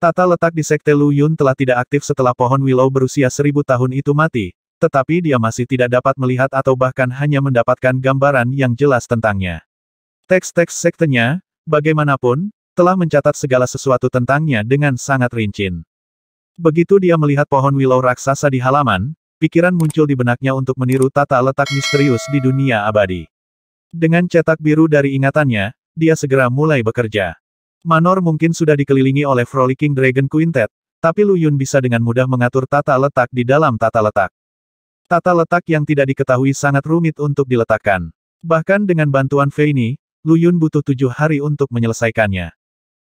Tata letak di Sekte Lu Yun telah tidak aktif setelah pohon willow berusia 1000 tahun itu mati, tetapi dia masih tidak dapat melihat atau bahkan hanya mendapatkan gambaran yang jelas tentangnya. Teks-teks sektenya, bagaimanapun, telah mencatat segala sesuatu tentangnya dengan sangat rinci. Begitu dia melihat pohon willow raksasa di halaman, pikiran muncul di benaknya untuk meniru tata letak misterius di dunia abadi. Dengan cetak biru dari ingatannya, dia segera mulai bekerja. Manor mungkin sudah dikelilingi oleh Frolicking Dragon Quintet, tapi Lu Yun bisa dengan mudah mengatur tata letak di dalam tata letak. Tata letak yang tidak diketahui sangat rumit untuk diletakkan. Bahkan dengan bantuan Feini, Lu Yun butuh 7 hari untuk menyelesaikannya.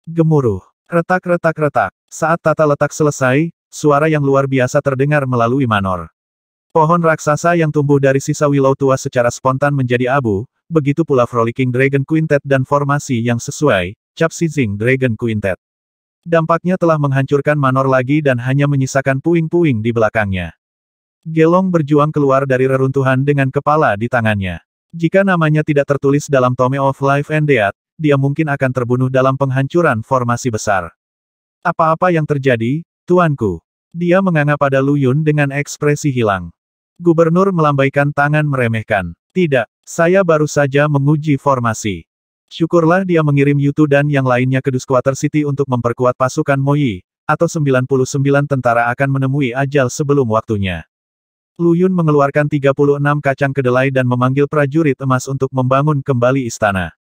Gemuruh. Retak-retak-retak. Saat tata letak selesai, suara yang luar biasa terdengar melalui manor. Pohon raksasa yang tumbuh dari sisa willow tua secara spontan menjadi abu, begitu pula Frolicking Dragon Quintet dan formasi yang sesuai, Capsizing Dragon Quintet. Dampaknya telah menghancurkan manor lagi dan hanya menyisakan puing-puing di belakangnya. Gelong berjuang keluar dari reruntuhan dengan kepala di tangannya. Jika namanya tidak tertulis dalam Tome of Life and Death, dia mungkin akan terbunuh dalam penghancuran formasi besar. Apa-apa yang terjadi, tuanku? Dia menganga pada Lu Yun dengan ekspresi hilang. Gubernur melambaikan tangan meremehkan. Tidak, saya baru saja menguji formasi. Syukurlah dia mengirim Yutu dan yang lainnya ke Duskwater City untuk memperkuat pasukan Moyi, atau 99 tentara akan menemui ajal sebelum waktunya. Lu Yun mengeluarkan 36 kacang kedelai dan memanggil prajurit emas untuk membangun kembali istana.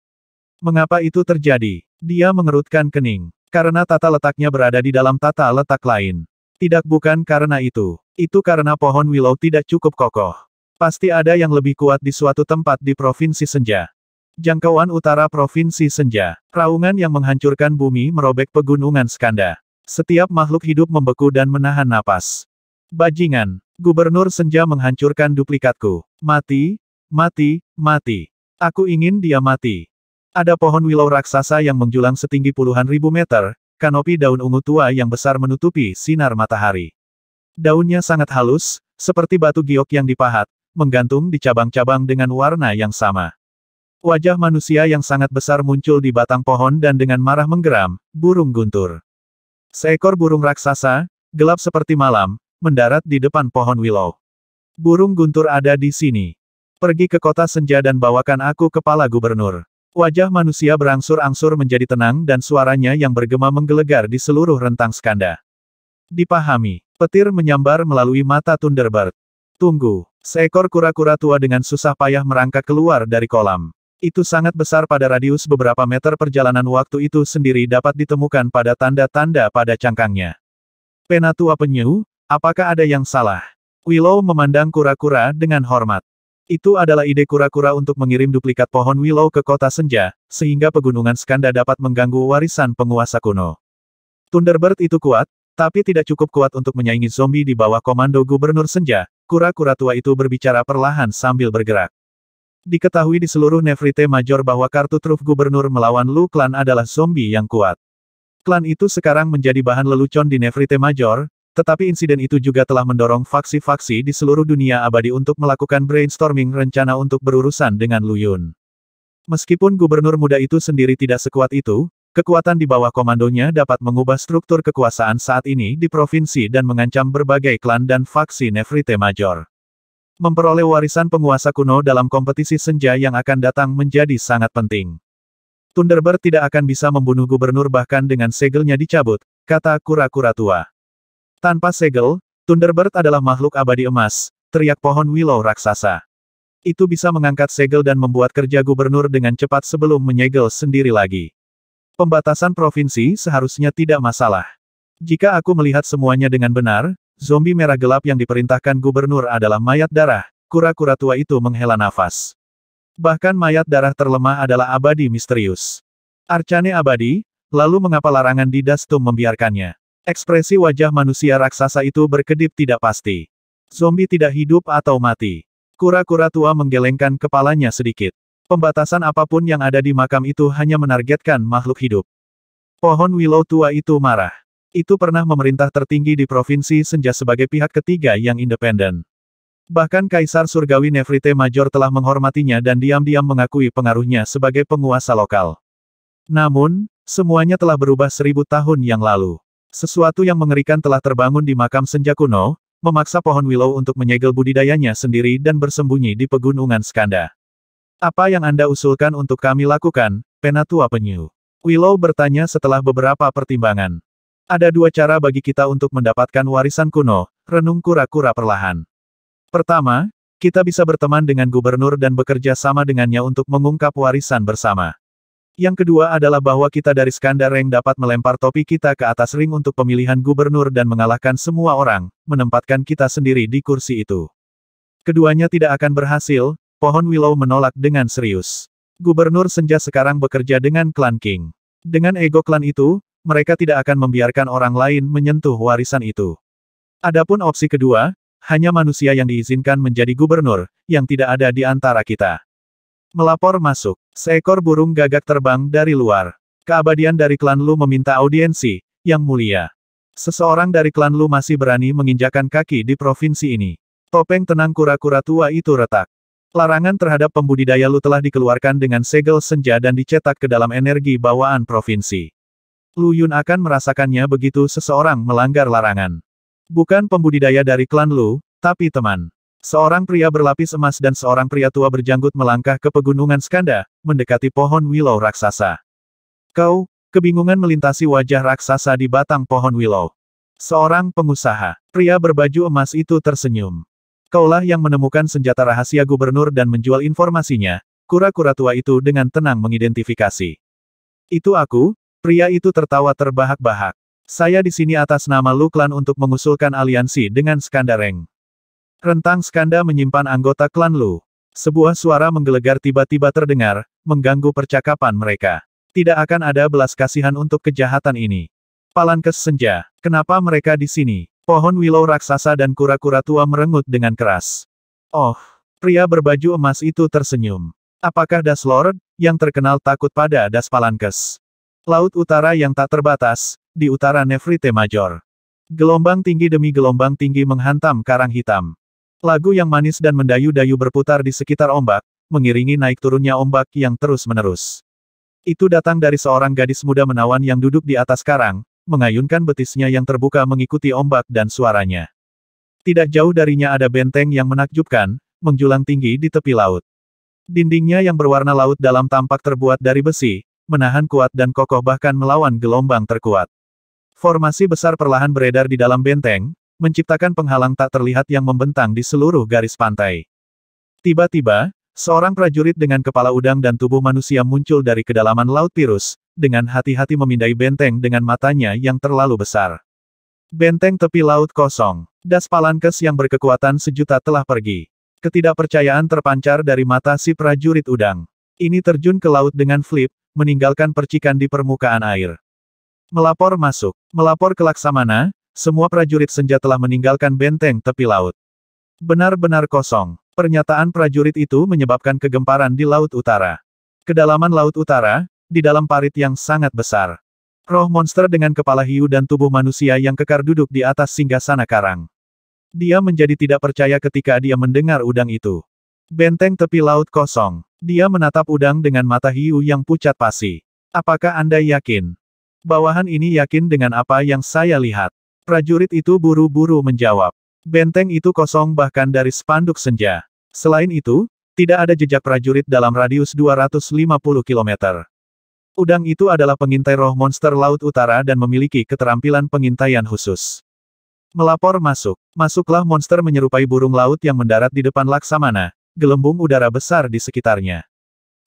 Mengapa itu terjadi? Dia mengerutkan kening. Karena tata letaknya berada di dalam tata letak lain. Tidak, bukan karena itu. Itu karena pohon willow tidak cukup kokoh. Pasti ada yang lebih kuat di suatu tempat di Provinsi Senja. Jangkauan utara Provinsi Senja. Raungan yang menghancurkan bumi merobek pegunungan Skanda. Setiap makhluk hidup membeku dan menahan napas. Bajingan. Gubernur Senja menghancurkan duplikatku. Mati, mati, mati. Aku ingin dia mati. Ada pohon willow raksasa yang menjulang setinggi puluhan ribu meter, kanopi daun ungu tua yang besar menutupi sinar matahari. Daunnya sangat halus, seperti batu giok yang dipahat, menggantung di cabang-cabang dengan warna yang sama. Wajah manusia yang sangat besar muncul di batang pohon dan dengan marah menggeram, burung guntur. Seekor burung raksasa, gelap seperti malam, mendarat di depan pohon willow. Burung guntur ada di sini. Pergi ke kota Senja dan bawakan aku kepala gubernur. Wajah manusia berangsur-angsur menjadi tenang dan suaranya yang bergema menggelegar di seluruh rentang Skanda. Dipahami. Petir menyambar melalui mata Thunderbird. Tunggu. Seekor kura-kura tua dengan susah payah merangkak keluar dari kolam. Itu sangat besar pada radius beberapa meter. Perjalanan waktu itu sendiri dapat ditemukan pada tanda-tanda pada cangkangnya. Penatua penyu, apakah ada yang salah? Willow memandang kura-kura dengan hormat. Itu adalah ide kura-kura untuk mengirim duplikat pohon willow ke kota Senja, sehingga pegunungan Skanda dapat mengganggu warisan penguasa kuno. Thunderbird itu kuat, tapi tidak cukup kuat untuk menyaingi zombie di bawah komando Gubernur Senja. Kura-kura tua itu berbicara perlahan sambil bergerak. Diketahui di seluruh Nephite Major bahwa kartu truf gubernur melawan Lu Clan adalah zombie yang kuat. Klan itu sekarang menjadi bahan lelucon di Nephite Major, tetapi insiden itu juga telah mendorong faksi-faksi di seluruh dunia abadi untuk melakukan brainstorming rencana untuk berurusan dengan Lu Yun. Meskipun gubernur muda itu sendiri tidak sekuat itu, kekuatan di bawah komandonya dapat mengubah struktur kekuasaan saat ini di provinsi dan mengancam berbagai klan dan faksi Nephite Major. Memperoleh warisan penguasa kuno dalam kompetisi Senja yang akan datang menjadi sangat penting. Thunderbird tidak akan bisa membunuh gubernur bahkan dengan segelnya dicabut, kata kura-kura tua. Tanpa segel, Thunderbird adalah makhluk abadi emas, teriak pohon willow raksasa. Itu bisa mengangkat segel dan membuat kerja gubernur dengan cepat sebelum menyegel sendiri lagi. Pembatasan provinsi seharusnya tidak masalah. Jika aku melihat semuanya dengan benar, zombie merah gelap yang diperintahkan gubernur adalah mayat darah. Kura-kura tua itu menghela nafas. Bahkan mayat darah terlemah adalah abadi misterius. Arcane abadi, lalu mengapa larangan di Dastum membiarkannya? Ekspresi wajah manusia raksasa itu berkedip tidak pasti. Zombie tidak hidup atau mati. Kura-kura tua menggelengkan kepalanya sedikit. Pembatasan apapun yang ada di makam itu hanya menargetkan makhluk hidup. Pohon willow tua itu marah. Itu pernah memerintah tertinggi di Provinsi Senja sebagai pihak ketiga yang independen. Bahkan Kaisar Surgawi Nephite Major telah menghormatinya dan diam-diam mengakui pengaruhnya sebagai penguasa lokal. Namun, semuanya telah berubah 1000 tahun yang lalu. Sesuatu yang mengerikan telah terbangun di makam senja kuno, memaksa pohon willow untuk menyegel budidayanya sendiri dan bersembunyi di pegunungan Skanda. Apa yang Anda usulkan untuk kami lakukan, Penatua Penyu? Willow bertanya setelah beberapa pertimbangan. Ada dua cara bagi kita untuk mendapatkan warisan kuno, renung kura-kura perlahan. Pertama, kita bisa berteman dengan gubernur dan bekerja sama dengannya untuk mengungkap warisan bersama. Yang kedua adalah bahwa kita dari Skanda Ring dapat melempar topi kita ke atas ring untuk pemilihan gubernur dan mengalahkan semua orang, menempatkan kita sendiri di kursi itu. Keduanya tidak akan berhasil, pohon willow menolak dengan serius. Gubernur senja sekarang bekerja dengan klan King. Dengan ego klan itu, mereka tidak akan membiarkan orang lain menyentuh warisan itu. Adapun opsi kedua, hanya manusia yang diizinkan menjadi gubernur, yang tidak ada di antara kita. Melapor masuk. Seekor burung gagak terbang dari luar. Keabadian dari klan Lu meminta audiensi, Yang Mulia. Seseorang dari klan Lu masih berani menginjakan kaki di provinsi ini. Topeng tenang kura-kura tua itu retak. Larangan terhadap pembudidaya Lu telah dikeluarkan dengan segel senja dan dicetak ke dalam energi bawaan provinsi. Lu Yun akan merasakannya begitu seseorang melanggar larangan. Bukan pembudidaya dari klan Lu, tapi teman. Seorang pria berlapis emas dan seorang pria tua berjanggut melangkah ke pegunungan Skanda, mendekati pohon willow raksasa. Kebingungan melintasi wajah raksasa di batang pohon willow. Seorang pengusaha, pria berbaju emas itu tersenyum. Kaulah yang menemukan senjata rahasia gubernur dan menjual informasinya, kura-kura tua itu dengan tenang mengidentifikasi. Itu aku, pria itu tertawa terbahak-bahak. Saya di sini atas nama Lu Klan untuk mengusulkan aliansi dengan Skanda Ring. Rentang Skanda menyimpan anggota klan Lu. Sebuah suara menggelegar tiba-tiba terdengar, mengganggu percakapan mereka. Tidak akan ada belas kasihan untuk kejahatan ini. Palankes senja, kenapa mereka di sini? Pohon willow raksasa dan kura-kura tua merengut dengan keras. Oh, pria berbaju emas itu tersenyum. Apakah Das Lord, yang terkenal takut pada Das Palankes? Laut utara yang tak terbatas, di utara Nefrite Major. Gelombang tinggi demi gelombang tinggi menghantam karang hitam. Lagu yang manis dan mendayu-dayu berputar di sekitar ombak, mengiringi naik turunnya ombak yang terus-menerus. Itu datang dari seorang gadis muda menawan yang duduk di atas karang, mengayunkan betisnya yang terbuka mengikuti ombak dan suaranya. Tidak jauh darinya ada benteng yang menakjubkan, menjulang tinggi di tepi laut. Dindingnya yang berwarna laut dalam tampak terbuat dari besi, menahan kuat dan kokoh bahkan melawan gelombang terkuat. Formasi besar perlahan beredar di dalam benteng, menciptakan penghalang tak terlihat yang membentang di seluruh garis pantai. Tiba-tiba, seorang prajurit dengan kepala udang dan tubuh manusia muncul dari kedalaman Laut Pirus, dengan hati-hati memindai benteng dengan matanya yang terlalu besar. Benteng tepi laut kosong. Das Palankes yang berkekuatan sejuta telah pergi. Ketidakpercayaan terpancar dari mata si prajurit udang. Ini terjun ke laut dengan flip, meninggalkan percikan di permukaan air. Melapor masuk. Melapor ke Laksamana. Semua prajurit senja telah meninggalkan benteng tepi laut. Benar-benar kosong. Pernyataan prajurit itu menyebabkan kegemparan di Laut Utara. Kedalaman Laut Utara, di dalam parit yang sangat besar. Roh monster dengan kepala hiu dan tubuh manusia yang kekar duduk di atas singgasana karang. Dia menjadi tidak percaya ketika dia mendengar udang itu. Benteng tepi laut kosong. Dia menatap udang dengan mata hiu yang pucat pasi. Apakah Anda yakin? Bawahan ini yakin dengan apa yang saya lihat. Prajurit itu buru-buru menjawab. Benteng itu kosong bahkan dari spanduk senja. Selain itu, tidak ada jejak prajurit dalam radius 250 km. Udang itu adalah pengintai roh monster Laut Utara dan memiliki keterampilan pengintaian khusus. Melapor masuk. Masuklah monster menyerupai burung laut yang mendarat di depan Laksamana, gelembung udara besar di sekitarnya.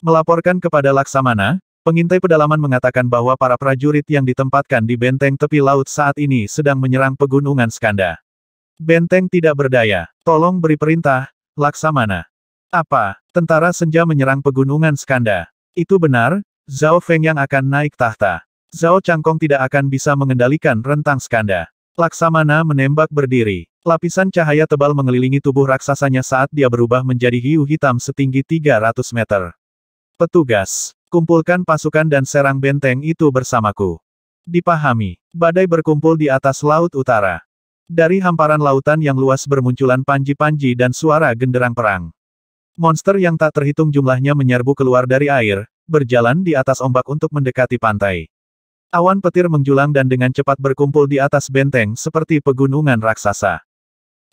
Melaporkan kepada Laksamana, pengintai pedalaman mengatakan bahwa para prajurit yang ditempatkan di benteng tepi laut saat ini sedang menyerang pegunungan Skanda. Benteng tidak berdaya. Tolong beri perintah, Laksamana. Apa? Tentara senja menyerang pegunungan Skanda. Itu benar, Zhao Feng yang akan naik tahta. Zhao Changkong tidak akan bisa mengendalikan rentang Skanda. Laksamana menembak berdiri. Lapisan cahaya tebal mengelilingi tubuh raksasanya saat dia berubah menjadi hiu hitam setinggi 300 meter. Petugas. Kumpulkan pasukan dan serang benteng itu bersamaku. Dipahami. Badai berkumpul di atas Laut Utara. Dari hamparan lautan yang luas bermunculan panji-panji dan suara genderang perang. Monster yang tak terhitung jumlahnya menyerbu keluar dari air, berjalan di atas ombak untuk mendekati pantai. Awan petir menjulang dan dengan cepat berkumpul di atas benteng seperti pegunungan raksasa.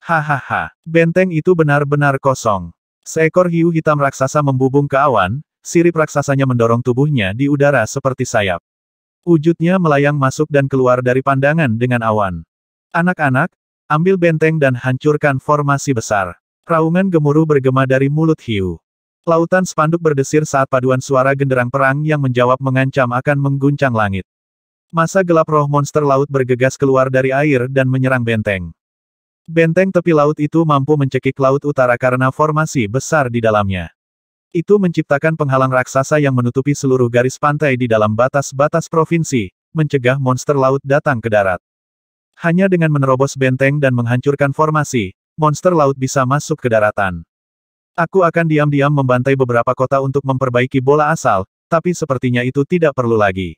Hahaha, benteng itu benar-benar kosong. Seekor hiu hitam raksasa membubung ke awan, sirip raksasanya mendorong tubuhnya di udara seperti sayap. Wujudnya melayang masuk dan keluar dari pandangan dengan awan. Anak-anak, ambil benteng dan hancurkan formasi besar. Raungan gemuruh bergema dari mulut hiu. Lautan spanduk berdesir saat paduan suara genderang perang yang menjawab mengancam akan mengguncang langit. Masa gelap roh monster laut bergegas keluar dari air dan menyerang benteng. Benteng tepi laut itu mampu mencekik laut utara karena formasi besar di dalamnya. Itu menciptakan penghalang raksasa yang menutupi seluruh garis pantai di dalam batas-batas provinsi, mencegah monster laut datang ke darat. Hanya dengan menerobos benteng dan menghancurkan formasi, monster laut bisa masuk ke daratan. Aku akan diam-diam membantai beberapa kota untuk memperbaiki bola asal, tapi sepertinya itu tidak perlu lagi.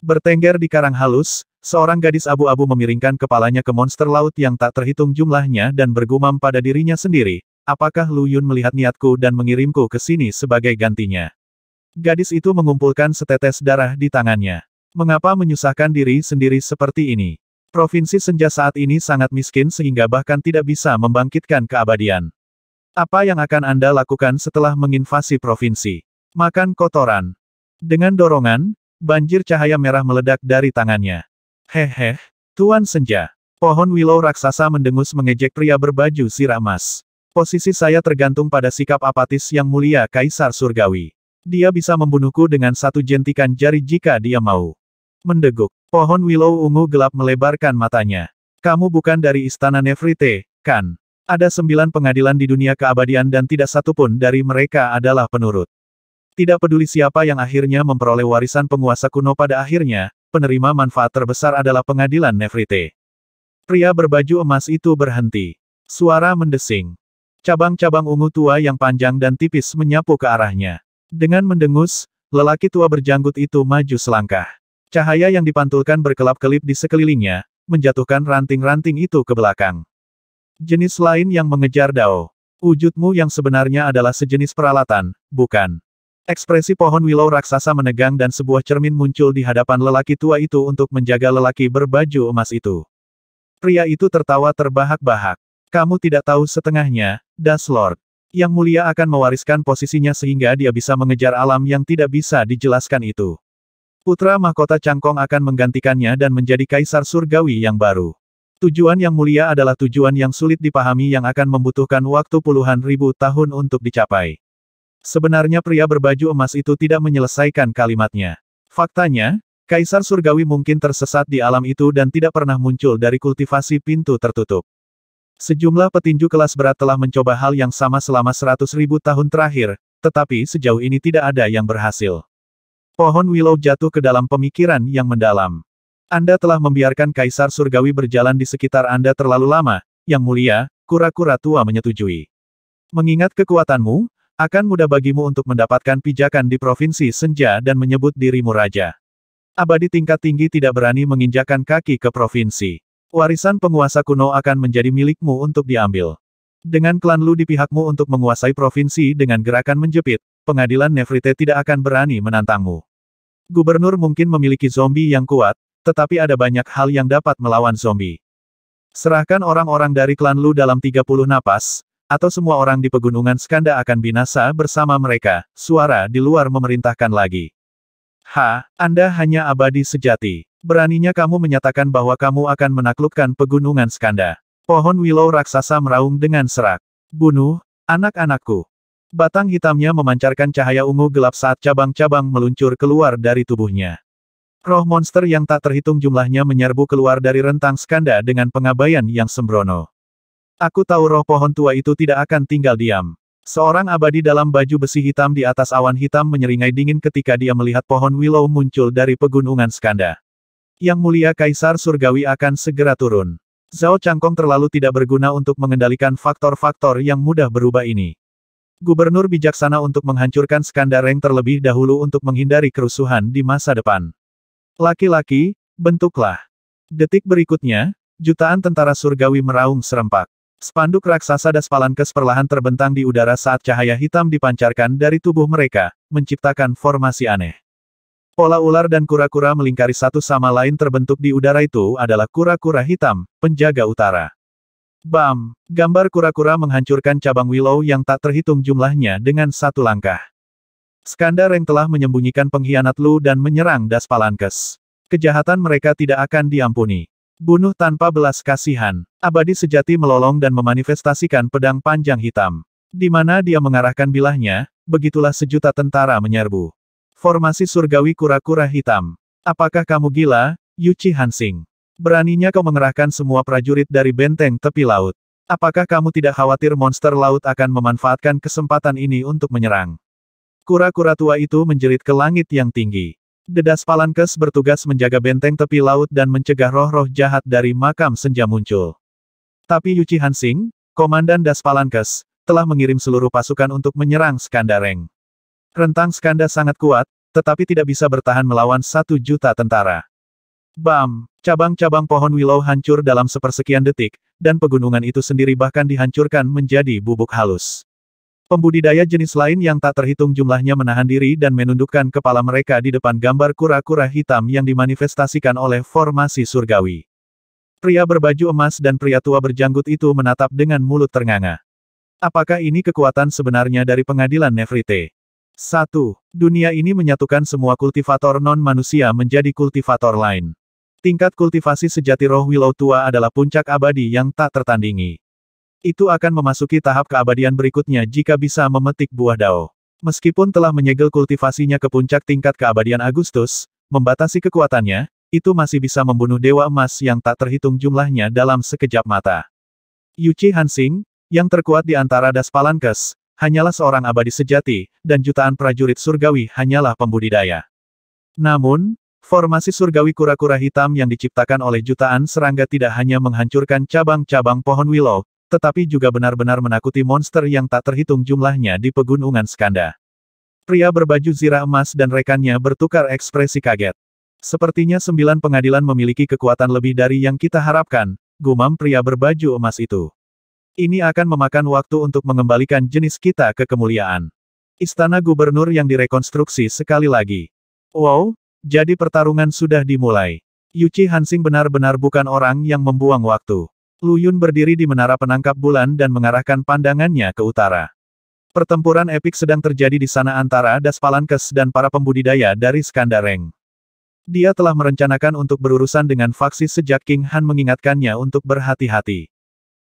Bertengger di karang halus, seorang gadis abu-abu memiringkan kepalanya ke monster laut yang tak terhitung jumlahnya dan bergumam pada dirinya sendiri, apakah Lu Yun melihat niatku dan mengirimku ke sini sebagai gantinya? Gadis itu mengumpulkan setetes darah di tangannya. Mengapa menyusahkan diri sendiri seperti ini? Provinsi Senja saat ini sangat miskin sehingga bahkan tidak bisa membangkitkan keabadian. Apa yang akan Anda lakukan setelah menginvasi provinsi? Makan kotoran. Dengan dorongan, banjir cahaya merah meledak dari tangannya. Hehe, Tuan Senja. Pohon willow raksasa mendengus mengejek pria berbaju sirah emas. Posisi saya tergantung pada sikap apatis yang mulia Kaisar Surgawi. Dia bisa membunuhku dengan satu jentikan jari jika dia mau. Mendeguk. Pohon willow ungu gelap melebarkan matanya. Kamu bukan dari Istana Nefrite, kan? Ada 9 pengadilan di dunia keabadian dan tidak satupun dari mereka adalah penurut. Tidak peduli siapa yang akhirnya memperoleh warisan penguasa kuno pada akhirnya, penerima manfaat terbesar adalah pengadilan Nefrite. Pria berbaju emas itu berhenti. Suara mendesing. Cabang-cabang ungu tua yang panjang dan tipis menyapu ke arahnya. Dengan mendengus, lelaki tua berjanggut itu maju selangkah. Cahaya yang dipantulkan berkelap-kelip di sekelilingnya, menjatuhkan ranting-ranting itu ke belakang. Jenis lain yang mengejar Dao. Wujudmu yang sebenarnya adalah sejenis peralatan, bukan? Ekspresi pohon willow raksasa menegang dan sebuah cermin muncul di hadapan lelaki tua itu untuk menjaga lelaki berbaju emas itu. Pria itu tertawa terbahak-bahak. Kamu tidak tahu setengahnya, Das Lord. Yang mulia akan mewariskan posisinya sehingga dia bisa mengejar alam yang tidak bisa dijelaskan itu. Putra mahkota Cangkong akan menggantikannya dan menjadi kaisar surgawi yang baru. Tujuan yang mulia adalah tujuan yang sulit dipahami yang akan membutuhkan waktu puluhan ribu tahun untuk dicapai. Sebenarnya pria berbaju emas itu tidak menyelesaikan kalimatnya. Faktanya, Kaisar Surgawi mungkin tersesat di alam itu dan tidak pernah muncul dari kultivasi pintu tertutup. Sejumlah petinju kelas berat telah mencoba hal yang sama selama 100.000 tahun terakhir, tetapi sejauh ini tidak ada yang berhasil. Pohon willow jatuh ke dalam pemikiran yang mendalam. Anda telah membiarkan Kaisar Surgawi berjalan di sekitar Anda terlalu lama, Yang Mulia, kura-kura tua menyetujui. Mengingat kekuatanmu, akan mudah bagimu untuk mendapatkan pijakan di Provinsi Senja dan menyebut dirimu raja. Abadi tingkat tinggi tidak berani menginjakkan kaki ke provinsi. Warisan penguasa kuno akan menjadi milikmu untuk diambil. Dengan klan Lu di pihakmu untuk menguasai provinsi dengan gerakan menjepit, pengadilan Nefrite tidak akan berani menantangmu. Gubernur mungkin memiliki zombie yang kuat, tetapi ada banyak hal yang dapat melawan zombie. Serahkan orang-orang dari klan Lu dalam 30 napas, atau semua orang di pegunungan Skanda akan binasa bersama mereka, suara di luar memerintahkan lagi. Anda hanya abadi sejati. Beraninya kamu menyatakan bahwa kamu akan menaklukkan pegunungan Skanda. Pohon willow raksasa meraung dengan serak. Bunuh, anak-anakku. Batang hitamnya memancarkan cahaya ungu gelap saat cabang-cabang meluncur keluar dari tubuhnya. Roh monster yang tak terhitung jumlahnya menyerbu keluar dari rentang Skanda dengan pengabaian yang sembrono. Aku tahu roh pohon tua itu tidak akan tinggal diam. Seorang abadi dalam baju besi hitam di atas awan hitam menyeringai dingin ketika dia melihat pohon willow muncul dari pegunungan Skanda. Yang Mulia Kaisar Surgawi akan segera turun. Zhao Cangkong terlalu tidak berguna untuk mengendalikan faktor-faktor yang mudah berubah ini. Gubernur bijaksana untuk menghancurkan Skanda Rank terlebih dahulu untuk menghindari kerusuhan di masa depan. Laki-laki, bentuklah. Detik berikutnya, jutaan tentara surgawi meraung serempak. Spanduk raksasa Das Palankes perlahan terbentang di udara saat cahaya hitam dipancarkan dari tubuh mereka, menciptakan formasi aneh. Pola ular dan kura-kura melingkari satu sama lain terbentuk di udara itu adalah kura-kura hitam, penjaga utara. Bam! Gambar kura-kura menghancurkan cabang willow yang tak terhitung jumlahnya dengan satu langkah. Skandar yang telah menyembunyikan pengkhianat Lu dan menyerang Das Palankes. Kejahatan mereka tidak akan diampuni. Bunuh tanpa belas kasihan. Abadi sejati melolong dan memanifestasikan pedang panjang hitam. Di mana dia mengarahkan bilahnya, begitulah sejuta tentara menyerbu. Formasi surgawi kura-kura hitam. Apakah kamu gila, Yuchi Hansing? Beraninya kau mengerahkan semua prajurit dari benteng tepi laut. Apakah kamu tidak khawatir monster laut akan memanfaatkan kesempatan ini untuk menyerang? Kura-kura tua itu menjerit ke langit yang tinggi. Das Palankes bertugas menjaga benteng tepi laut dan mencegah roh-roh jahat dari makam senja muncul. Tapi Yuchi Hansing, komandan Das Palankes, telah mengirim seluruh pasukan untuk menyerang Skandareng. Rentang Skanda sangat kuat, tetapi tidak bisa bertahan melawan 1 juta tentara. Bam! Cabang-cabang pohon willow hancur dalam sepersekian detik, dan pegunungan itu sendiri bahkan dihancurkan menjadi bubuk halus. Pembudidaya jenis lain yang tak terhitung jumlahnya menahan diri dan menundukkan kepala mereka di depan gambar kura-kura hitam yang dimanifestasikan oleh formasi surgawi. Pria berbaju emas dan pria tua berjanggut itu menatap dengan mulut ternganga. Apakah ini kekuatan sebenarnya dari pengadilan Nefrite? 1. Dunia ini menyatukan semua kultivator non-manusia menjadi kultivator lain. Tingkat kultivasi sejati roh willow tua adalah puncak abadi yang tak tertandingi. Itu akan memasuki tahap keabadian berikutnya jika bisa memetik buah dao. Meskipun telah menyegel kultivasinya ke puncak tingkat keabadian Agustus, membatasi kekuatannya, itu masih bisa membunuh dewa emas yang tak terhitung jumlahnya dalam sekejap mata. Yuchi Hansing, yang terkuat di antara Das Palankes, hanyalah seorang abadi sejati, dan jutaan prajurit surgawi hanyalah pembudidaya. Namun, formasi surgawi kura-kura hitam yang diciptakan oleh jutaan serangga tidak hanya menghancurkan cabang-cabang pohon willow, tetapi juga benar-benar menakuti monster yang tak terhitung jumlahnya di pegunungan Skanda. Pria berbaju zirah emas dan rekannya bertukar ekspresi kaget. Sepertinya 9 pengadilan memiliki kekuatan lebih dari yang kita harapkan, gumam pria berbaju emas itu. Ini akan memakan waktu untuk mengembalikan jenis kita ke kemuliaan. Istana gubernur yang direkonstruksi sekali lagi. Wow, jadi pertarungan sudah dimulai. Yuchi Hansing benar-benar bukan orang yang membuang waktu. Lu Yun berdiri di menara penangkap bulan dan mengarahkan pandangannya ke utara. Pertempuran epik sedang terjadi di sana antara Das Palankes dan para pembudidaya dari Skandareng. Dia telah merencanakan untuk berurusan dengan faksi sejak King Han mengingatkannya untuk berhati-hati.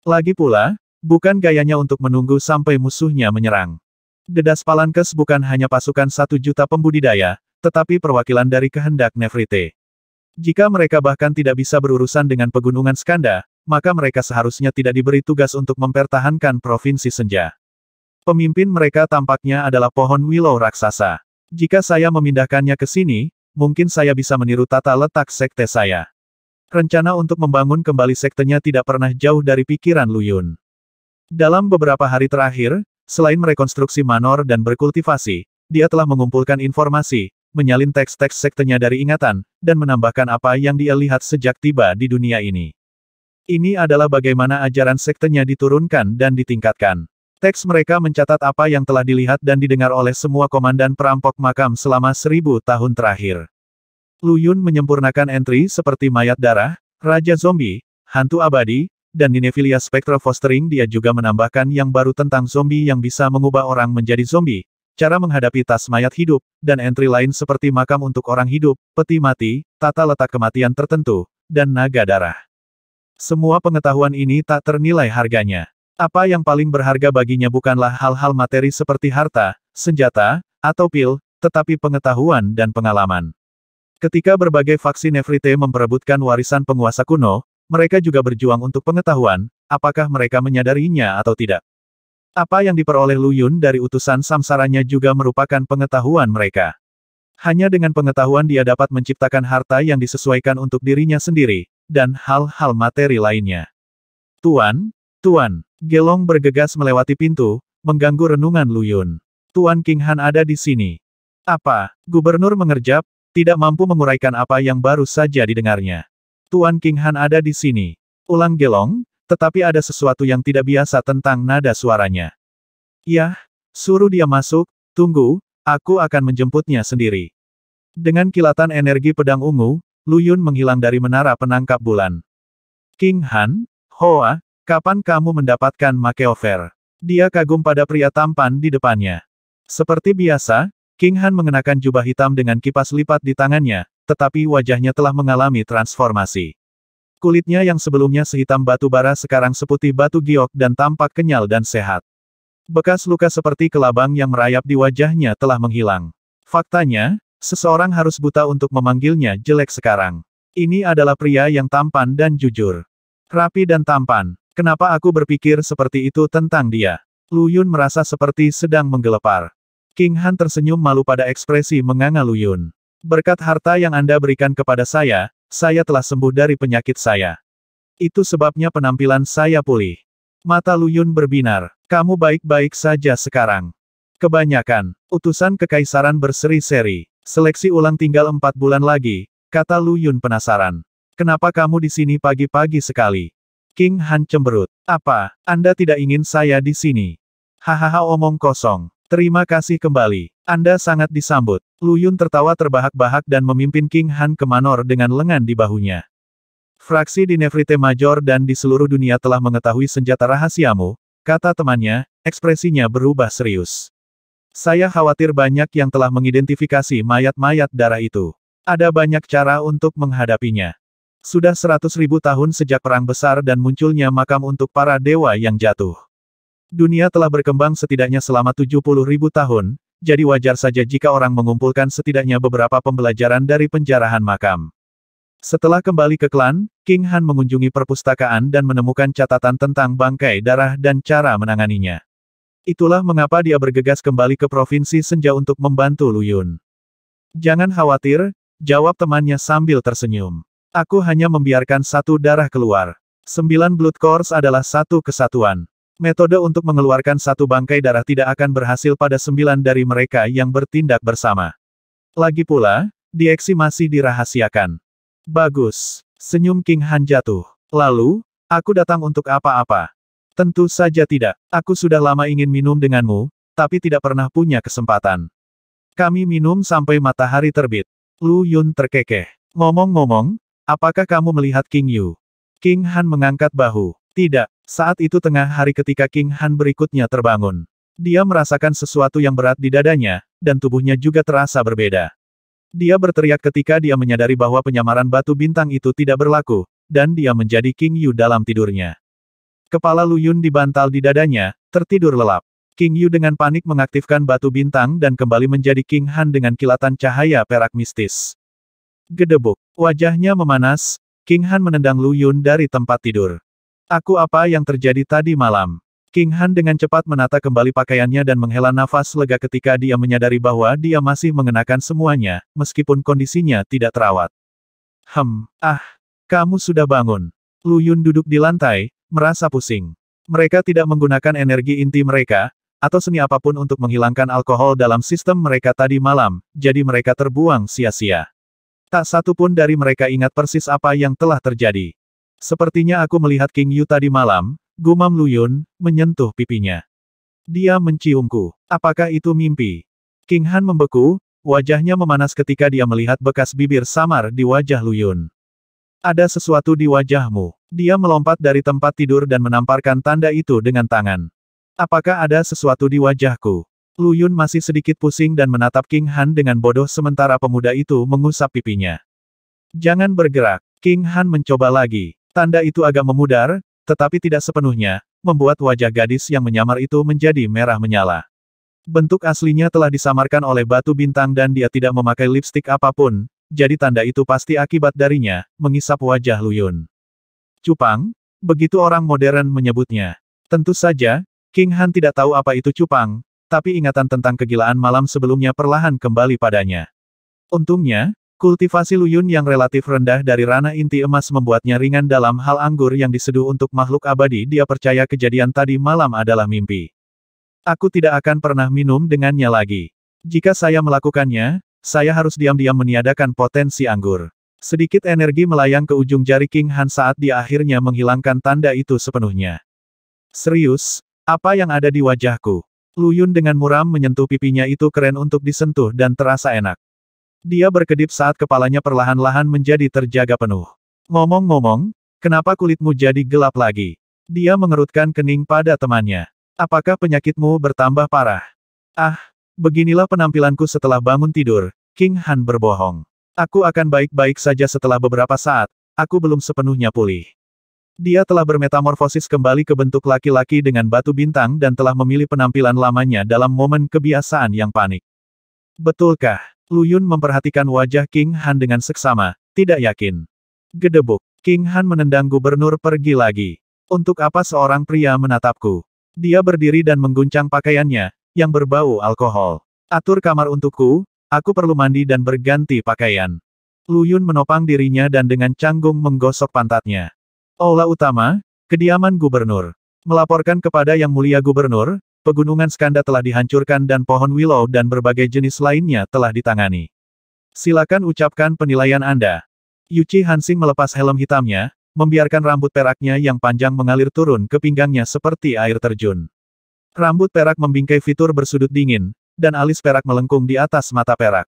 Lagi pula, bukan gayanya untuk menunggu sampai musuhnya menyerang. Das Palankes bukan hanya pasukan 1 juta pembudidaya, tetapi perwakilan dari kehendak Nefrite. Jika mereka bahkan tidak bisa berurusan dengan pegunungan Skanda, maka mereka seharusnya tidak diberi tugas untuk mempertahankan provinsi senja. Pemimpin mereka tampaknya adalah pohon willow raksasa. Jika saya memindahkannya ke sini, mungkin saya bisa meniru tata letak sekte saya. Rencana untuk membangun kembali sektenya tidak pernah jauh dari pikiran Lu Yun. Dalam beberapa hari terakhir, selain merekonstruksi manor dan berkultivasi, dia telah mengumpulkan informasi, menyalin teks-teks sektenya dari ingatan, dan menambahkan apa yang dia lihat sejak tiba di dunia ini. Ini adalah bagaimana ajaran sektenya diturunkan dan ditingkatkan. Teks mereka mencatat apa yang telah dilihat dan didengar oleh semua komandan perampok makam selama 1000 tahun terakhir. Lu Yun menyempurnakan entry seperti mayat darah, raja zombie, hantu abadi, dan Ninephilia Spectral Fostering. Dia juga menambahkan yang baru tentang zombie yang bisa mengubah orang menjadi zombie, cara menghadapi tas mayat hidup, dan entry lain seperti makam untuk orang hidup, peti mati, tata letak kematian tertentu, dan naga darah. Semua pengetahuan ini tak ternilai harganya. Apa yang paling berharga baginya bukanlah hal-hal materi seperti harta, senjata, atau pil, tetapi pengetahuan dan pengalaman. Ketika berbagai faksi Nefrite memperebutkan warisan penguasa kuno, mereka juga berjuang untuk pengetahuan, apakah mereka menyadarinya atau tidak. Apa yang diperoleh Lu Yun dari utusan samsaranya juga merupakan pengetahuan mereka. Hanya dengan pengetahuan dia dapat menciptakan harta yang disesuaikan untuk dirinya sendiri, dan hal-hal materi lainnya. Tuan, Gelong bergegas melewati pintu, mengganggu renungan Lu Yun. Tuan King Han ada di sini. Apa? Gubernur mengerjap, tidak mampu menguraikan apa yang baru saja didengarnya. Tuan King Han ada di sini. Ulang Gelong, tetapi ada sesuatu yang tidak biasa tentang nada suaranya. Yah, suruh dia masuk, tunggu, aku akan menjemputnya sendiri. Dengan kilatan energi pedang ungu, Lu Yun menghilang dari menara penangkap bulan. King Han, Hoa, kapan kamu mendapatkan makeover? Dia kagum pada pria tampan di depannya. Seperti biasa, King Han mengenakan jubah hitam dengan kipas lipat di tangannya, tetapi wajahnya telah mengalami transformasi. Kulitnya yang sebelumnya sehitam batu bara sekarang seputih batu giok dan tampak kenyal dan sehat. Bekas luka seperti kelabang yang merayap di wajahnya telah menghilang. Faktanya, seseorang harus buta untuk memanggilnya jelek sekarang. Ini adalah pria yang tampan dan jujur. Rapi dan tampan. Kenapa aku berpikir seperti itu tentang dia? Lu Yun merasa seperti sedang menggelepar. King Han tersenyum malu pada ekspresi menganga Lu Yun. Berkat harta yang Anda berikan kepada saya telah sembuh dari penyakit saya. Itu sebabnya penampilan saya pulih. Mata Lu Yun berbinar. Kamu baik-baik saja sekarang. Kebanyakan. Utusan kekaisaran berseri-seri. Seleksi ulang tinggal 4 bulan lagi, kata Lu Yun penasaran. Kenapa kamu di sini pagi-pagi sekali? King Han cemberut. Apa, Anda tidak ingin saya di sini? Hahaha omong kosong. Terima kasih kembali. Anda sangat disambut. Lu Yun tertawa terbahak-bahak dan memimpin King Han ke manor dengan lengan di bahunya. Fraksi di Nevrite Major dan di seluruh dunia telah mengetahui senjata rahasiamu, kata temannya, ekspresinya berubah serius. Saya khawatir banyak yang telah mengidentifikasi mayat-mayat darah itu. Ada banyak cara untuk menghadapinya. Sudah 100.000 tahun sejak perang besar dan munculnya makam untuk para dewa yang jatuh. Dunia telah berkembang setidaknya selama 70.000 tahun, jadi wajar saja jika orang mengumpulkan setidaknya beberapa pembelajaran dari penjarahan makam. Setelah kembali ke klan, King Han mengunjungi perpustakaan dan menemukan catatan tentang bangkai darah dan cara menanganinya. Itulah mengapa dia bergegas kembali ke Provinsi Senja untuk membantu Lu Yun. Jangan khawatir, jawab temannya sambil tersenyum. Aku hanya membiarkan 1 darah keluar. 9 Blood Cores adalah 1 kesatuan. Metode untuk mengeluarkan 1 bangkai darah tidak akan berhasil pada 9 dari mereka yang bertindak bersama. Lagi pula, dieksi masih dirahasiakan. Bagus. Senyum King Han jatuh. Lalu, aku datang untuk apa-apa? Tentu saja tidak. Aku sudah lama ingin minum denganmu, tapi tidak pernah punya kesempatan. Kami minum sampai matahari terbit. Lu Yun terkekeh. Ngomong-ngomong, apakah kamu melihat King Yu? King Han mengangkat bahu. Tidak. Saat itu tengah hari ketika King Han berikutnya terbangun. Dia merasakan sesuatu yang berat di dadanya, dan tubuhnya juga terasa berbeda. Dia berteriak ketika dia menyadari bahwa penyamaran batu bintang itu tidak berlaku, dan dia menjadi King Yu dalam tidurnya. Kepala Lu Yun dibantal di dadanya, tertidur lelap. King Yu dengan panik mengaktifkan batu bintang dan kembali menjadi King Han dengan kilatan cahaya perak mistis. Gedebuk. Wajahnya memanas, King Han menendang Lu Yun dari tempat tidur. Aku apa yang terjadi tadi malam? King Han dengan cepat menata kembali pakaiannya dan menghela nafas lega ketika dia menyadari bahwa dia masih mengenakan semuanya, meskipun kondisinya tidak terawat. Kamu sudah bangun. Lu Yun duduk di lantai, merasa pusing. Mereka tidak menggunakan energi inti mereka, atau seni apapun untuk menghilangkan alkohol dalam sistem mereka tadi malam, jadi mereka terbuang sia-sia. Tak satu pun dari mereka ingat persis apa yang telah terjadi. Sepertinya aku melihat King Yu tadi malam, gumam Lu Yun, menyentuh pipinya. Dia menciumku. Apakah itu mimpi? King Han membeku, wajahnya memanas ketika dia melihat bekas bibir samar di wajah Lu Yun. Ada sesuatu di wajahmu. Dia melompat dari tempat tidur dan menamparkan tanda itu dengan tangan. Apakah ada sesuatu di wajahku? Lu Yun masih sedikit pusing dan menatap King Han dengan bodoh sementara pemuda itu mengusap pipinya. Jangan bergerak. King Han mencoba lagi. Tanda itu agak memudar, tetapi tidak sepenuhnya, membuat wajah gadis yang menyamar itu menjadi merah menyala. Bentuk aslinya telah disamarkan oleh batu bintang dan dia tidak memakai lipstik apapun, jadi tanda itu pasti akibat darinya, mengisap wajah Lu Yun. Cupang? Begitu orang modern menyebutnya. Tentu saja, King Han tidak tahu apa itu cupang, tapi ingatan tentang kegilaan malam sebelumnya perlahan kembali padanya. Untungnya, kultivasi Lu Yun yang relatif rendah dari ranah inti emas membuatnya ringan dalam hal anggur yang diseduh untuk makhluk abadi. Dia percaya kejadian tadi malam adalah mimpi. Aku tidak akan pernah minum dengannya lagi. Jika saya melakukannya, saya harus diam-diam meniadakan potensi anggur. Sedikit energi melayang ke ujung jari King Han saat dia akhirnya menghilangkan tanda itu sepenuhnya. Serius, apa yang ada di wajahku? Lu Yun dengan muram menyentuh pipinya itu keren untuk disentuh dan terasa enak. Dia berkedip saat kepalanya perlahan-lahan menjadi terjaga penuh. Ngomong-ngomong, kenapa kulitmu jadi gelap lagi? Dia mengerutkan kening pada temannya. Apakah penyakitmu bertambah parah? Ah, beginilah penampilanku setelah bangun tidur, King Han berbohong. Aku akan baik-baik saja setelah beberapa saat, aku belum sepenuhnya pulih. Dia telah bermetamorfosis kembali ke bentuk laki-laki dengan batu bintang dan telah memilih penampilan lamanya dalam momen kebiasaan yang panik. Betulkah? Lu Yun memperhatikan wajah King Han dengan seksama, tidak yakin. Gedebuk. King Han menendang gubernur pergi lagi. Untuk apa seorang pria menatapku? Dia berdiri dan mengguncang pakaiannya, yang berbau alkohol. Atur kamar untukku, aku perlu mandi dan berganti pakaian. Lu Yun menopang dirinya dan dengan canggung menggosok pantatnya. Aula utama, kediaman gubernur. Melaporkan kepada Yang Mulia Gubernur, Pegunungan Skanda telah dihancurkan dan pohon willow dan berbagai jenis lainnya telah ditangani. Silakan ucapkan penilaian Anda. Yuchi Hansing melepas helm hitamnya, membiarkan rambut peraknya yang panjang mengalir turun ke pinggangnya seperti air terjun. Rambut perak membingkai fitur bersudut dingin, dan alis perak melengkung di atas mata perak.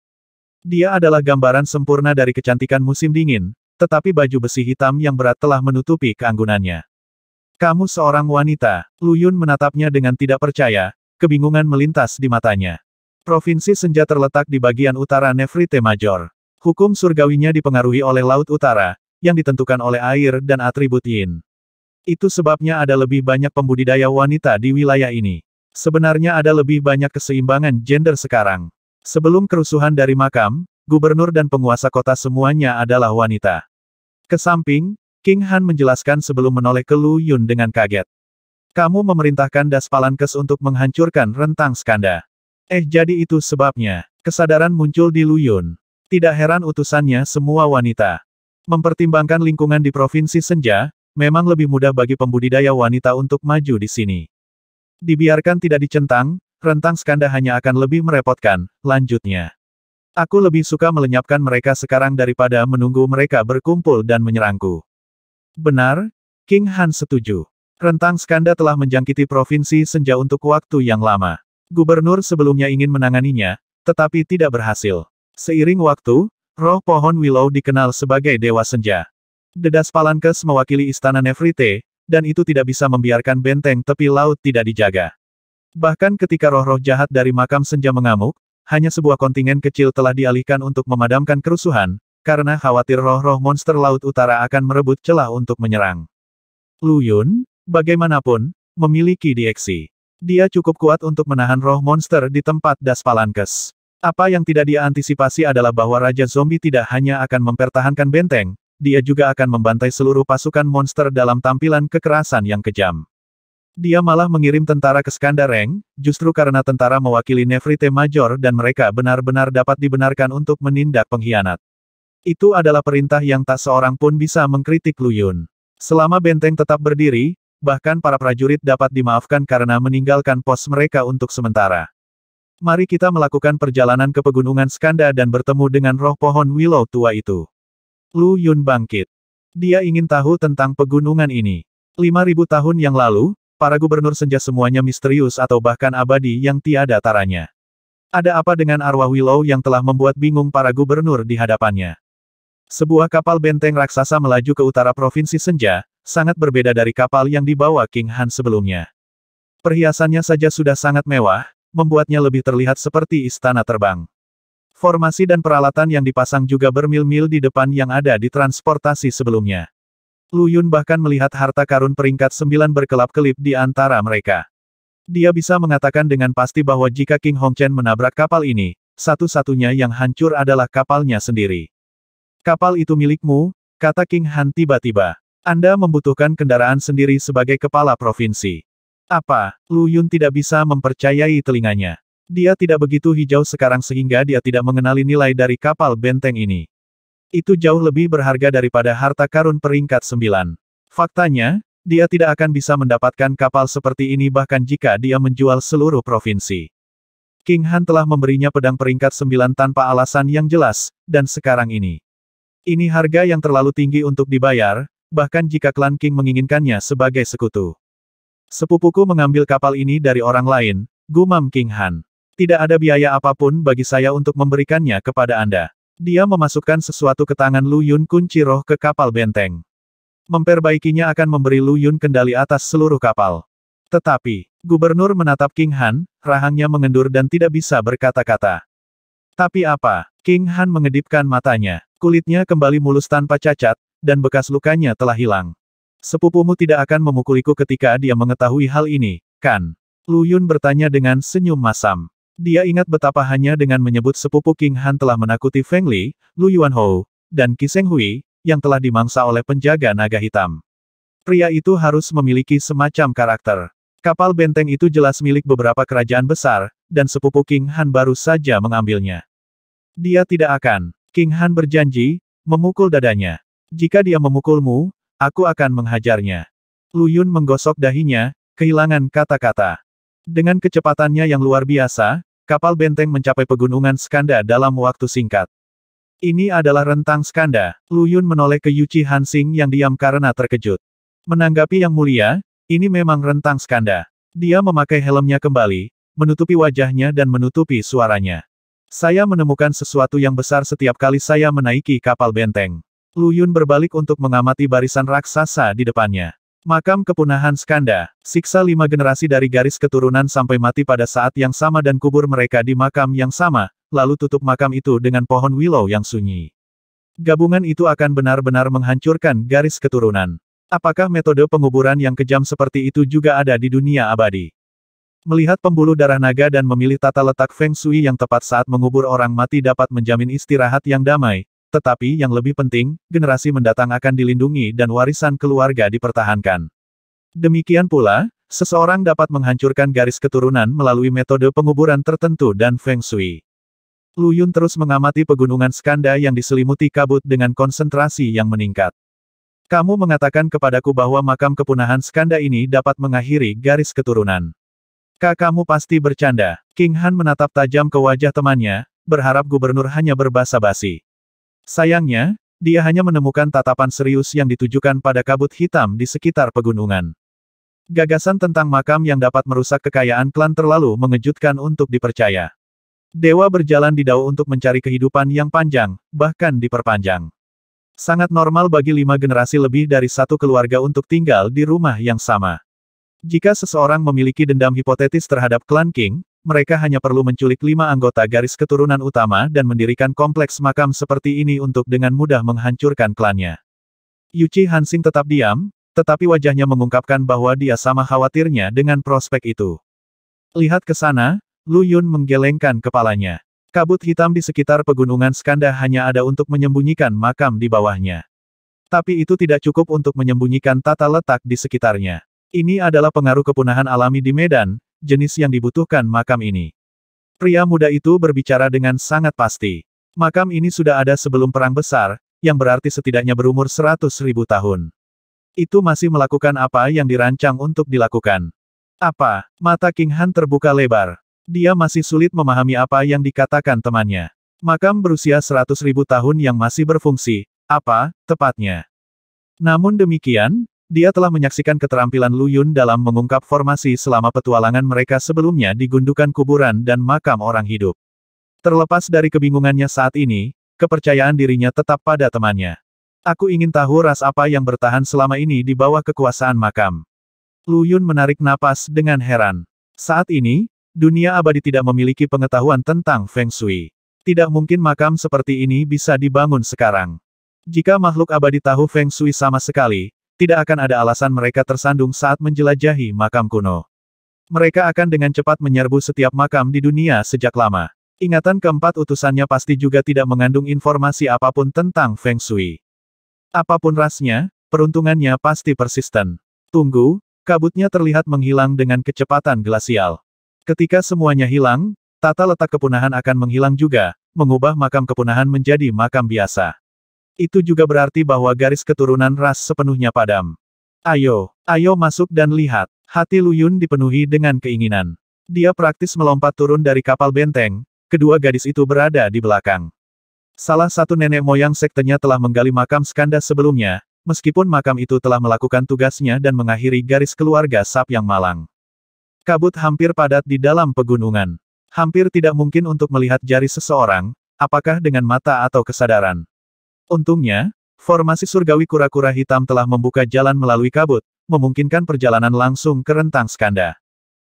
Dia adalah gambaran sempurna dari kecantikan musim dingin, tetapi baju besi hitam yang berat telah menutupi keanggunannya. Kamu seorang wanita. Lu Yun menatapnya dengan tidak percaya, kebingungan melintas di matanya. Provinsi Senja terletak di bagian utara Nefrite Major. Hukum surgawinya dipengaruhi oleh Laut Utara, yang ditentukan oleh air dan atribut yin. Itu sebabnya ada lebih banyak pembudidaya wanita di wilayah ini. Sebenarnya ada lebih banyak keseimbangan gender sekarang. Sebelum kerusuhan dari makam, gubernur dan penguasa kota semuanya adalah wanita. Kesamping, King Han menjelaskan sebelum menoleh ke Lu Yun dengan kaget. Kamu memerintahkan Das Palankes untuk menghancurkan rentang Skanda. Jadi itu sebabnya. Kesadaran muncul di Lu Yun. Tidak heran utusannya semua wanita. Mempertimbangkan lingkungan di Provinsi Senja, memang lebih mudah bagi pembudidaya wanita untuk maju di sini. Dibiarkan tidak dicentang, rentang Skanda hanya akan lebih merepotkan, lanjutnya. Aku lebih suka melenyapkan mereka sekarang daripada menunggu mereka berkumpul dan menyerangku. Benar, King Han setuju. Rentang Skanda telah menjangkiti Provinsi Senja untuk waktu yang lama. Gubernur sebelumnya ingin menanganinya, tetapi tidak berhasil. Seiring waktu, roh pohon willow dikenal sebagai Dewa Senja. Das Palankes mewakili Istana Nefrite, dan itu tidak bisa membiarkan benteng tepi laut tidak dijaga. Bahkan ketika roh-roh jahat dari makam Senja mengamuk, hanya sebuah kontingen kecil telah dialihkan untuk memadamkan kerusuhan, karena khawatir roh-roh monster Laut Utara akan merebut celah untuk menyerang. Lu Yun, bagaimanapun, memiliki dieksi. Dia cukup kuat untuk menahan roh monster di tempat Das Palankes. Apa yang tidak dia antisipasi adalah bahwa Raja Zombie tidak hanya akan mempertahankan benteng, dia juga akan membantai seluruh pasukan monster dalam tampilan kekerasan yang kejam. Dia malah mengirim tentara ke Skandareng, justru karena tentara mewakili Nefrite Major dan mereka benar-benar dapat dibenarkan untuk menindak pengkhianat. Itu adalah perintah yang tak seorang pun bisa mengkritik Lu Yun. Selama benteng tetap berdiri, bahkan para prajurit dapat dimaafkan karena meninggalkan pos mereka untuk sementara. Mari kita melakukan perjalanan ke pegunungan Skanda dan bertemu dengan roh pohon willow tua itu. Lu Yun bangkit. Dia ingin tahu tentang pegunungan ini. 5.000 tahun yang lalu, para gubernur senja semuanya misterius atau bahkan abadi yang tiada taranya. Ada apa dengan arwah willow yang telah membuat bingung para gubernur di hadapannya? Sebuah kapal benteng raksasa melaju ke utara Provinsi Senja, sangat berbeda dari kapal yang dibawa King Han sebelumnya. Perhiasannya saja sudah sangat mewah, membuatnya lebih terlihat seperti istana terbang. Formasi dan peralatan yang dipasang juga bermil-mil di depan yang ada di transportasi sebelumnya. Lu Yun bahkan melihat harta karun peringkat 9 berkelap-kelip di antara mereka. Dia bisa mengatakan dengan pasti bahwa jika King Hongchen menabrak kapal ini, satu-satunya yang hancur adalah kapalnya sendiri. Kapal itu milikmu, kata King Han tiba-tiba. Anda membutuhkan kendaraan sendiri sebagai kepala provinsi. Apa? Lu Yun tidak bisa mempercayai telinganya. Dia tidak begitu hijau sekarang sehingga dia tidak mengenali nilai dari kapal benteng ini. Itu jauh lebih berharga daripada harta karun peringkat 9. Faktanya, dia tidak akan bisa mendapatkan kapal seperti ini bahkan jika dia menjual seluruh provinsi. King Han telah memberinya pedang peringkat 9 tanpa alasan yang jelas, dan sekarang ini. Ini harga yang terlalu tinggi untuk dibayar, bahkan jika klan King menginginkannya sebagai sekutu. Sepupuku mengambil kapal ini dari orang lain, gumam King Han. Tidak ada biaya apapun bagi saya untuk memberikannya kepada Anda. Dia memasukkan sesuatu ke tangan Lu Yun, kunci roh ke kapal benteng. Memperbaikinya akan memberi Lu Yun kendali atas seluruh kapal. Tetapi, gubernur menatap King Han, rahangnya mengendur dan tidak bisa berkata-kata. Tapi apa? King Han mengedipkan matanya. Kulitnya kembali mulus tanpa cacat, dan bekas lukanya telah hilang. Sepupumu tidak akan memukuliku ketika dia mengetahui hal ini, kan? Lu Yun bertanya dengan senyum masam. Dia ingat betapa hanya dengan menyebut sepupu King Han telah menakuti Feng Li, Lu Yuanhou, dan Qi Shenghui, yang telah dimangsa oleh penjaga naga hitam. Pria itu harus memiliki semacam karakter. Kapal benteng itu jelas milik beberapa kerajaan besar, dan sepupu King Han baru saja mengambilnya. Dia tidak akan. King Han berjanji, memukul dadanya. Jika dia memukulmu, aku akan menghajarnya. Lu Yun menggosok dahinya, kehilangan kata-kata. Dengan kecepatannya yang luar biasa, kapal benteng mencapai pegunungan Skanda dalam waktu singkat. Ini adalah rentang Skanda. Lu Yun menoleh ke Yuchi Hansing yang diam karena terkejut. Menanggapi yang mulia, ini memang rentang Skanda. Dia memakai helmnya kembali, menutupi wajahnya dan menutupi suaranya. Saya menemukan sesuatu yang besar setiap kali saya menaiki kapal benteng. Lu Yun berbalik untuk mengamati barisan raksasa di depannya. Makam kepunahan Skanda, siksa 5 generasi dari garis keturunan sampai mati pada saat yang sama dan kubur mereka di makam yang sama, lalu tutup makam itu dengan pohon willow yang sunyi. Gabungan itu akan benar-benar menghancurkan garis keturunan. Apakah metode penguburan yang kejam seperti itu juga ada di dunia abadi? Melihat pembuluh darah naga dan memilih tata letak Feng Shui yang tepat saat mengubur orang mati dapat menjamin istirahat yang damai. Tetapi yang lebih penting, generasi mendatang akan dilindungi dan warisan keluarga dipertahankan. Demikian pula, seseorang dapat menghancurkan garis keturunan melalui metode penguburan tertentu dan Feng Shui. Lu Yun terus mengamati pegunungan Skanda yang diselimuti kabut dengan konsentrasi yang meningkat. Kamu mengatakan kepadaku bahwa makam kepunahan Skanda ini dapat mengakhiri garis keturunan. Kamu pasti bercanda. King Han menatap tajam ke wajah temannya, berharap gubernur hanya berbasa-basi. Sayangnya, dia hanya menemukan tatapan serius yang ditujukan pada kabut hitam di sekitar pegunungan. Gagasan tentang makam yang dapat merusak kekayaan klan terlalu mengejutkan untuk dipercaya. Dewa berjalan di dao untuk mencari kehidupan yang panjang, bahkan diperpanjang. Sangat normal bagi 5 generasi lebih dari satu keluarga untuk tinggal di rumah yang sama. Jika seseorang memiliki dendam hipotetis terhadap klan King, mereka hanya perlu menculik 5 anggota garis keturunan utama dan mendirikan kompleks makam seperti ini untuk dengan mudah menghancurkan klannya. Yuchi Hansing tetap diam, tetapi wajahnya mengungkapkan bahwa dia sama khawatirnya dengan prospek itu. Lihat ke sana, Lu Yun menggelengkan kepalanya. Kabut hitam di sekitar pegunungan Skanda hanya ada untuk menyembunyikan makam di bawahnya. Tapi itu tidak cukup untuk menyembunyikan tata letak di sekitarnya. Ini adalah pengaruh kepunahan alami di medan, jenis yang dibutuhkan makam ini. Pria muda itu berbicara dengan sangat pasti. Makam ini sudah ada sebelum perang besar, yang berarti setidaknya berumur 100.000 tahun. Itu masih melakukan apa yang dirancang untuk dilakukan. Apa? Mata King Han terbuka lebar. Dia masih sulit memahami apa yang dikatakan temannya. Makam berusia 100.000 tahun yang masih berfungsi, apa, tepatnya. Namun demikian, dia telah menyaksikan keterampilan Lu Yun dalam mengungkap formasi selama petualangan mereka sebelumnya di gundukan kuburan dan makam orang hidup. Terlepas dari kebingungannya saat ini, kepercayaan dirinya tetap pada temannya. Aku ingin tahu ras apa yang bertahan selama ini di bawah kekuasaan makam. Lu Yun menarik napas dengan heran. Saat ini, dunia abadi tidak memiliki pengetahuan tentang Feng Shui. Tidak mungkin makam seperti ini bisa dibangun sekarang. Jika makhluk abadi tahu Feng Shui sama sekali, tidak akan ada alasan mereka tersandung saat menjelajahi makam kuno. Mereka akan dengan cepat menyerbu setiap makam di dunia sejak lama. Ingatan keempat utusannya pasti juga tidak mengandung informasi apapun tentang Feng Shui. Apapun rasnya, peruntungannya pasti persisten. Tunggu, kabutnya terlihat menghilang dengan kecepatan glasial. Ketika semuanya hilang, tata letak kepunahan akan menghilang juga, mengubah makam kepunahan menjadi makam biasa. Itu juga berarti bahwa garis keturunan ras sepenuhnya padam. Ayo masuk dan lihat. Hati Lu Yun dipenuhi dengan keinginan. Dia praktis melompat turun dari kapal benteng, kedua gadis itu berada di belakang. Salah satu nenek moyang sektenya telah menggali makam Skanda sebelumnya, meskipun makam itu telah melakukan tugasnya dan mengakhiri garis keluarga Sap yang malang. Kabut hampir padat di dalam pegunungan. Hampir tidak mungkin untuk melihat jari seseorang, apakah dengan mata atau kesadaran. Untungnya, formasi surgawi kura-kura hitam telah membuka jalan melalui kabut, memungkinkan perjalanan langsung ke rentang skanda.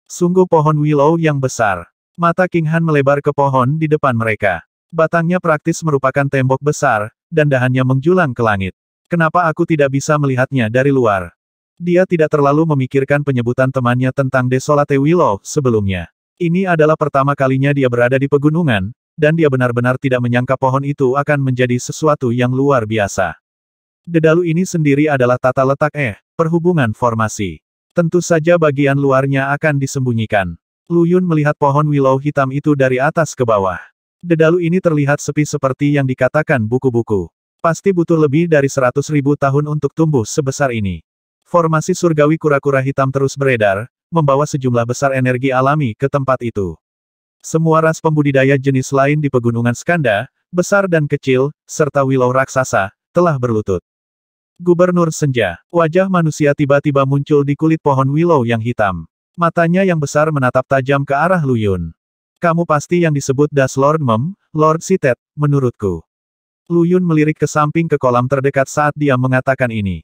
Sungguh pohon willow yang besar. Mata King Han melebar ke pohon di depan mereka. Batangnya praktis merupakan tembok besar, dan dahannya menjulang ke langit. Kenapa aku tidak bisa melihatnya dari luar? Dia tidak terlalu memikirkan penyebutan temannya tentang Desolate Willow sebelumnya. Ini adalah pertama kalinya dia berada di pegunungan, dan dia benar-benar tidak menyangka pohon itu akan menjadi sesuatu yang luar biasa. Dedalu ini sendiri adalah tata letak perhubungan formasi. Tentu saja bagian luarnya akan disembunyikan. Lu Yun melihat pohon willow hitam itu dari atas ke bawah. Dedalu ini terlihat sepi seperti yang dikatakan buku-buku. Pasti butuh lebih dari 100.000 tahun untuk tumbuh sebesar ini. Formasi surgawi kura-kura hitam terus beredar, membawa sejumlah besar energi alami ke tempat itu. Semua ras pembudidaya jenis lain di pegunungan Skanda, besar dan kecil, serta willow raksasa, telah berlutut. Gubernur Senja, wajah manusia tiba-tiba muncul di kulit pohon willow yang hitam. Matanya yang besar menatap tajam ke arah Lu Yun. Kamu pasti yang disebut Das Lord Mem, Lord Sitet, menurutku. Lu Yun melirik ke samping ke kolam terdekat saat dia mengatakan ini.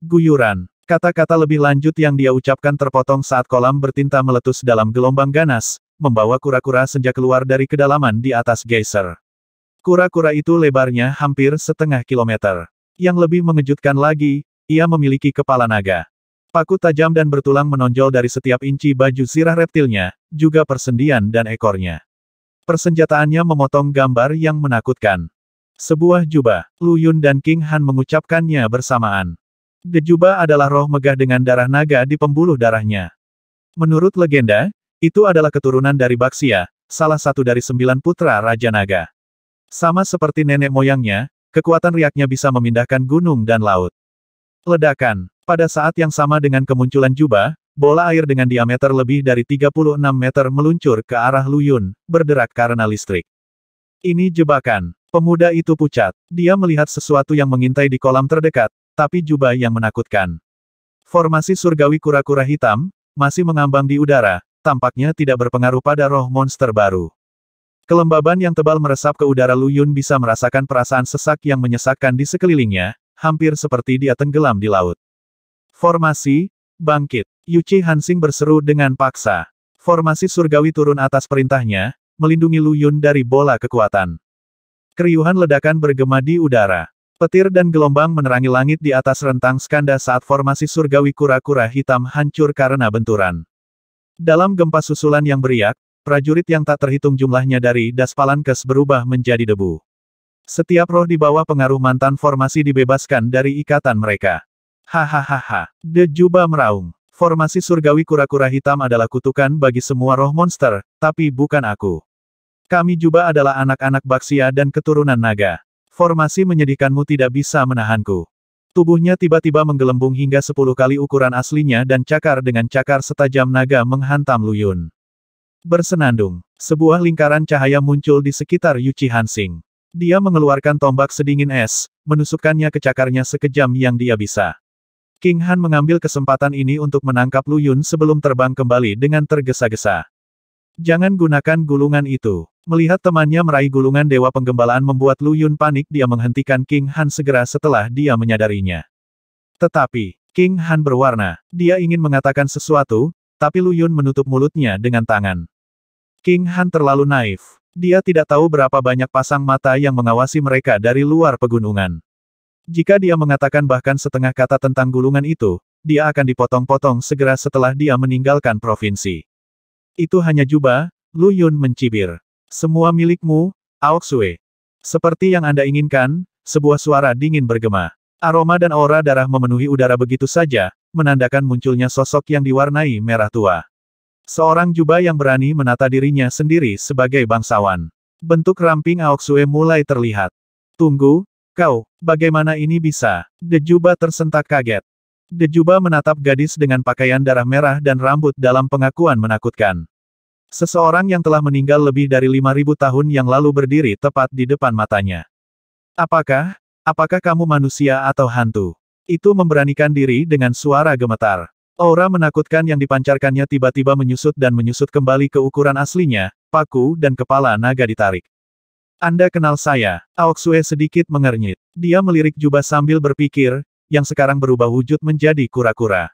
Guyuran. Kata-kata lebih lanjut yang dia ucapkan terpotong saat kolam bertinta meletus dalam gelombang ganas, membawa kura-kura senja keluar dari kedalaman di atas geyser. Kura-kura itu lebarnya hampir setengah kilometer. Yang lebih mengejutkan lagi, ia memiliki kepala naga. Paku tajam dan bertulang menonjol dari setiap inci baju zirah reptilnya, juga persendian dan ekornya. Persenjataannya memotong gambar yang menakutkan. Sebuah jubah, Lu Yun dan King Han mengucapkannya bersamaan. Dejubah adalah roh megah dengan darah naga di pembuluh darahnya. Menurut legenda, itu adalah keturunan dari Baxia, salah satu dari 9 putra Raja Naga. Sama seperti nenek moyangnya, kekuatan riaknya bisa memindahkan gunung dan laut. Ledakan. Pada saat yang sama dengan kemunculan jubah, bola air dengan diameter lebih dari 36 meter meluncur ke arah Lu Yun, berderak karena listrik. Ini jebakan. Pemuda itu pucat. Dia melihat sesuatu yang mengintai di kolam terdekat, tapi jubah yang menakutkan. Formasi surgawi kura-kura hitam, masih mengambang di udara, tampaknya tidak berpengaruh pada roh monster baru. Kelembaban yang tebal meresap ke udara. Lu Yun bisa merasakan perasaan sesak yang menyesakkan di sekelilingnya, hampir seperti dia tenggelam di laut. Formasi, bangkit. Yuchi Hansing berseru dengan paksa. Formasi surgawi turun atas perintahnya, melindungi Lu Yun dari bola kekuatan. Keriuhan ledakan bergema di udara. Petir dan gelombang menerangi langit di atas rentang skanda saat formasi surgawi kura-kura hitam hancur karena benturan. Dalam gempa susulan yang beriak, prajurit yang tak terhitung jumlahnya dari Das Palankes berubah menjadi debu. Setiap roh di bawah pengaruh mantan formasi dibebaskan dari ikatan mereka. Hahaha. Dejubah meraung. Formasi surgawi kura-kura hitam adalah kutukan bagi semua roh monster, tapi bukan aku. Kami juga adalah anak-anak Baxia dan keturunan naga. Formasi menyedihkanmu tidak bisa menahanku. Tubuhnya tiba-tiba menggelembung hingga 10 kali ukuran aslinya dan cakar dengan cakar setajam naga menghantam Lu Yun. Bersenandung. Sebuah lingkaran cahaya muncul di sekitar Yuchi Hansing. Dia mengeluarkan tombak sedingin es, menusukkannya ke cakarnya sekejam yang dia bisa. King Han mengambil kesempatan ini untuk menangkap Lu Yun sebelum terbang kembali dengan tergesa-gesa. Jangan gunakan gulungan itu. Melihat temannya meraih gulungan dewa penggembalaan membuat Lu Yun panik. Dia menghentikan King Han segera setelah dia menyadarinya. Tetapi, King Han berwarna. Dia ingin mengatakan sesuatu, tapi Lu Yun menutup mulutnya dengan tangan. King Han terlalu naif. Dia tidak tahu berapa banyak pasang mata yang mengawasi mereka dari luar pegunungan. Jika dia mengatakan bahkan setengah kata tentang gulungan itu, dia akan dipotong-potong segera setelah dia meninggalkan provinsi. Itu hanya jubah, Lu Yun mencibir. Semua milikmu, Aoksue. Seperti yang Anda inginkan, sebuah suara dingin bergema. Aroma dan aura darah memenuhi udara begitu saja, menandakan munculnya sosok yang diwarnai merah tua. Seorang jubah yang berani menata dirinya sendiri sebagai bangsawan. Bentuk ramping Aoksue mulai terlihat. Tunggu, kau, bagaimana ini bisa? Dejubah tersentak kaget. Dejubah menatap gadis dengan pakaian darah merah dan rambut dalam pengakuan menakutkan. Seseorang yang telah meninggal lebih dari 5.000 tahun yang lalu berdiri tepat di depan matanya. Apakah kamu manusia atau hantu? Itu memberanikan diri dengan suara gemetar. Aura menakutkan yang dipancarkannya tiba-tiba menyusut dan menyusut kembali ke ukuran aslinya, paku dan kepala naga ditarik. Anda kenal saya. Aoksue sedikit mengernyit. Dia melirik jubah sambil berpikir, yang sekarang berubah wujud menjadi kura-kura.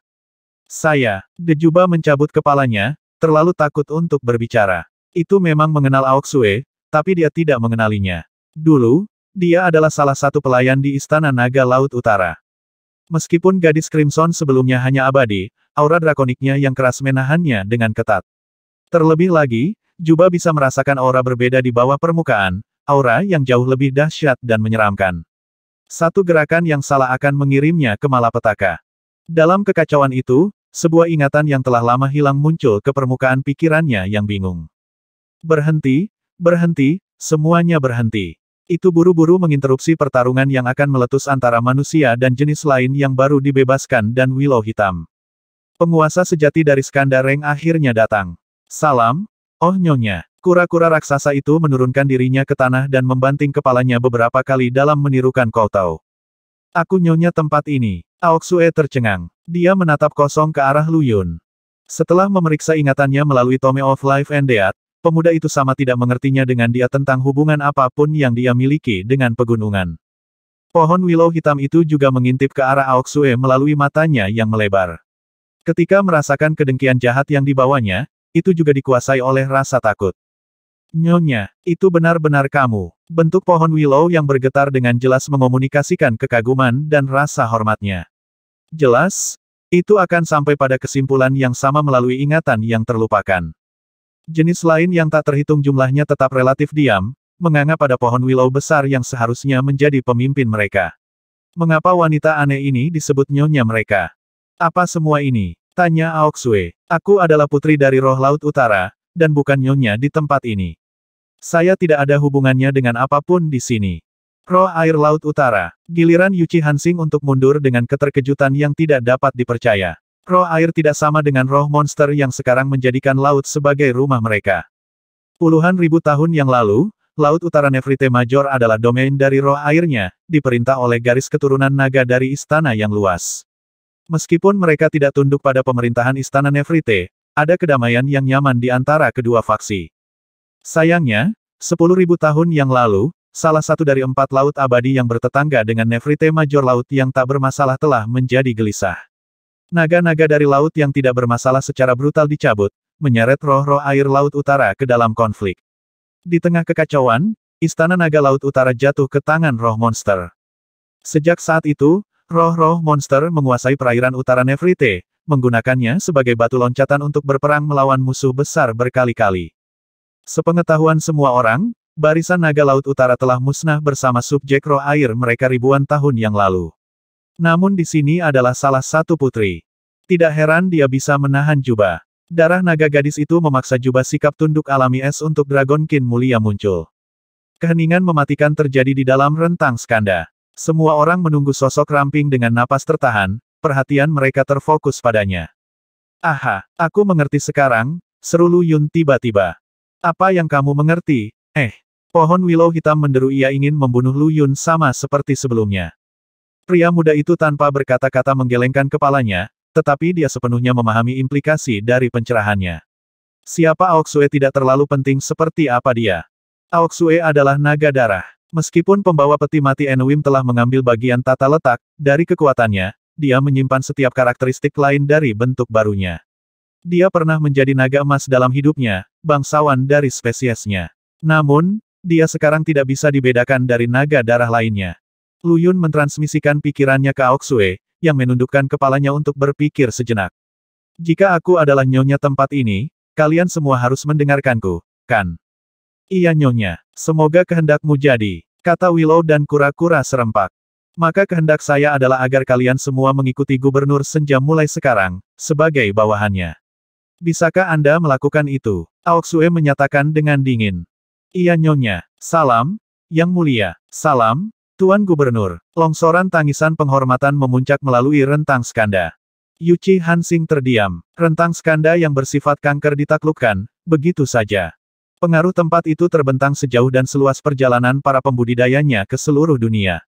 Saya, Dejubah mencabut kepalanya, terlalu takut untuk berbicara. Itu memang mengenal Aoksue, tapi dia tidak mengenalinya. Dulu, dia adalah salah satu pelayan di Istana Naga Laut Utara. Meskipun gadis Crimson sebelumnya hanya abadi, aura drakoniknya yang keras menahannya dengan ketat. Terlebih lagi, Jubah bisa merasakan aura berbeda di bawah permukaan, aura yang jauh lebih dahsyat dan menyeramkan. Satu gerakan yang salah akan mengirimnya ke malapetaka. Dalam kekacauan itu, sebuah ingatan yang telah lama hilang muncul ke permukaan pikirannya yang bingung. Berhenti, berhenti, semuanya berhenti. Itu buru-buru menginterupsi pertarungan yang akan meletus antara manusia dan jenis lain yang baru dibebaskan dan Willow Hitam. Penguasa sejati dari Skandareng akhirnya datang. Salam, oh Nyonya. Kura-kura raksasa itu menurunkan dirinya ke tanah dan membanting kepalanya beberapa kali dalam menirukan kowtow. Aku Nyonya tempat ini. Aoksue tercengang. Dia menatap kosong ke arah Lu Yun. Setelah memeriksa ingatannya melalui Tome of Life and Death, pemuda itu sama tidak mengertinya dengan dia tentang hubungan apapun yang dia miliki dengan pegunungan. Pohon Willow Hitam itu juga mengintip ke arah Aoksue melalui matanya yang melebar. Ketika merasakan kedengkian jahat yang dibawanya, itu juga dikuasai oleh rasa takut. Nyonya, itu benar-benar kamu. Bentuk pohon willow yang bergetar dengan jelas mengomunikasikan kekaguman dan rasa hormatnya. Jelas, itu akan sampai pada kesimpulan yang sama melalui ingatan yang terlupakan. Jenis lain yang tak terhitung jumlahnya tetap relatif diam, menganga pada pohon willow besar yang seharusnya menjadi pemimpin mereka. Mengapa wanita aneh ini disebut nyonya mereka? Apa semua ini? Tanya Aoksue. Aku adalah putri dari roh Laut Utara, dan bukan nyonya di tempat ini. Saya tidak ada hubungannya dengan apapun di sini. Roh air Laut Utara. Giliran Yuchi Hansing untuk mundur dengan keterkejutan yang tidak dapat dipercaya. Roh air tidak sama dengan roh monster yang sekarang menjadikan laut sebagai rumah mereka. Puluhan ribu tahun yang lalu, Laut Utara Nefrite Major adalah domain dari roh airnya, diperintah oleh garis keturunan naga dari istana yang luas. Meskipun mereka tidak tunduk pada pemerintahan istana Nefrite, ada kedamaian yang nyaman di antara kedua faksi. Sayangnya, 10.000 tahun yang lalu, salah satu dari 4 laut abadi yang bertetangga dengan Nefrite Major laut yang tak bermasalah telah menjadi gelisah. Naga-naga dari laut yang tidak bermasalah secara brutal dicabut, menyeret roh-roh air Laut Utara ke dalam konflik. Di tengah kekacauan, Istana Naga Laut Utara jatuh ke tangan roh monster. Sejak saat itu, roh-roh monster menguasai perairan utara Nefrite, menggunakannya sebagai batu loncatan untuk berperang melawan musuh besar berkali-kali. Sepengetahuan semua orang, barisan naga Laut Utara telah musnah bersama subjek roh air mereka ribuan tahun yang lalu. Namun di sini adalah salah satu putri. Tidak heran dia bisa menahan jubah. Darah naga gadis itu memaksa jubah sikap tunduk alami es untuk Dragonkin mulia muncul. Keheningan mematikan terjadi di dalam rentang skanda. Semua orang menunggu sosok ramping dengan napas tertahan, perhatian mereka terfokus padanya. Aha, aku mengerti sekarang, seru Lu Yun tiba-tiba. Apa yang kamu mengerti? Pohon willow hitam menderu ia ingin membunuh Lu Yun sama seperti sebelumnya. Pria muda itu tanpa berkata-kata menggelengkan kepalanya, tetapi dia sepenuhnya memahami implikasi dari pencerahannya. Siapa Aoksue tidak terlalu penting seperti apa dia. Aoksue adalah naga darah. Meskipun pembawa peti mati Enwim telah mengambil bagian tata letak, dari kekuatannya, dia menyimpan setiap karakteristik lain dari bentuk barunya. Dia pernah menjadi naga emas dalam hidupnya, bangsawan dari spesiesnya. Namun, dia sekarang tidak bisa dibedakan dari naga darah lainnya. Lu Yun mentransmisikan pikirannya ke Aoksue, yang menundukkan kepalanya untuk berpikir sejenak. Jika aku adalah nyonya tempat ini, kalian semua harus mendengarkanku, kan? Iya nyonya, semoga kehendakmu jadi, kata Willow dan kura-kura serempak. Maka kehendak saya adalah agar kalian semua mengikuti Gubernur Senja mulai sekarang, sebagai bawahannya. Bisakah Anda melakukan itu? Aoksue menyatakan dengan dingin. Iya nyonya, salam, yang mulia, salam, Tuan Gubernur. Longsoran tangisan penghormatan memuncak melalui rentang skanda. Yuchi Hansing terdiam. Rentang skanda yang bersifat kanker ditaklukkan, begitu saja. Pengaruh tempat itu terbentang sejauh dan seluas perjalanan para pembudidayanya ke seluruh dunia.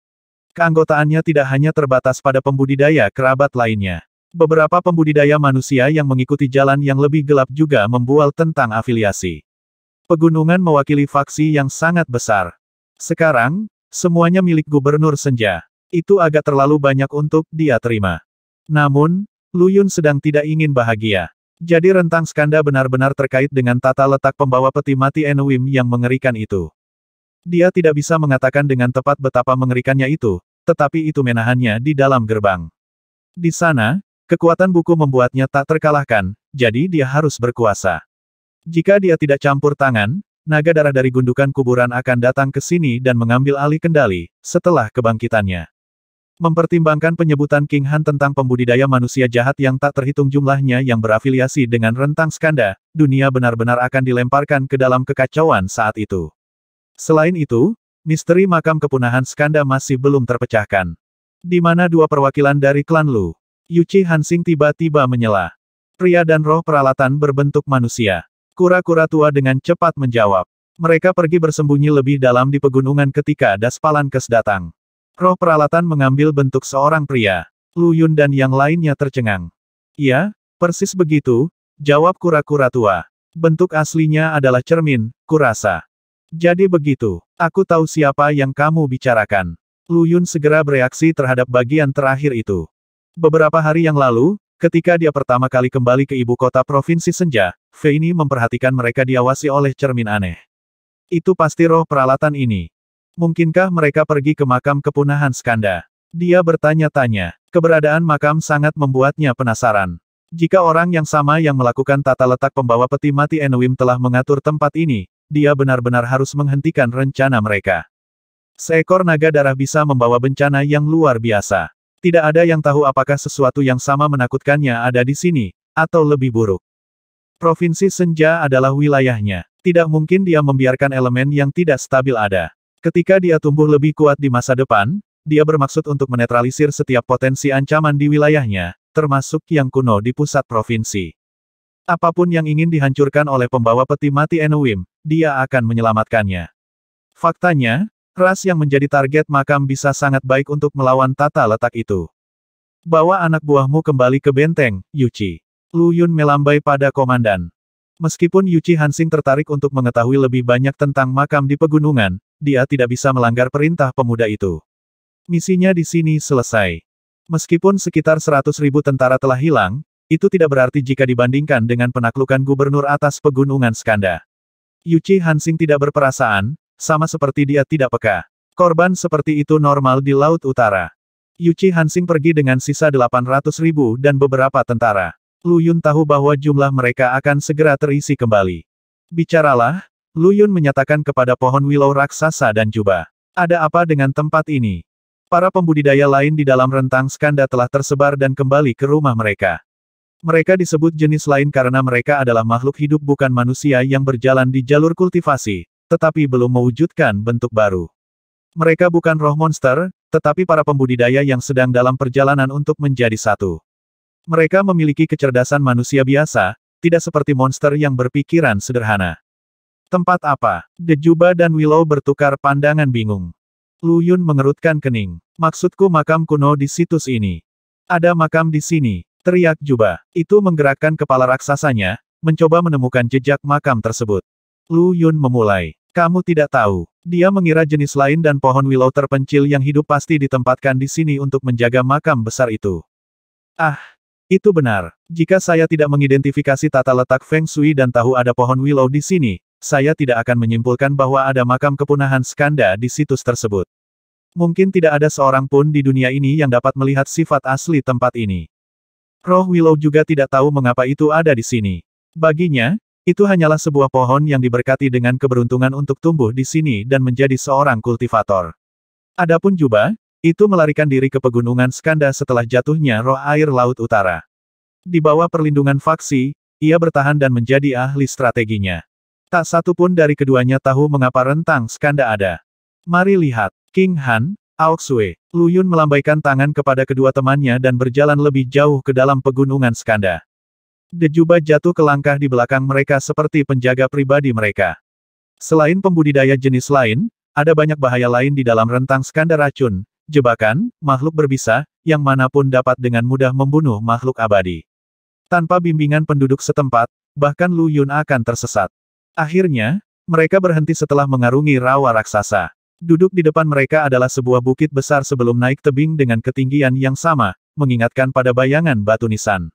Keanggotaannya tidak hanya terbatas pada pembudidaya kerabat lainnya. Beberapa pembudidaya manusia yang mengikuti jalan yang lebih gelap juga membual tentang afiliasi. Pegunungan mewakili faksi yang sangat besar. Sekarang, semuanya milik Gubernur Senja. Itu agak terlalu banyak untuk dia terima. Namun, Lu Yun sedang tidak ingin bahagia. Jadi rentang skanda benar-benar terkait dengan tata letak pembawa peti mati Enuim yang mengerikan itu. Dia tidak bisa mengatakan dengan tepat betapa mengerikannya itu, tetapi itu menahannya di dalam gerbang. Di sana, kekuatan buku membuatnya tak terkalahkan, jadi dia harus berkuasa. Jika dia tidak campur tangan, naga darah dari gundukan kuburan akan datang ke sini dan mengambil alih kendali, setelah kebangkitannya. Mempertimbangkan penyebutan King Han tentang pembudidaya manusia jahat yang tak terhitung jumlahnya yang berafiliasi dengan rentang skanda, dunia benar-benar akan dilemparkan ke dalam kekacauan saat itu. Selain itu, misteri makam kepunahan skanda masih belum terpecahkan. Di mana dua perwakilan dari klan Lu? Yuchi Hansing tiba-tiba menyela. Pria dan roh peralatan berbentuk manusia. Kura-kura tua dengan cepat menjawab. Mereka pergi bersembunyi lebih dalam di pegunungan ketika Daspalankes datang. Roh peralatan mengambil bentuk seorang pria. Lu Yun dan yang lainnya tercengang. Ya, persis begitu, jawab kura-kura tua. Bentuk aslinya adalah cermin, kurasa. Jadi begitu, aku tahu siapa yang kamu bicarakan. Lu Yun segera bereaksi terhadap bagian terakhir itu. Beberapa hari yang lalu, ketika dia pertama kali kembali ke ibu kota Provinsi Senja, Fei ini memperhatikan mereka diawasi oleh cermin aneh. Itu pasti roh peralatan ini. Mungkinkah mereka pergi ke makam kepunahan skanda? Dia bertanya-tanya. Keberadaan makam sangat membuatnya penasaran. Jika orang yang sama yang melakukan tata letak pembawa peti mati Enuim telah mengatur tempat ini, dia benar-benar harus menghentikan rencana mereka. Seekor naga darah bisa membawa bencana yang luar biasa. Tidak ada yang tahu apakah sesuatu yang sama menakutkannya ada di sini, atau lebih buruk. Provinsi Senja adalah wilayahnya. Tidak mungkin dia membiarkan elemen yang tidak stabil ada. Ketika dia tumbuh lebih kuat di masa depan, dia bermaksud untuk menetralisir setiap potensi ancaman di wilayahnya, termasuk yang kuno di pusat provinsi. Apapun yang ingin dihancurkan oleh pembawa peti mati Enuim, dia akan menyelamatkannya. Faktanya, ras yang menjadi target makam bisa sangat baik untuk melawan tata letak itu. Bawa anak buahmu kembali ke benteng, Yuchi. Lu Yun melambai pada komandan. Meskipun Yuchi Hansing tertarik untuk mengetahui lebih banyak tentang makam di pegunungan, dia tidak bisa melanggar perintah pemuda itu. Misinya di sini selesai. Meskipun sekitar 100.000 tentara telah hilang, itu tidak berarti jika dibandingkan dengan penaklukan gubernur atas pegunungan skanda. Yuchi Hansing tidak berperasaan, sama seperti dia tidak peka. Korban seperti itu normal di Laut Utara. Yuchi Hansing pergi dengan sisa 800.000 dan beberapa tentara. Lu Yun tahu bahwa jumlah mereka akan segera terisi kembali. Bicaralah, Lu Yun menyatakan kepada pohon willow raksasa dan jubah. Ada apa dengan tempat ini? Para pembudidaya lain di dalam rentang skanda telah tersebar dan kembali ke rumah mereka. Mereka disebut jenis lain karena mereka adalah makhluk hidup bukan manusia yang berjalan di jalur kultivasi, tetapi belum mewujudkan bentuk baru. Mereka bukan roh monster, tetapi para pembudidaya yang sedang dalam perjalanan untuk menjadi satu. Mereka memiliki kecerdasan manusia biasa, tidak seperti monster yang berpikiran sederhana. Tempat apa? Dejuba dan Willow bertukar pandangan bingung. Lu Yun mengerutkan kening. Maksudku makam kuno di situs ini. Ada makam di sini. Teriak Juba. Itu menggerakkan kepala raksasanya, mencoba menemukan jejak makam tersebut. Lu Yun memulai. Kamu tidak tahu. Dia mengira jenis lain dan pohon willow terpencil yang hidup pasti ditempatkan di sini untuk menjaga makam besar itu. Ah, itu benar. Jika saya tidak mengidentifikasi tata letak Feng Shui dan tahu ada pohon willow di sini, saya tidak akan menyimpulkan bahwa ada makam kepunahan skanda di situs tersebut. Mungkin tidak ada seorang pun di dunia ini yang dapat melihat sifat asli tempat ini. Roh Willow juga tidak tahu mengapa itu ada di sini. Baginya, itu hanyalah sebuah pohon yang diberkati dengan keberuntungan untuk tumbuh di sini dan menjadi seorang kultivator. Adapun Juba, itu melarikan diri ke pegunungan skanda setelah jatuhnya roh air Laut Utara. Di bawah perlindungan faksi, ia bertahan dan menjadi ahli strateginya. Tak satu pun dari keduanya tahu mengapa rentang skanda ada. Mari lihat, King Han, Aoxue. Lu Yun melambaikan tangan kepada kedua temannya dan berjalan lebih jauh ke dalam pegunungan skanda. Dejuba jatuh ke langkah di belakang mereka seperti penjaga pribadi mereka. Selain pembudidaya jenis lain, ada banyak bahaya lain di dalam rentang skanda racun, jebakan, makhluk berbisa, yang manapun dapat dengan mudah membunuh makhluk abadi. Tanpa bimbingan penduduk setempat, bahkan Lu Yun akan tersesat. Akhirnya, mereka berhenti setelah mengarungi rawa raksasa. Duduk di depan mereka adalah sebuah bukit besar sebelum naik tebing dengan ketinggian yang sama, mengingatkan pada bayangan batu nisan.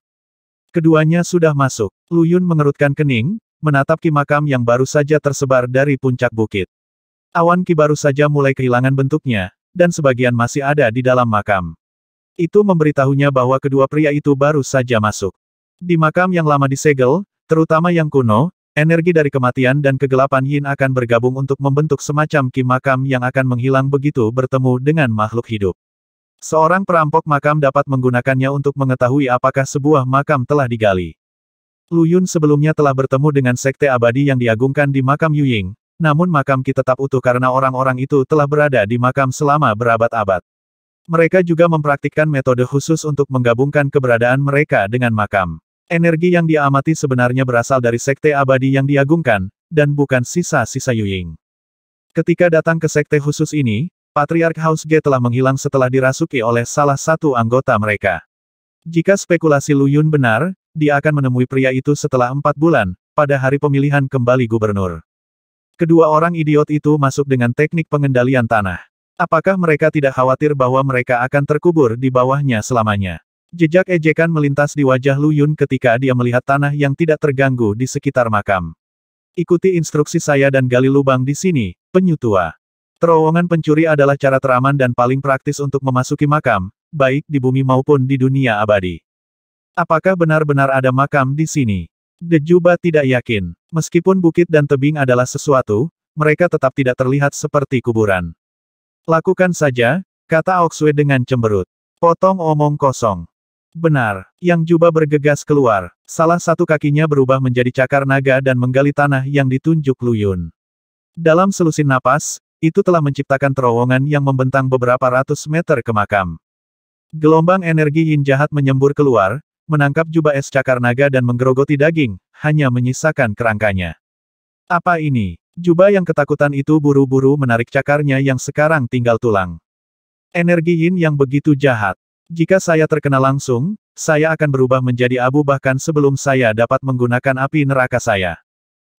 Keduanya sudah masuk. Lu Yun mengerutkan kening, menatap ki makam yang baru saja tersebar dari puncak bukit. Awan ki baru saja mulai kehilangan bentuknya, dan sebagian masih ada di dalam makam. Itu memberitahunya bahwa kedua pria itu baru saja masuk. Di makam yang lama disegel, terutama yang kuno, energi dari kematian dan kegelapan yin akan bergabung untuk membentuk semacam ki makam yang akan menghilang begitu bertemu dengan makhluk hidup. Seorang perampok makam dapat menggunakannya untuk mengetahui apakah sebuah makam telah digali. Lu Yun sebelumnya telah bertemu dengan sekte abadi yang diagungkan di makam Yuying, namun makam ki tetap utuh karena orang-orang itu telah berada di makam selama berabad-abad. Mereka juga mempraktikkan metode khusus untuk menggabungkan keberadaan mereka dengan makam. Energi yang dia amati sebenarnya berasal dari sekte abadi yang diagungkan, dan bukan sisa-sisa Yuying. Ketika datang ke sekte khusus ini, Patriark House G telah menghilang setelah dirasuki oleh salah satu anggota mereka. Jika spekulasi Lu Yun benar, dia akan menemui pria itu setelah 4 bulan, pada hari pemilihan kembali gubernur. Kedua orang idiot itu masuk dengan teknik pengendalian tanah. Apakah mereka tidak khawatir bahwa mereka akan terkubur di bawahnya selamanya? Jejak ejekan melintas di wajah Lu Yun ketika dia melihat tanah yang tidak terganggu di sekitar makam. Ikuti instruksi saya dan gali lubang di sini, penyu tua. Terowongan pencuri adalah cara teraman dan paling praktis untuk memasuki makam, baik di bumi maupun di dunia abadi. Apakah benar-benar ada makam di sini? Dejuba tidak yakin. Meskipun bukit dan tebing adalah sesuatu, mereka tetap tidak terlihat seperti kuburan. Lakukan saja, kata Aoxue dengan cemberut. Potong omong kosong. Benar, Yang Juba bergegas keluar. Salah satu kakinya berubah menjadi cakar naga dan menggali tanah yang ditunjuk Lu Yun. Dalam selusin napas, itu telah menciptakan terowongan yang membentang beberapa ratus meter ke makam. Gelombang energi yin jahat menyembur keluar, menangkap jubah es cakar naga dan menggerogoti daging, hanya menyisakan kerangkanya. Apa ini? Jubah yang ketakutan itu buru-buru menarik cakarnya yang sekarang tinggal tulang. Energi yin yang begitu jahat. Jika saya terkena langsung, saya akan berubah menjadi abu bahkan sebelum saya dapat menggunakan api neraka saya.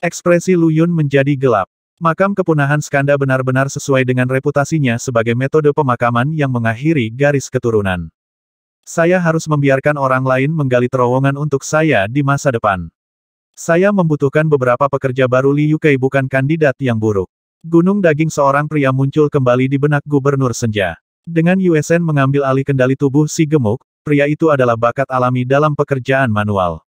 Ekspresi Lu Yun menjadi gelap. Makam kepunahan Skanda benar-benar sesuai dengan reputasinya sebagai metode pemakaman yang mengakhiri garis keturunan. Saya harus membiarkan orang lain menggali terowongan untuk saya di masa depan. Saya membutuhkan beberapa pekerja baru. Li Yukai bukan kandidat yang buruk. Gunung daging seorang pria muncul kembali di benak Gubernur Senja. Dengan Yuesen mengambil alih kendali tubuh si gemuk, pria itu adalah bakat alami dalam pekerjaan manual.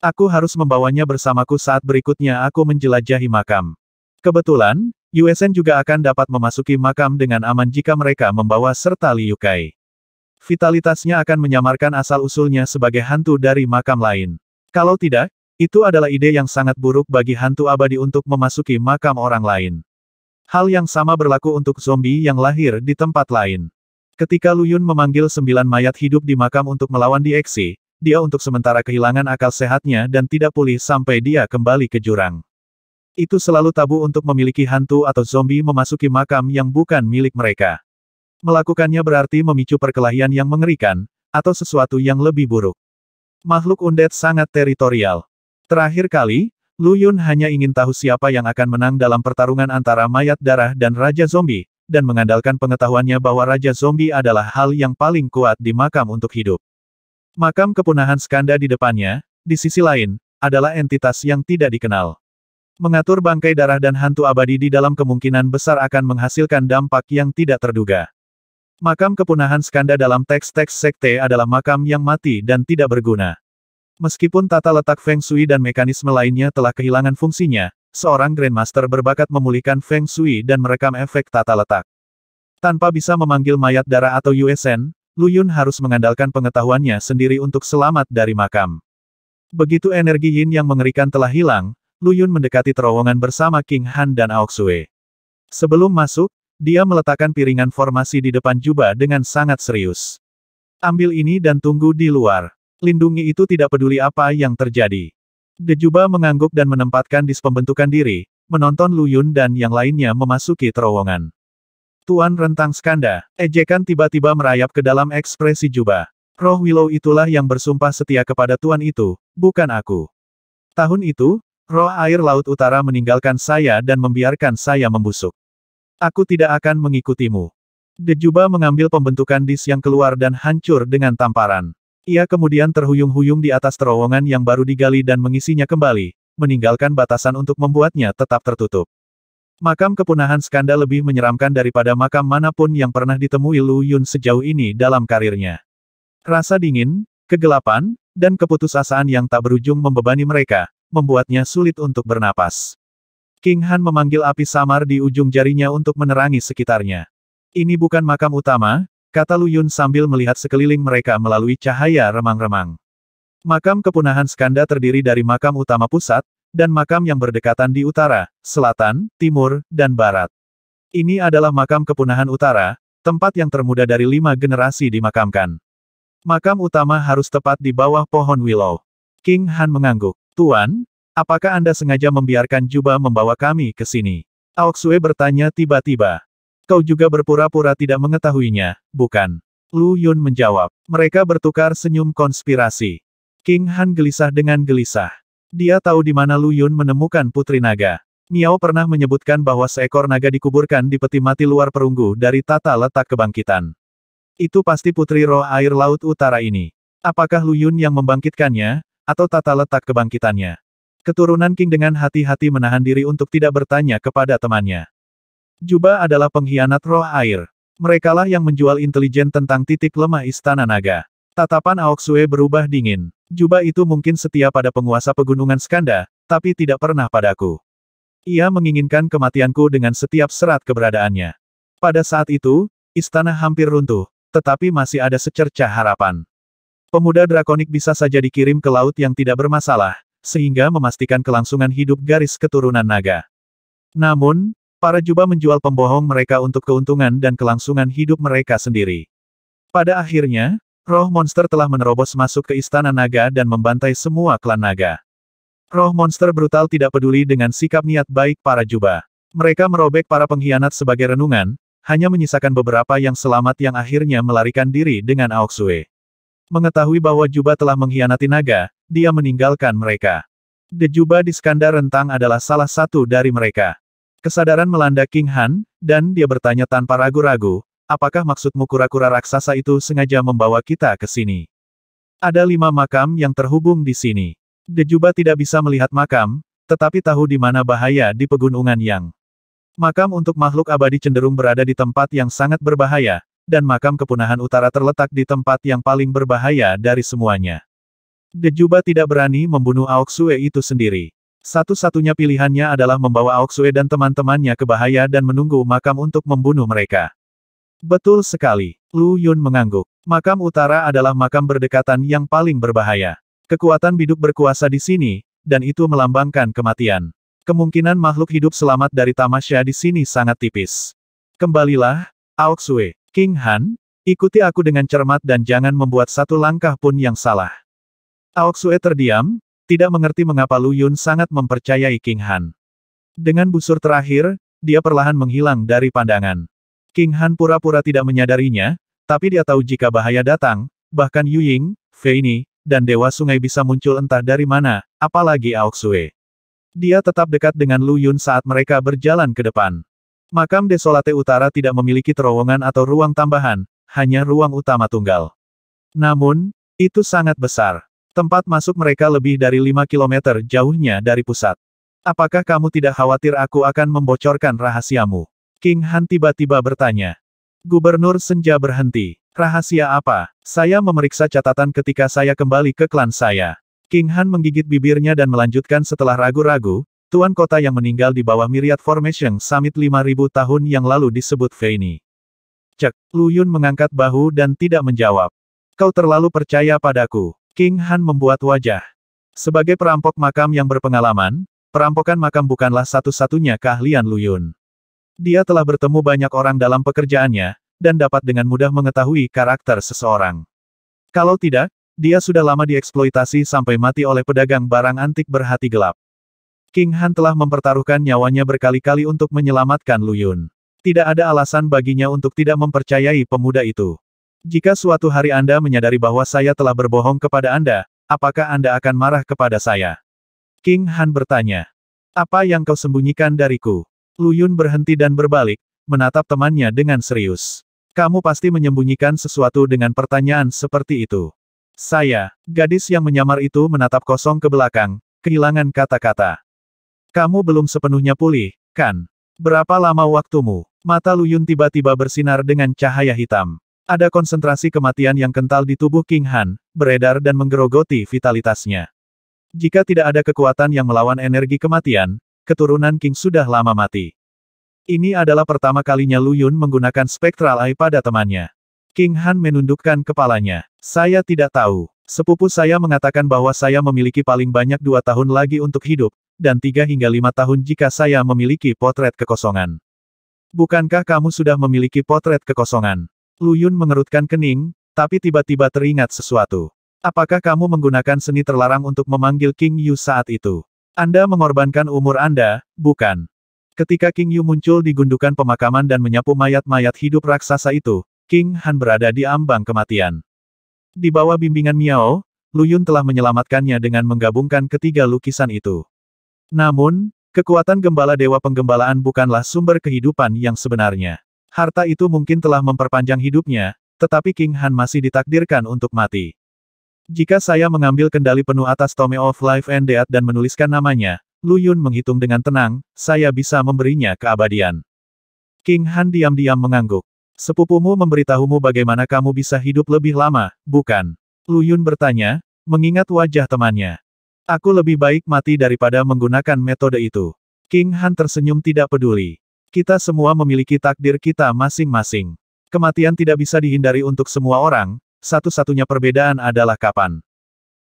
Aku harus membawanya bersamaku saat berikutnya aku menjelajahi makam. Kebetulan, Yuesen juga akan dapat memasuki makam dengan aman jika mereka membawa serta Li Yukai. Vitalitasnya akan menyamarkan asal-usulnya sebagai hantu dari makam lain. Kalau tidak, itu adalah ide yang sangat buruk bagi hantu abadi untuk memasuki makam orang lain. Hal yang sama berlaku untuk zombie yang lahir di tempat lain. Ketika Lu Yun memanggil 9 mayat hidup di makam untuk melawan DXC, dia untuk sementara kehilangan akal sehatnya dan tidak pulih sampai dia kembali ke jurang. Itu selalu tabu untuk memiliki hantu atau zombie memasuki makam yang bukan milik mereka. Melakukannya berarti memicu perkelahian yang mengerikan, atau sesuatu yang lebih buruk. Makhluk undead sangat teritorial. Terakhir kali, Lu Yun hanya ingin tahu siapa yang akan menang dalam pertarungan antara mayat darah dan Raja Zombie, dan mengandalkan pengetahuannya bahwa Raja Zombie adalah hal yang paling kuat di makam untuk hidup. Makam kepunahan Skanda di depannya, di sisi lain, adalah entitas yang tidak dikenal. Mengatur bangkai darah dan hantu abadi di dalam kemungkinan besar akan menghasilkan dampak yang tidak terduga. Makam kepunahan Skanda dalam teks-teks sekte adalah makam yang mati dan tidak berguna. Meskipun tata letak Feng Shui dan mekanisme lainnya telah kehilangan fungsinya, seorang Grandmaster berbakat memulihkan Feng Shui dan merekam efek tata letak. Tanpa bisa memanggil mayat darah atau Yuesen, Lu Yun harus mengandalkan pengetahuannya sendiri untuk selamat dari makam. Begitu energi yin yang mengerikan telah hilang, Lu Yun mendekati terowongan bersama King Han dan Aoxue. Sebelum masuk, dia meletakkan piringan formasi di depan jubah dengan sangat serius. Ambil ini dan tunggu di luar. Lindungi itu tidak peduli apa yang terjadi. Dejuba mengangguk dan menempatkan dis pembentukan diri, menonton Lu Yun dan yang lainnya memasuki terowongan. Tuan Rentang Skanda, ejekan tiba-tiba merayap ke dalam ekspresi Juba. Roh Willow itulah yang bersumpah setia kepada Tuan itu, bukan aku. Tahun itu, roh air laut utara meninggalkan saya dan membiarkan saya membusuk. Aku tidak akan mengikutimu. Dejuba mengambil pembentukan dis yang keluar dan hancur dengan tamparan. Ia kemudian terhuyung-huyung di atas terowongan yang baru digali dan mengisinya kembali, meninggalkan batasan untuk membuatnya tetap tertutup. Makam kepunahan Skanda lebih menyeramkan daripada makam manapun yang pernah ditemui Lu Yun sejauh ini dalam karirnya. Rasa dingin, kegelapan, dan keputusasaan yang tak berujung membebani mereka, membuatnya sulit untuk bernapas. King Han memanggil api samar di ujung jarinya untuk menerangi sekitarnya. Ini bukan makam utama, kata Lu Yun sambil melihat sekeliling mereka melalui cahaya remang-remang. Makam kepunahan Skanda terdiri dari makam utama pusat, dan makam yang berdekatan di utara, selatan, timur, dan barat. Ini adalah makam kepunahan utara, tempat yang termuda dari 5 generasi dimakamkan. Makam utama harus tepat di bawah pohon willow. King Han mengangguk. Tuan, apakah Anda sengaja membiarkan Juba membawa kami ke sini? Aoksue bertanya tiba-tiba. Kau juga berpura-pura tidak mengetahuinya, bukan? Lu Yun menjawab. Mereka bertukar senyum konspirasi. King Han gelisah dengan gelisah. Dia tahu di mana Lu Yun menemukan Putri Naga. Miao pernah menyebutkan bahwa seekor naga dikuburkan di peti mati luar perunggu dari tata letak kebangkitan. Itu pasti Putri Roh Air Laut Utara ini. Apakah Lu Yun yang membangkitkannya, atau tata letak kebangkitannya? Keturunan King dengan hati-hati menahan diri untuk tidak bertanya kepada temannya. Juba adalah pengkhianat roh air. Merekalah yang menjual intelijen tentang titik lemah Istana Naga. Tatapan Aoksue berubah dingin. Juba itu mungkin setia pada penguasa pegunungan Skanda, tapi tidak pernah padaku. Ia menginginkan kematianku dengan setiap serat keberadaannya. Pada saat itu, istana hampir runtuh, tetapi masih ada secercah harapan. Pemuda drakonik bisa saja dikirim ke laut yang tidak bermasalah, sehingga memastikan kelangsungan hidup garis keturunan naga. Namun, para Juba menjual pembohong mereka untuk keuntungan dan kelangsungan hidup mereka sendiri. Pada akhirnya, roh monster telah menerobos masuk ke Istana Naga dan membantai semua klan naga. Roh monster brutal tidak peduli dengan sikap niat baik para Juba. Mereka merobek para pengkhianat sebagai renungan, hanya menyisakan beberapa yang selamat yang akhirnya melarikan diri dengan Aoksue. Mengetahui bahwa Juba telah mengkhianati naga, dia meninggalkan mereka. The Juba di Skanda Rentang adalah salah satu dari mereka. Kesadaran melanda King Han, dan dia bertanya tanpa ragu-ragu, apakah maksudmu kura-kura raksasa itu sengaja membawa kita ke sini? Ada 5 makam yang terhubung di sini. The Juba tidak bisa melihat makam, tetapi tahu di mana bahaya di pegunungan yang. Makam untuk makhluk abadi cenderung berada di tempat yang sangat berbahaya, dan makam kepunahan utara terletak di tempat yang paling berbahaya dari semuanya. The Juba tidak berani membunuh Aoksue itu sendiri. Satu-satunya pilihannya adalah membawa Aoksue dan teman-temannya ke bahaya dan menunggu makam untuk membunuh mereka. Betul sekali. Lu Yun mengangguk. Makam utara adalah makam berdekatan yang paling berbahaya. Kekuatan biduk berkuasa di sini, dan itu melambangkan kematian. Kemungkinan makhluk hidup selamat dari tamasya di sini sangat tipis. Kembalilah, Aoksue. King Han, ikuti aku dengan cermat dan jangan membuat satu langkah pun yang salah. Aoksue terdiam, tidak mengerti mengapa Lu Yun sangat mempercayai King Han. Dengan busur terakhir, dia perlahan menghilang dari pandangan. King Han pura-pura tidak menyadarinya, tapi dia tahu jika bahaya datang, bahkan Yu Ying, Fei Ni, dan Dewa Sungai bisa muncul entah dari mana, apalagi Aoksue. Dia tetap dekat dengan Lu Yun saat mereka berjalan ke depan. Makam Desolate Utara tidak memiliki terowongan atau ruang tambahan, hanya ruang utama tunggal. Namun, itu sangat besar. Tempat masuk mereka lebih dari 5 km jauhnya dari pusat. Apakah kamu tidak khawatir aku akan membocorkan rahasiamu? King Han tiba-tiba bertanya. Gubernur Senja berhenti. Rahasia apa? Saya memeriksa catatan ketika saya kembali ke klan saya. King Han menggigit bibirnya dan melanjutkan setelah ragu-ragu, Tuan Kota yang meninggal di bawah Myriad Formation Summit 5.000 tahun yang lalu disebut Fei Ni. Cek, Lu Yun mengangkat bahu dan tidak menjawab. Kau terlalu percaya padaku. King Han membuat wajah. Sebagai perampok makam yang berpengalaman, perampokan makam bukanlah satu-satunya keahlian Lu Yun. Dia telah bertemu banyak orang dalam pekerjaannya, dan dapat dengan mudah mengetahui karakter seseorang. Kalau tidak, dia sudah lama dieksploitasi sampai mati oleh pedagang barang antik berhati gelap. King Han telah mempertaruhkan nyawanya berkali-kali untuk menyelamatkan Lu Yun. Tidak ada alasan baginya untuk tidak mempercayai pemuda itu. Jika suatu hari Anda menyadari bahwa saya telah berbohong kepada Anda, apakah Anda akan marah kepada saya? King Han bertanya. Apa yang kau sembunyikan dariku? Lu Yun berhenti dan berbalik, menatap temannya dengan serius. Kamu pasti menyembunyikan sesuatu dengan pertanyaan seperti itu. Saya, gadis yang menyamar itu menatap kosong ke belakang, kehilangan kata-kata. Kamu belum sepenuhnya pulih, kan? Berapa lama waktumu? Mata Lu Yun tiba-tiba bersinar dengan cahaya hitam. Ada konsentrasi kematian yang kental di tubuh King Han, beredar dan menggerogoti vitalitasnya. Jika tidak ada kekuatan yang melawan energi kematian, keturunan King sudah lama mati. Ini adalah pertama kalinya Lu Yun menggunakan Spectral Eye pada temannya. King Han menundukkan kepalanya. Saya tidak tahu. Sepupu saya mengatakan bahwa saya memiliki paling banyak 2 tahun lagi untuk hidup, dan 3 hingga 5 tahun jika saya memiliki potret kekosongan. Bukankah kamu sudah memiliki potret kekosongan? Lu Yun mengerutkan kening, tapi tiba-tiba teringat sesuatu. Apakah kamu menggunakan seni terlarang untuk memanggil King Yu saat itu? Anda mengorbankan umur Anda, bukan? Ketika King Yu muncul di gundukan pemakaman dan menyapu mayat-mayat hidup raksasa itu, King Han berada di ambang kematian. Di bawah bimbingan Miao, Lu Yun telah menyelamatkannya dengan menggabungkan ketiga lukisan itu. Namun, kekuatan gembala Dewa Penggembalaan bukanlah sumber kehidupan yang sebenarnya. Harta itu mungkin telah memperpanjang hidupnya, tetapi King Han masih ditakdirkan untuk mati. Jika saya mengambil kendali penuh atas Tome of Life and Death dan menuliskan namanya, Lu Yun menghitung dengan tenang, saya bisa memberinya keabadian. King Han diam-diam mengangguk. Sepupumu memberitahumu bagaimana kamu bisa hidup lebih lama, bukan? Lu Yun bertanya, mengingat wajah temannya. Aku lebih baik mati daripada menggunakan metode itu. King Han tersenyum tidak peduli. Kita semua memiliki takdir kita masing-masing. Kematian tidak bisa dihindari untuk semua orang, satu-satunya perbedaan adalah kapan.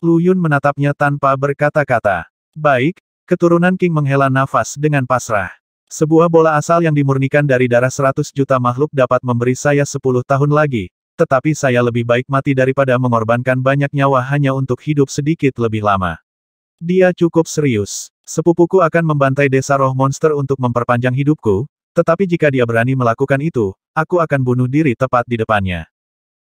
Lu Yun menatapnya tanpa berkata-kata. Baik, keturunan King menghela nafas dengan pasrah. Sebuah bola asal yang dimurnikan dari darah 100 juta makhluk dapat memberi saya 10 tahun lagi, tetapi saya lebih baik mati daripada mengorbankan banyak nyawa hanya untuk hidup sedikit lebih lama. Dia cukup serius. Sepupuku akan membantai desa roh monster untuk memperpanjang hidupku, tetapi jika dia berani melakukan itu, aku akan bunuh diri tepat di depannya.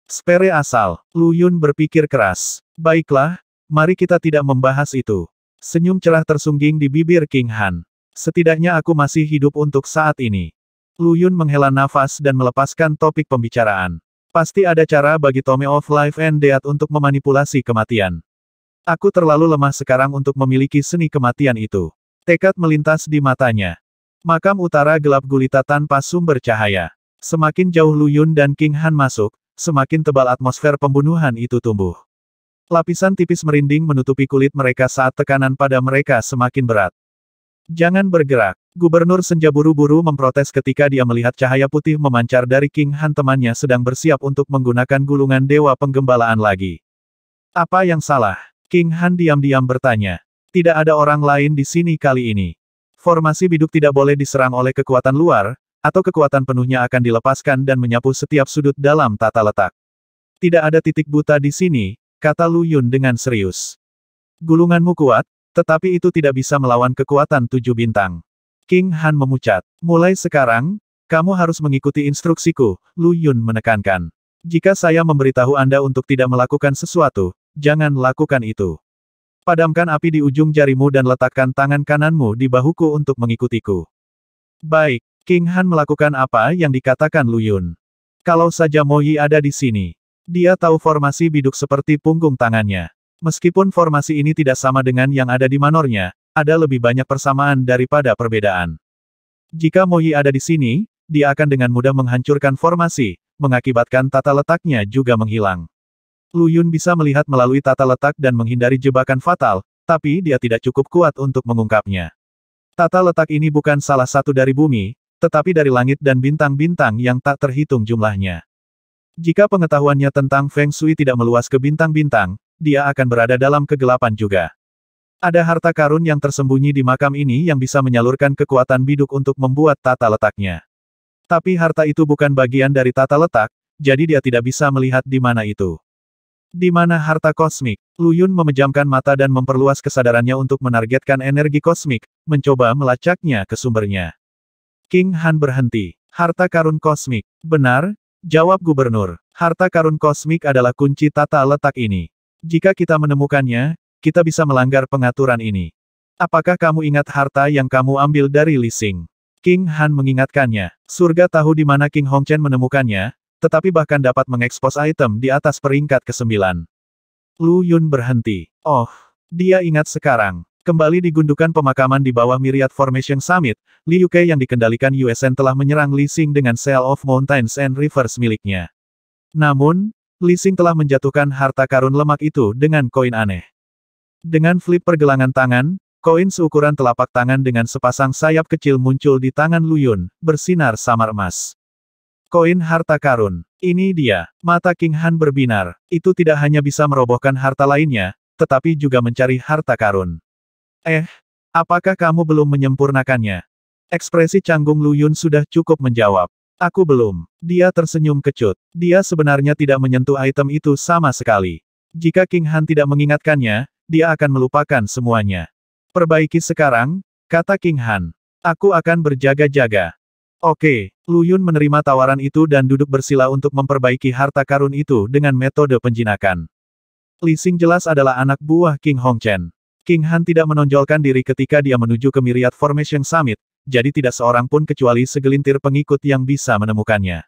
Spere asal, Lu Yun berpikir keras. Baiklah, mari kita tidak membahas itu. Senyum cerah tersungging di bibir King Han. Setidaknya aku masih hidup untuk saat ini. Lu Yun menghela nafas dan melepaskan topik pembicaraan. Pasti ada cara bagi Tome of Life and Death untuk memanipulasi kematian. Aku terlalu lemah sekarang untuk memiliki seni kematian itu. Tekad melintas di matanya. Makam utara gelap gulita tanpa sumber cahaya. Semakin jauh Lu Yun dan King Han masuk, semakin tebal atmosfer pembunuhan itu tumbuh. Lapisan tipis merinding menutupi kulit mereka saat tekanan pada mereka semakin berat. Jangan bergerak. Gubernur Senja buru-buru memprotes ketika dia melihat cahaya putih memancar dari King Han temannya sedang bersiap untuk menggunakan gulungan Dewa Penggembalaan lagi. Apa yang salah? King Han diam-diam bertanya. Tidak ada orang lain di sini kali ini. Formasi biduk tidak boleh diserang oleh kekuatan luar, atau kekuatan penuhnya akan dilepaskan dan menyapu setiap sudut dalam tata letak. Tidak ada titik buta di sini, kata Lu Yun dengan serius. Gulunganmu kuat, tetapi itu tidak bisa melawan kekuatan 7 bintang. King Han memucat. Mulai sekarang, kamu harus mengikuti instruksiku, Lu Yun menekankan. Jika saya memberitahu Anda untuk tidak melakukan sesuatu, jangan lakukan itu. Padamkan api di ujung jarimu dan letakkan tangan kananmu di bahuku untuk mengikutiku. Baik, King Han melakukan apa yang dikatakan Lu Yun. Kalau saja Mo Yi ada di sini. Dia tahu formasi biduk seperti punggung tangannya. Meskipun formasi ini tidak sama dengan yang ada di manornya, ada lebih banyak persamaan daripada perbedaan. Jika Mo Yi ada di sini, dia akan dengan mudah menghancurkan formasi, mengakibatkan tata letaknya juga menghilang. Lu Yun bisa melihat melalui tata letak dan menghindari jebakan fatal, tapi dia tidak cukup kuat untuk mengungkapnya. Tata letak ini bukan salah satu dari bumi, tetapi dari langit dan bintang-bintang yang tak terhitung jumlahnya. Jika pengetahuannya tentang Feng Shui tidak meluas ke bintang-bintang, dia akan berada dalam kegelapan juga. Ada harta karun yang tersembunyi di makam ini yang bisa menyalurkan kekuatan biduk untuk membuat tata letaknya. Tapi harta itu bukan bagian dari tata letak, jadi dia tidak bisa melihat di mana itu. Di mana harta kosmik? Lu Yun memejamkan mata dan memperluas kesadarannya untuk menargetkan energi kosmik, mencoba melacaknya ke sumbernya. King Han berhenti. Harta karun kosmik. Benar, jawab gubernur. Harta karun kosmik adalah kunci tata letak ini. Jika kita menemukannya, kita bisa melanggar pengaturan ini. Apakah kamu ingat harta yang kamu ambil dari Li Xing? King Han mengingatkannya. Surga tahu di mana King Hongchen menemukannya, tetapi bahkan dapat mengekspos item di atas peringkat ke-9. Lu Yun berhenti. Oh, dia ingat sekarang. Kembali di gundukan pemakaman di bawah Myriad Formation Summit, Liu Kei yang dikendalikan USN telah menyerang Li Xing dengan Seal of Mountains and Rivers miliknya. Namun, Li Xing telah menjatuhkan harta karun lemak itu dengan koin aneh. Dengan flip pergelangan tangan, koin seukuran telapak tangan dengan sepasang sayap kecil muncul di tangan Lu Yun, bersinar samar emas. Koin harta karun. Ini dia. Mata King Han berbinar. Itu tidak hanya bisa merobohkan harta lainnya, tetapi juga mencari harta karun. Apakah kamu belum menyempurnakannya? Ekspresi canggung Lu Yun sudah cukup menjawab. Aku belum. Dia tersenyum kecut. Dia sebenarnya tidak menyentuh item itu sama sekali. Jika King Han tidak mengingatkannya, dia akan melupakan semuanya. Perbaiki sekarang, kata King Han. Aku akan berjaga-jaga. Oke, Lu Yun menerima tawaran itu dan duduk bersila untuk memperbaiki harta karun itu dengan metode penjinakan. Li Xing jelas adalah anak buah King Hongchen. King Han tidak menonjolkan diri ketika dia menuju ke Myriad Formation Summit, jadi tidak seorang pun kecuali segelintir pengikut yang bisa menemukannya.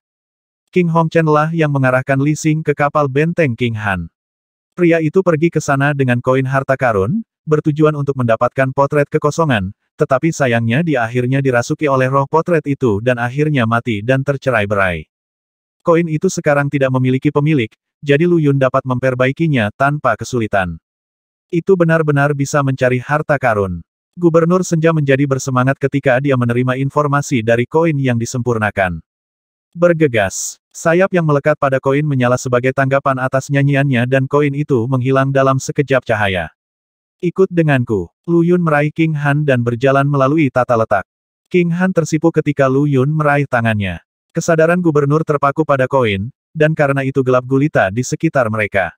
King Hongchen lah yang mengarahkan Li Xing ke kapal benteng King Han. Pria itu pergi ke sana dengan koin harta karun, bertujuan untuk mendapatkan potret kekosongan, tetapi sayangnya dia akhirnya dirasuki oleh roh potret itu dan akhirnya mati dan tercerai-berai. Koin itu sekarang tidak memiliki pemilik, jadi Lu Yun dapat memperbaikinya tanpa kesulitan. Itu benar-benar bisa mencari harta karun. Gubernur Senja menjadi bersemangat ketika dia menerima informasi dari koin yang disempurnakan. Bergegas, sayap yang melekat pada koin menyala sebagai tanggapan atas nyanyiannya dan koin itu menghilang dalam sekejap cahaya. Ikut denganku. Lu Yun meraih King Han dan berjalan melalui tata letak. King Han tersipu ketika Lu Yun meraih tangannya. Kesadaran gubernur terpaku pada koin, dan karena itu gelap gulita di sekitar mereka.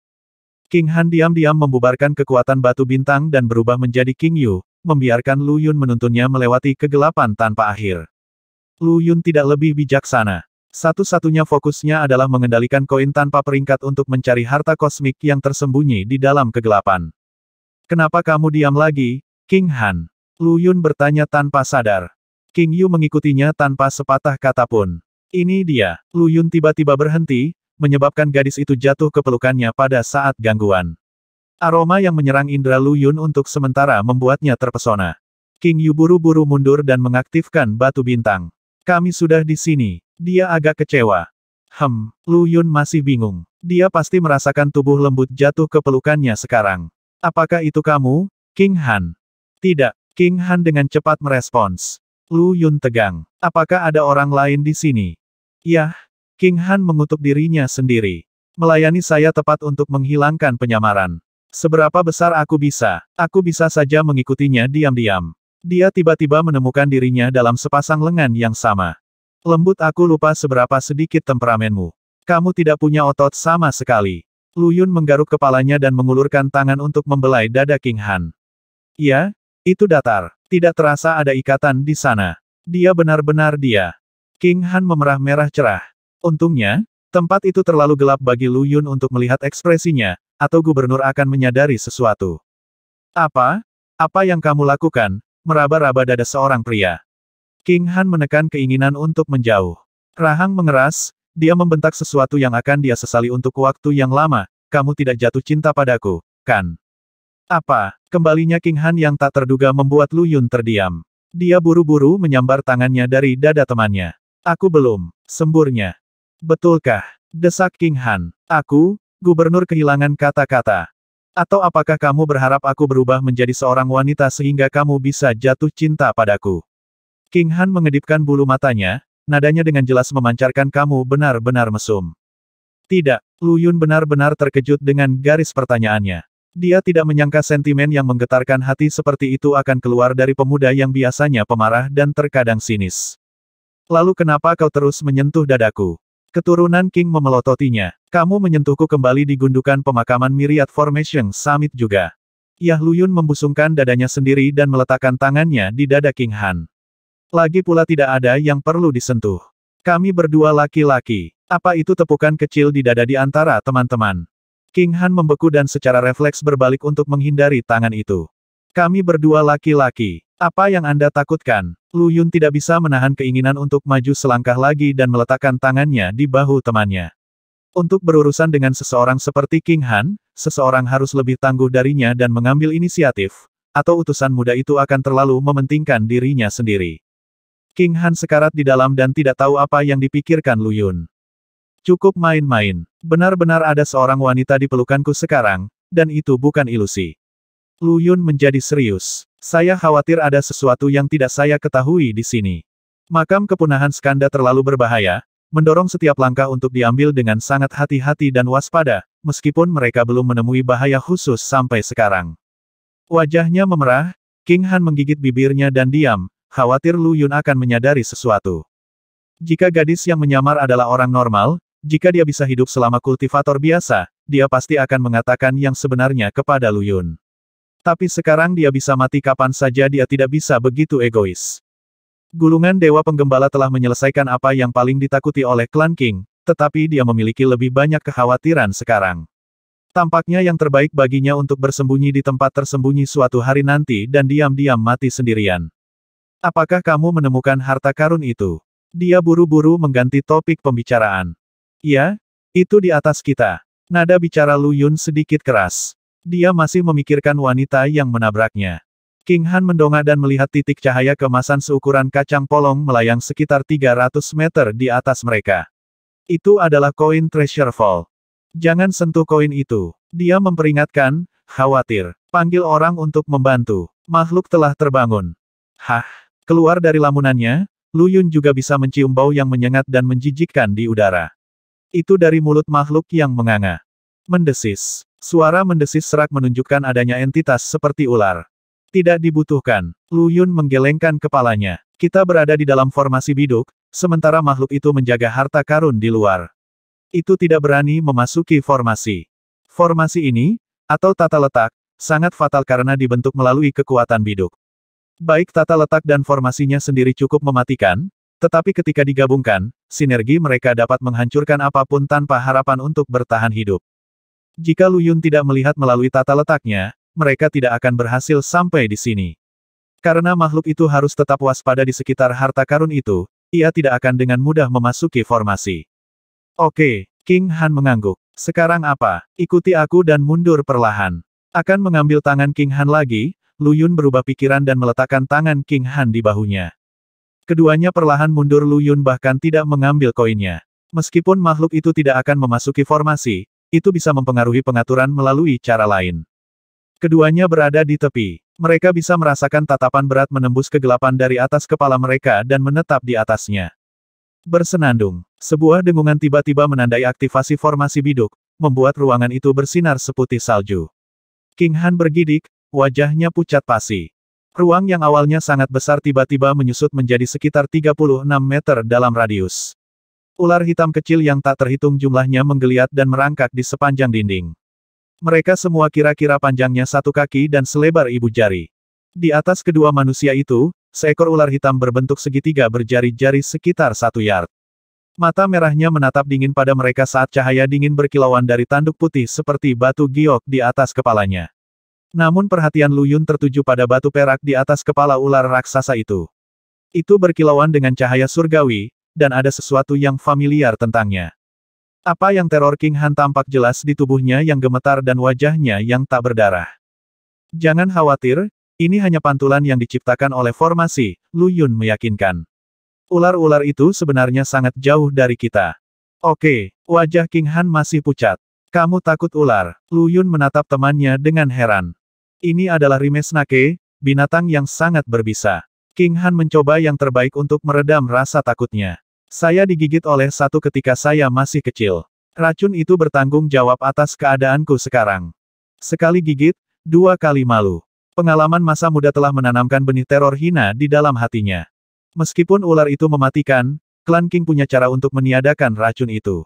King Han diam-diam membubarkan kekuatan batu bintang dan berubah menjadi King Yu, membiarkan Lu Yun menuntunnya melewati kegelapan tanpa akhir. Lu Yun tidak lebih bijaksana. Satu-satunya fokusnya adalah mengendalikan koin tanpa peringkat untuk mencari harta kosmik yang tersembunyi di dalam kegelapan. Kenapa kamu diam lagi, King Han? Lu Yun bertanya tanpa sadar. King Yu mengikutinya tanpa sepatah kata pun. Ini dia. Lu Yun tiba-tiba berhenti, menyebabkan gadis itu jatuh ke pelukannya pada saat gangguan. Aroma yang menyerang indera Lu Yun untuk sementara membuatnya terpesona. King Yu buru-buru mundur dan mengaktifkan batu bintang. Kami sudah di sini. Dia agak kecewa. Lu Yun masih bingung. Dia pasti merasakan tubuh lembut jatuh ke pelukannya sekarang. Apakah itu kamu, King Han? Tidak. King Han dengan cepat merespons. Lu Yun tegang. Apakah ada orang lain di sini? Yah. King Han mengutuk dirinya sendiri. Melayani saya tepat untuk menghilangkan penyamaran. Seberapa besar aku bisa saja mengikutinya diam-diam. Dia tiba-tiba menemukan dirinya dalam sepasang lengan yang sama. Lembut, aku lupa seberapa sedikit temperamenmu. Kamu tidak punya otot sama sekali. Lu Yun menggaruk kepalanya dan mengulurkan tangan untuk membelai dada King Han. Ya, itu datar. Tidak terasa ada ikatan di sana. Dia benar-benar dia. King Han memerah merah cerah. Untungnya, tempat itu terlalu gelap bagi Lu Yun untuk melihat ekspresinya, atau gubernur akan menyadari sesuatu. Apa? Apa yang kamu lakukan? Meraba-raba dada seorang pria. King Han menekan keinginan untuk menjauh. Rahang mengeras, dia membentak sesuatu yang akan dia sesali untuk waktu yang lama. Kamu tidak jatuh cinta padaku, kan? Apa? Kembalinya King Han yang tak terduga membuat Lu Yun terdiam. Dia buru-buru menyambar tangannya dari dada temannya. Aku belum, semburnya. Betulkah? Desak King Han. Aku, gubernur kehilangan kata-kata. Atau apakah kamu berharap aku berubah menjadi seorang wanita sehingga kamu bisa jatuh cinta padaku? King Han mengedipkan bulu matanya, nadanya dengan jelas memancarkan kamu benar-benar mesum. Tidak, Lu Yun benar-benar terkejut dengan garis pertanyaannya. Dia tidak menyangka sentimen yang menggetarkan hati seperti itu akan keluar dari pemuda yang biasanya pemarah dan terkadang sinis. Lalu kenapa kau terus menyentuh dadaku? Keturunan King memelototinya. Kamu menyentuhku kembali di gundukan pemakaman Myriad Formation Summit juga. Yah, Lu Yun membusungkan dadanya sendiri dan meletakkan tangannya di dada King Han. Lagi pula tidak ada yang perlu disentuh. Kami berdua laki-laki. Apa itu tepukan kecil di dada di antara teman-teman? King Han membeku dan secara refleks berbalik untuk menghindari tangan itu. Kami berdua laki-laki. Apa yang Anda takutkan? Lu Yun tidak bisa menahan keinginan untuk maju selangkah lagi dan meletakkan tangannya di bahu temannya. Untuk berurusan dengan seseorang seperti King Han, seseorang harus lebih tangguh darinya dan mengambil inisiatif, atau utusan muda itu akan terlalu mementingkan dirinya sendiri. King Han sekarat di dalam dan tidak tahu apa yang dipikirkan Lu Yun. Cukup main-main. Benar-benar ada seorang wanita di pelukanku sekarang, dan itu bukan ilusi. Lu Yun menjadi serius. Saya khawatir ada sesuatu yang tidak saya ketahui di sini. Makam kepunahan Skanda terlalu berbahaya, mendorong setiap langkah untuk diambil dengan sangat hati-hati dan waspada, meskipun mereka belum menemui bahaya khusus sampai sekarang. Wajahnya memerah, King Han menggigit bibirnya dan diam, khawatir Lu Yun akan menyadari sesuatu. Jika gadis yang menyamar adalah orang normal, jika dia bisa hidup selama kultivator biasa, dia pasti akan mengatakan yang sebenarnya kepada Lu Yun. Tapi sekarang dia bisa mati kapan saja, dia tidak bisa begitu egois. Gulungan Dewa Penggembala telah menyelesaikan apa yang paling ditakuti oleh klan King, tetapi dia memiliki lebih banyak kekhawatiran sekarang. Tampaknya yang terbaik baginya untuk bersembunyi di tempat tersembunyi suatu hari nanti dan diam-diam mati sendirian. Apakah kamu menemukan harta karun itu? Dia buru-buru mengganti topik pembicaraan. Ya, itu di atas kita. Nada bicara Lu Yun sedikit keras. Dia masih memikirkan wanita yang menabraknya. King Han mendongak dan melihat titik cahaya keemasan seukuran kacang polong melayang sekitar 300 meter di atas mereka. Itu adalah koin Treasure Vault. Jangan sentuh koin itu. Dia memperingatkan, khawatir. Panggil orang untuk membantu. Makhluk telah terbangun. Hah? Keluar dari lamunannya, Lu Yun juga bisa mencium bau yang menyengat dan menjijikkan di udara. Itu dari mulut makhluk yang menganga. Mendesis. Suara mendesis serak menunjukkan adanya entitas seperti ular. Tidak dibutuhkan. Lu Yun menggelengkan kepalanya. Kita berada di dalam formasi biduk, sementara makhluk itu menjaga harta karun di luar. Itu tidak berani memasuki formasi. Formasi ini, atau tata letak, sangat fatal karena dibentuk melalui kekuatan biduk. Baik tata letak dan formasinya sendiri cukup mematikan, tetapi ketika digabungkan, sinergi mereka dapat menghancurkan apapun tanpa harapan untuk bertahan hidup. Jika Lu Yun tidak melihat melalui tata letaknya, mereka tidak akan berhasil sampai di sini. Karena makhluk itu harus tetap waspada di sekitar harta karun itu, ia tidak akan dengan mudah memasuki formasi. Oke, King Han mengangguk. Sekarang apa? Ikuti aku dan mundur perlahan. Akan mengambil tangan King Han lagi, Lu Yun berubah pikiran dan meletakkan tangan King Han di bahunya. Keduanya perlahan mundur. Lu Yun bahkan tidak mengambil koinnya. Meskipun makhluk itu tidak akan memasuki formasi, itu bisa mempengaruhi pengaturan melalui cara lain. Keduanya berada di tepi. Mereka bisa merasakan tatapan berat menembus kegelapan dari atas kepala mereka dan menetap di atasnya. Bersenandung. Sebuah dengungan tiba-tiba menandai aktivasi formasi biduk, membuat ruangan itu bersinar seputih salju. King Han bergidik, wajahnya pucat pasi. Ruang yang awalnya sangat besar tiba-tiba menyusut menjadi sekitar 36 meter dalam radius. Ular hitam kecil yang tak terhitung jumlahnya menggeliat dan merangkak di sepanjang dinding. Mereka semua kira-kira panjangnya 1 kaki dan selebar ibu jari. Di atas kedua manusia itu, seekor ular hitam berbentuk segitiga berjari-jari sekitar 1 yard. Mata merahnya menatap dingin pada mereka saat cahaya dingin berkilauan dari tanduk putih seperti batu giok di atas kepalanya. Namun perhatian Lu Yun tertuju pada batu perak di atas kepala ular raksasa itu. Itu berkilauan dengan cahaya surgawi, dan ada sesuatu yang familiar tentangnya. Apa yang teror King Han tampak jelas di tubuhnya yang gemetar dan wajahnya yang tak berdarah. Jangan khawatir, ini hanya pantulan yang diciptakan oleh formasi, Lu Yun meyakinkan. Ular-ular itu sebenarnya sangat jauh dari kita. Oke, wajah King Han masih pucat. Kamu takut ular? Lu Yun menatap temannya dengan heran. Ini adalah Rimesnake, binatang yang sangat berbisa. King Han mencoba yang terbaik untuk meredam rasa takutnya. Saya digigit oleh satu ketika saya masih kecil. Racun itu bertanggung jawab atas keadaanku sekarang. Sekali gigit, 2 kali malu. Pengalaman masa muda telah menanamkan benih teror hina di dalam hatinya. Meskipun ular itu mematikan, klan King punya cara untuk meniadakan racun itu.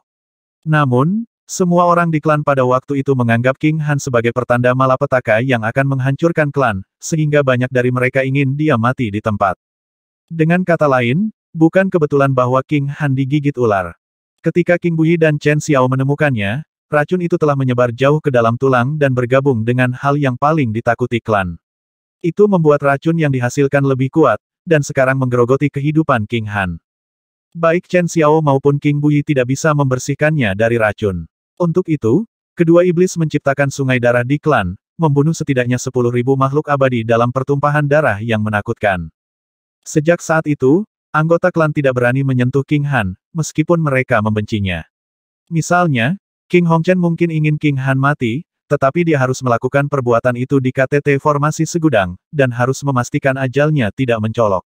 Namun, semua orang di klan pada waktu itu menganggap King Han sebagai pertanda malapetaka yang akan menghancurkan klan, sehingga banyak dari mereka ingin dia mati di tempat. Dengan kata lain, bukan kebetulan bahwa King Han digigit ular. Ketika King Bui dan Chen Xiao menemukannya, racun itu telah menyebar jauh ke dalam tulang dan bergabung dengan hal yang paling ditakuti klan. Itu membuat racun yang dihasilkan lebih kuat, dan sekarang menggerogoti kehidupan King Han. Baik Chen Xiao maupun King Bui tidak bisa membersihkannya dari racun. Untuk itu, kedua iblis menciptakan sungai darah di klan, membunuh setidaknya 10.000 makhluk abadi dalam pertumpahan darah yang menakutkan. Sejak saat itu, anggota klan tidak berani menyentuh King Han, meskipun mereka membencinya. Misalnya, King Hongchen mungkin ingin King Han mati, tetapi dia harus melakukan perbuatan itu di KTT Formasi Segudang, dan harus memastikan ajalnya tidak mencolok.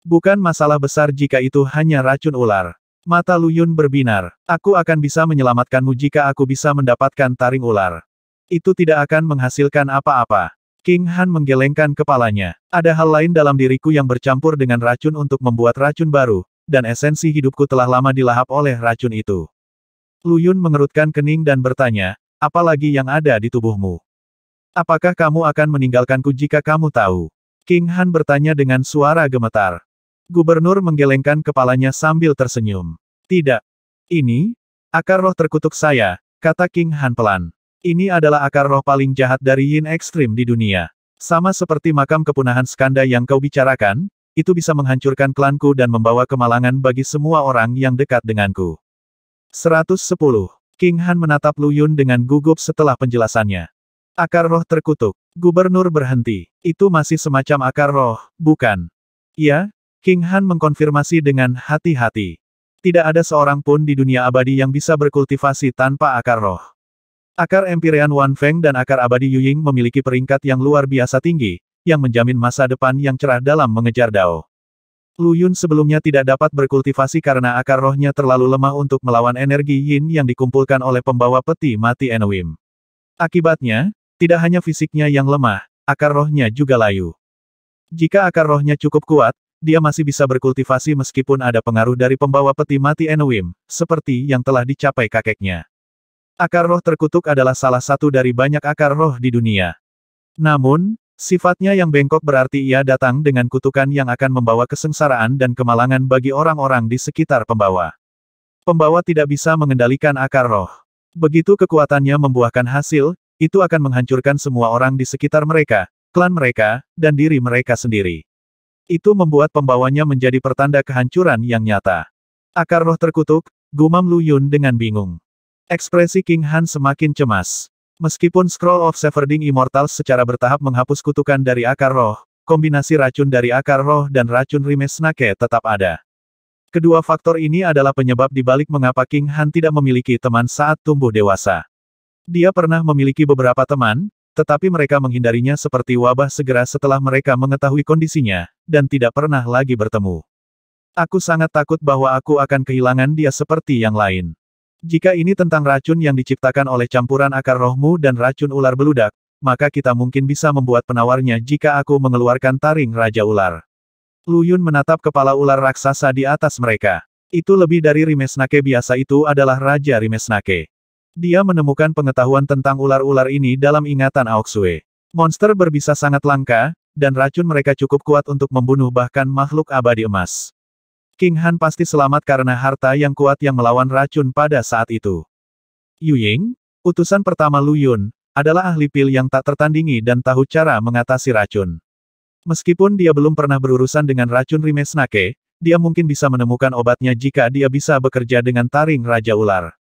Bukan masalah besar jika itu hanya racun ular. Mata Lu Yun berbinar. Aku akan bisa menyelamatkanmu jika aku bisa mendapatkan taring ular. Itu tidak akan menghasilkan apa-apa. King Han menggelengkan kepalanya. Ada hal lain dalam diriku yang bercampur dengan racun untuk membuat racun baru, dan esensi hidupku telah lama dilahap oleh racun itu. Lu Yun mengerutkan kening dan bertanya, apalagi yang ada di tubuhmu? Apakah kamu akan meninggalkanku jika kamu tahu? King Han bertanya dengan suara gemetar. Gubernur menggelengkan kepalanya sambil tersenyum. Tidak. Ini, akar roh terkutuk saya, kata King Han pelan. Ini adalah akar roh paling jahat dari Yin Ekstrim di dunia. Sama seperti makam kepunahan Skanda yang kau bicarakan, itu bisa menghancurkan klanku dan membawa kemalangan bagi semua orang yang dekat denganku. 110. King Han menatap Lu Yun dengan gugup setelah penjelasannya. Akar roh terkutuk. Gubernur berhenti. Itu masih semacam akar roh, bukan? Ya, King Han mengkonfirmasi dengan hati-hati. Tidak ada seorang pun di dunia abadi yang bisa berkultivasi tanpa akar roh. Akar Empyrean Wan Feng dan akar abadi Yu Ying memiliki peringkat yang luar biasa tinggi, yang menjamin masa depan yang cerah dalam mengejar Dao. Lu Yun sebelumnya tidak dapat berkultivasi karena akar rohnya terlalu lemah untuk melawan energi Yin yang dikumpulkan oleh pembawa peti mati Enwim. Akibatnya, tidak hanya fisiknya yang lemah, akar rohnya juga layu. Jika akar rohnya cukup kuat, dia masih bisa berkultivasi meskipun ada pengaruh dari pembawa peti mati Enwim, seperti yang telah dicapai kakeknya. Akar roh terkutuk adalah salah satu dari banyak akar roh di dunia. Namun, sifatnya yang bengkok berarti ia datang dengan kutukan yang akan membawa kesengsaraan dan kemalangan bagi orang-orang di sekitar pembawa. Pembawa tidak bisa mengendalikan akar roh. Begitu kekuatannya membuahkan hasil, itu akan menghancurkan semua orang di sekitar mereka, klan mereka, dan diri mereka sendiri. Itu membuat pembawanya menjadi pertanda kehancuran yang nyata. Akar roh terkutuk, gumam Lu Yun dengan bingung. Ekspresi King Han semakin cemas. Meskipun Scroll of Severding Immortals secara bertahap menghapus kutukan dari akar roh, kombinasi racun dari akar roh dan racun Rimes Nake tetap ada. Kedua faktor ini adalah penyebab dibalik mengapa King Han tidak memiliki teman saat tumbuh dewasa. Dia pernah memiliki beberapa teman, tetapi mereka menghindarinya seperti wabah segera setelah mereka mengetahui kondisinya, dan tidak pernah lagi bertemu. Aku sangat takut bahwa aku akan kehilangan dia seperti yang lain. Jika ini tentang racun yang diciptakan oleh campuran akar rohmu dan racun ular beludak, maka kita mungkin bisa membuat penawarnya jika aku mengeluarkan taring Raja Ular. Lu Yun menatap kepala ular raksasa di atas mereka. Itu lebih dari Rimes Nake biasa, itu adalah Raja Rimes Nake. Dia menemukan pengetahuan tentang ular-ular ini dalam ingatan Aoksue. Monster berbisa sangat langka, dan racun mereka cukup kuat untuk membunuh bahkan makhluk abadi emas. King Han pasti selamat karena harta yang kuat yang melawan racun pada saat itu. Yu Ying, utusan pertama Lu Yun, adalah ahli pil yang tak tertandingi dan tahu cara mengatasi racun. Meskipun dia belum pernah berurusan dengan racun Rimes Nake, dia mungkin bisa menemukan obatnya jika dia bisa bekerja dengan taring Raja Ular.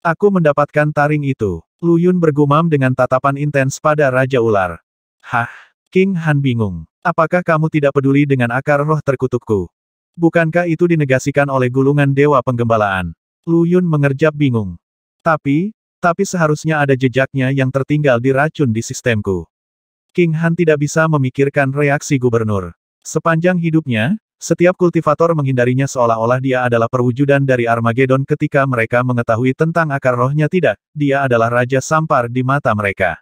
Aku mendapatkan taring itu. Lu Yun bergumam dengan tatapan intens pada Raja Ular. Hah? King Han bingung. Apakah kamu tidak peduli dengan akar roh terkutukku? Bukankah itu dinegasikan oleh gulungan Dewa Penggembalaan? Lu Yun mengerjap bingung. Tapi seharusnya ada jejaknya yang tertinggal di racun di sistemku. King Han tidak bisa memikirkan reaksi gubernur. Sepanjang hidupnya, setiap kultivator menghindarinya seolah-olah dia adalah perwujudan dari Armageddon ketika mereka mengetahui tentang akar rohnya. Tidak, dia adalah Raja Sampar di mata mereka.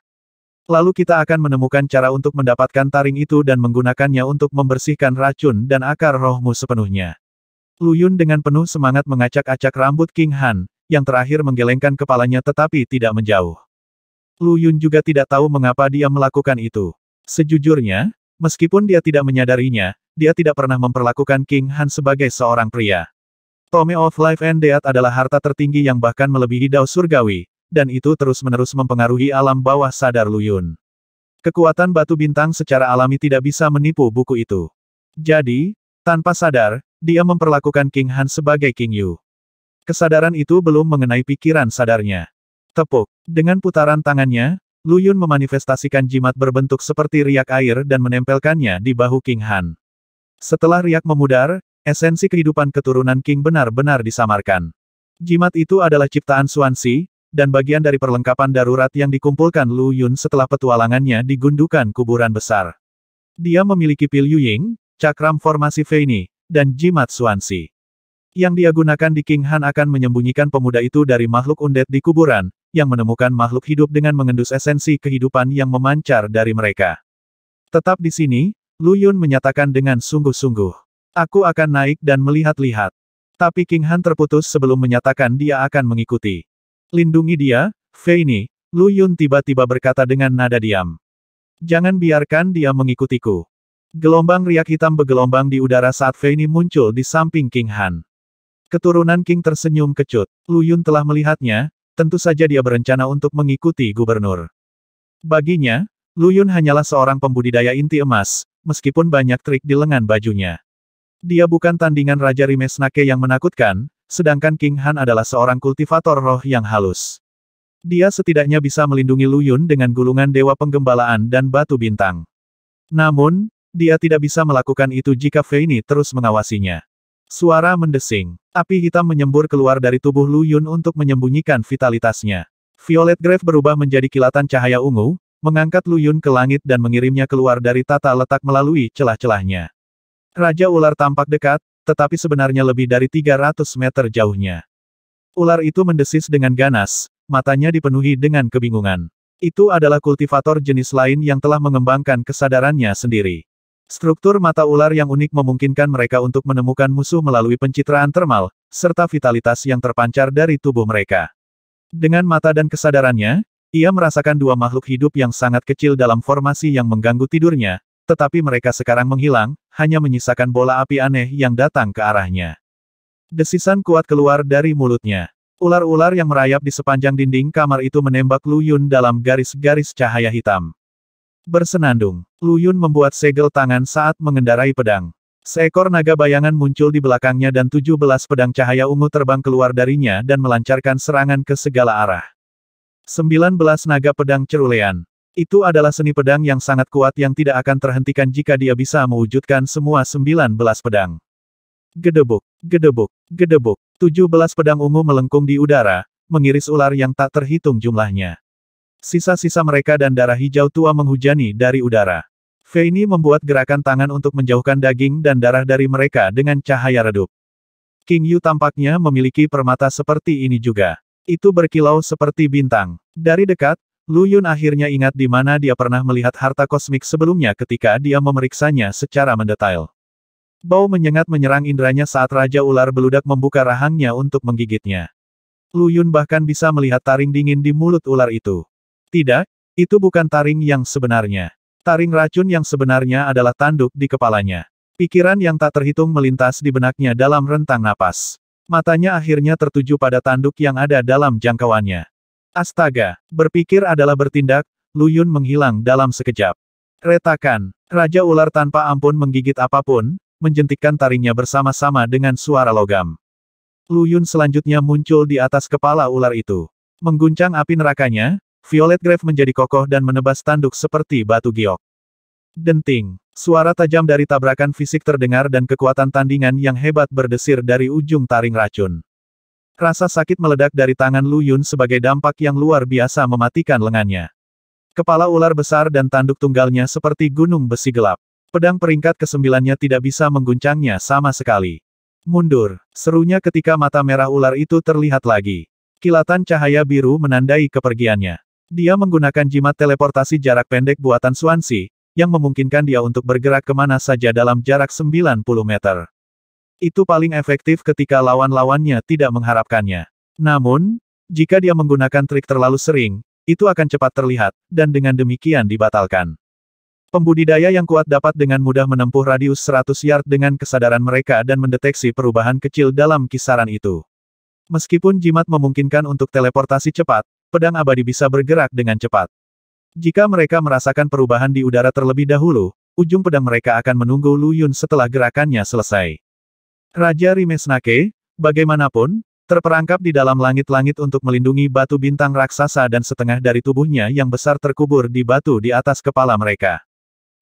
Lalu kita akan menemukan cara untuk mendapatkan taring itu dan menggunakannya untuk membersihkan racun dan akar rohmu sepenuhnya. Lu Yun dengan penuh semangat mengacak-acak rambut King Han, yang terakhir menggelengkan kepalanya tetapi tidak menjauh. Lu Yun juga tidak tahu mengapa dia melakukan itu. Sejujurnya, meskipun dia tidak menyadarinya, dia tidak pernah memperlakukan King Han sebagai seorang pria. Tome of Life and Death adalah harta tertinggi yang bahkan melebihi Dao Surgawi, dan itu terus-menerus mempengaruhi alam bawah sadar Lu Yun. Kekuatan batu bintang secara alami tidak bisa menipu buku itu. Jadi, tanpa sadar, dia memperlakukan King Han sebagai King Yu. Kesadaran itu belum mengenai pikiran sadarnya. Tepuk. Dengan putaran tangannya, Lu Yun memanifestasikan jimat berbentuk seperti riak air dan menempelkannya di bahu King Han. Setelah riak memudar, esensi kehidupan keturunan King benar-benar disamarkan. Jimat itu adalah ciptaan Xuanxi, dan bagian dari perlengkapan darurat yang dikumpulkan Lu Yun setelah petualangannya di gundukan kuburan besar. Dia memiliki pil Yuying, cakram formasi Fei Ni, dan jimat Xuanxi. Yang dia gunakan di King Han akan menyembunyikan pemuda itu dari makhluk undead di kuburan, yang menemukan makhluk hidup dengan mengendus esensi kehidupan yang memancar dari mereka. Tetap di sini, Lu Yun menyatakan dengan sungguh-sungguh. Aku akan naik dan melihat-lihat. Tapi King Han terputus sebelum menyatakan dia akan mengikuti. Lindungi dia, Fei Ni, Lu Yun tiba-tiba berkata dengan nada diam. Jangan biarkan dia mengikutiku. Gelombang riak hitam bergelombang di udara saat Fei Ni muncul di samping King Han. Keturunan King tersenyum kecut. Lu Yun telah melihatnya, tentu saja dia berencana untuk mengikuti gubernur. Baginya, Lu Yun hanyalah seorang pembudidaya inti emas, meskipun banyak trik di lengan bajunya. Dia bukan tandingan Raja Rimes Nake yang menakutkan, sedangkan King Han adalah seorang kultivator roh yang halus. Dia setidaknya bisa melindungi Lu Yun dengan gulungan dewa penggembalaan dan batu bintang. Namun, dia tidak bisa melakukan itu jika Fei Ni terus mengawasinya. Suara mendesing. Api hitam menyembur keluar dari tubuh Lu Yun untuk menyembunyikan vitalitasnya. Violet Grave berubah menjadi kilatan cahaya ungu, mengangkat Lu Yun ke langit dan mengirimnya keluar dari tata letak melalui celah-celahnya. Raja Ular tampak dekat, tetapi sebenarnya lebih dari 300 meter jauhnya. Ular itu mendesis dengan ganas, matanya dipenuhi dengan kebingungan. Itu adalah kultivator jenis lain yang telah mengembangkan kesadarannya sendiri. Struktur mata ular yang unik memungkinkan mereka untuk menemukan musuh melalui pencitraan termal, serta vitalitas yang terpancar dari tubuh mereka. Dengan mata dan kesadarannya, ia merasakan dua makhluk hidup yang sangat kecil dalam formasi yang mengganggu tidurnya, tetapi mereka sekarang menghilang, hanya menyisakan bola api aneh yang datang ke arahnya. Desisan kuat keluar dari mulutnya. Ular-ular yang merayap di sepanjang dinding kamar itu menembak Lu Yun dalam garis-garis cahaya hitam. Bersenandung, Lu Yun membuat segel tangan saat mengendarai pedang. Seekor naga bayangan muncul di belakangnya dan 17 pedang cahaya ungu terbang keluar darinya dan melancarkan serangan ke segala arah. 19 naga pedang cerulean. Itu adalah seni pedang yang sangat kuat yang tidak akan terhentikan jika dia bisa mewujudkan semua 19 pedang. Gedebuk, gedebuk, gedebuk. 17 pedang ungu melengkung di udara, mengiris ular yang tak terhitung jumlahnya. Sisa-sisa mereka dan darah hijau tua menghujani dari udara. Fei Ni membuat gerakan tangan untuk menjauhkan daging dan darah dari mereka dengan cahaya redup. King Yu tampaknya memiliki permata seperti ini juga. Itu berkilau seperti bintang. Dari dekat, Lu Yun akhirnya ingat di mana dia pernah melihat harta kosmik sebelumnya ketika dia memeriksanya secara mendetail. Bau menyengat menyerang indranya saat Raja Ular Beludak membuka rahangnya untuk menggigitnya. Lu Yun bahkan bisa melihat taring dingin di mulut ular itu. Tidak, itu bukan taring yang sebenarnya. Taring racun yang sebenarnya adalah tanduk di kepalanya. Pikiran yang tak terhitung melintas di benaknya dalam rentang napas. Matanya akhirnya tertuju pada tanduk yang ada dalam jangkauannya. Astaga, berpikir adalah bertindak, Lu Yun menghilang dalam sekejap. Retakan, Raja Ular tanpa ampun menggigit apapun, menjentikkan taringnya bersama-sama dengan suara logam. Lu Yun selanjutnya muncul di atas kepala ular itu. Mengguncang api nerakanya, Violet Grave menjadi kokoh dan menebas tanduk seperti batu giok. Denting, suara tajam dari tabrakan fisik terdengar dan kekuatan tandingan yang hebat berdesir dari ujung taring racun. Rasa sakit meledak dari tangan Lu Yun sebagai dampak yang luar biasa mematikan lengannya. Kepala ular besar dan tanduk tunggalnya seperti gunung besi gelap. Pedang peringkat ke-9-nya tidak bisa mengguncangnya sama sekali. Mundur, serunya ketika mata merah ular itu terlihat lagi. Kilatan cahaya biru menandai kepergiannya. Dia menggunakan jimat teleportasi jarak pendek buatan Xuanxi, yang memungkinkan dia untuk bergerak kemana saja dalam jarak 90 meter. Itu paling efektif ketika lawan-lawannya tidak mengharapkannya. Namun, jika dia menggunakan trik terlalu sering, itu akan cepat terlihat, dan dengan demikian dibatalkan. Pembudidaya yang kuat dapat dengan mudah menempuh radius 100 yard dengan kesadaran mereka dan mendeteksi perubahan kecil dalam kisaran itu. Meskipun jimat memungkinkan untuk teleportasi cepat, pedang abadi bisa bergerak dengan cepat. Jika mereka merasakan perubahan di udara terlebih dahulu, ujung pedang mereka akan menunggu Lu Yun setelah gerakannya selesai. Raja Rimesnake, bagaimanapun, terperangkap di dalam langit-langit untuk melindungi batu bintang raksasa dan setengah dari tubuhnya yang besar terkubur di batu di atas kepala mereka.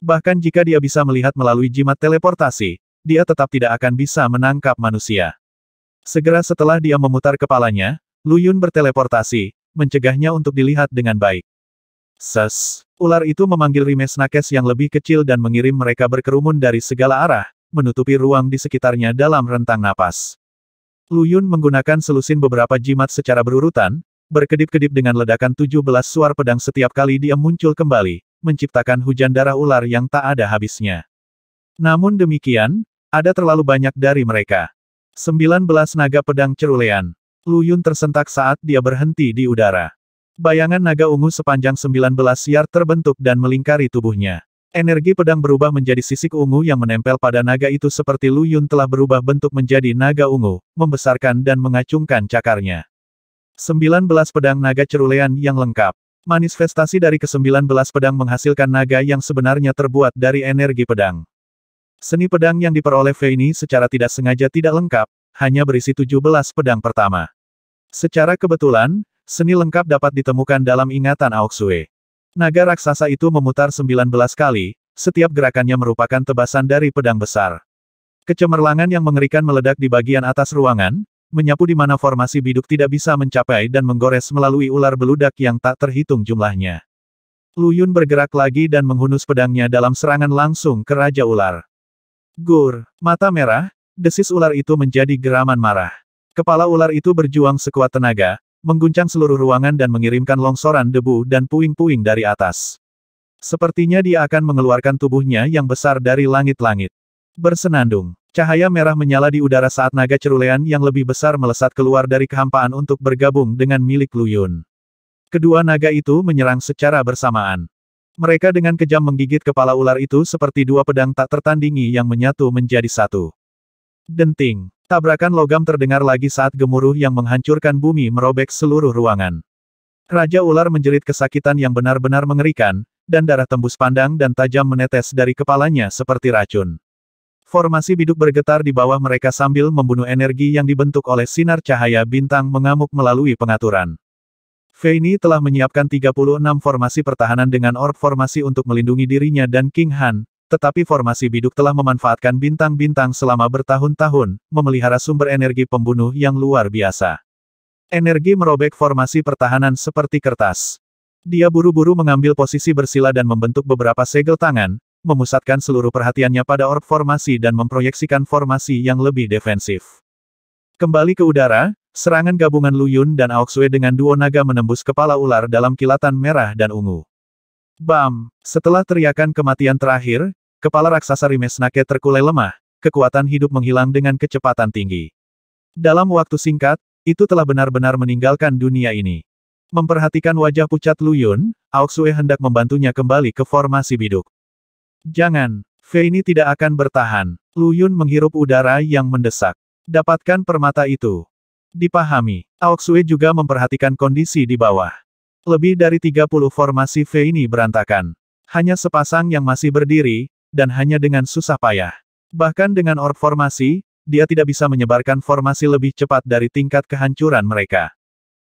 Bahkan jika dia bisa melihat melalui jimat teleportasi, dia tetap tidak akan bisa menangkap manusia. Segera setelah dia memutar kepalanya, Lu Yun berteleportasi, mencegahnya untuk dilihat dengan baik. Ses! Ular itu memanggil Rimesnakes yang lebih kecil dan mengirim mereka berkerumun dari segala arah, menutupi ruang di sekitarnya dalam rentang napas. Lu Yun menggunakan selusin beberapa jimat secara berurutan, berkedip-kedip dengan ledakan 17 suar pedang setiap kali dia muncul kembali, menciptakan hujan darah ular yang tak ada habisnya. Namun demikian, ada terlalu banyak dari mereka. 19 naga pedang cerulean. Lu Yun tersentak saat dia berhenti di udara. Bayangan naga ungu sepanjang 19 yard terbentuk dan melingkari tubuhnya. Energi pedang berubah menjadi sisik ungu yang menempel pada naga itu seperti Lu Yun telah berubah bentuk menjadi naga ungu, membesarkan dan mengacungkan cakarnya. 19 pedang naga cerulean yang lengkap. Manifestasi dari ke-19 pedang menghasilkan naga yang sebenarnya terbuat dari energi pedang. Seni pedang yang diperoleh Fei Ni secara tidak sengaja tidak lengkap, hanya berisi 17 pedang pertama. Secara kebetulan, seni lengkap dapat ditemukan dalam ingatan Aoxue. Naga raksasa itu memutar 19 kali, setiap gerakannya merupakan tebasan dari pedang besar. Kecemerlangan yang mengerikan meledak di bagian atas ruangan, menyapu di mana formasi biduk tidak bisa mencapai dan menggores melalui ular beludak yang tak terhitung jumlahnya. Lu Yun bergerak lagi dan menghunus pedangnya dalam serangan langsung ke Raja Ular. Gur, mata merah, desis ular itu menjadi geraman marah. Kepala ular itu berjuang sekuat tenaga, mengguncang seluruh ruangan dan mengirimkan longsoran debu dan puing-puing dari atas. Sepertinya dia akan mengeluarkan tubuhnya yang besar dari langit-langit. Bersenandung, cahaya merah menyala di udara saat naga cerulean yang lebih besar melesat keluar dari kehampaan untuk bergabung dengan milik Lu Yun. Kedua naga itu menyerang secara bersamaan. Mereka dengan kejam menggigit kepala ular itu seperti dua pedang tak tertandingi yang menyatu menjadi satu. Denting. Tabrakan logam terdengar lagi saat gemuruh yang menghancurkan bumi merobek seluruh ruangan. Raja ular menjerit kesakitan yang benar-benar mengerikan, dan darah tembus pandang dan tajam menetes dari kepalanya seperti racun. Formasi biduk bergetar di bawah mereka sambil membunuh energi yang dibentuk oleh sinar cahaya bintang mengamuk melalui pengaturan. Fei Ni telah menyiapkan 36 formasi pertahanan dengan orb formasi untuk melindungi dirinya dan King Han. Tetapi formasi biduk telah memanfaatkan bintang-bintang selama bertahun-tahun, memelihara sumber energi pembunuh yang luar biasa. Energi merobek formasi pertahanan seperti kertas. Dia buru-buru mengambil posisi bersila dan membentuk beberapa segel tangan, memusatkan seluruh perhatiannya pada orb formasi dan memproyeksikan formasi yang lebih defensif. Kembali ke udara, serangan gabungan Lu Yun dan Aoxue dengan duo naga menembus kepala ular dalam kilatan merah dan ungu. Bam! Setelah teriakan kematian terakhir, kepala raksasa Rimesnake terkulai lemah, kekuatan hidup menghilang dengan kecepatan tinggi. Dalam waktu singkat, itu telah benar-benar meninggalkan dunia ini. Memperhatikan wajah pucat Lu Yun, Aoxue hendak membantunya kembali ke formasi biduk. Jangan, Fei Ni tidak akan bertahan. Lu Yun menghirup udara yang mendesak. Dapatkan permata itu. Dipahami, Aoxue juga memperhatikan kondisi di bawah. Lebih dari 30 formasi Fei Ni berantakan. Hanya sepasang yang masih berdiri, dan hanya dengan susah payah. Bahkan dengan orb formasi, dia tidak bisa menyebarkan formasi lebih cepat dari tingkat kehancuran mereka.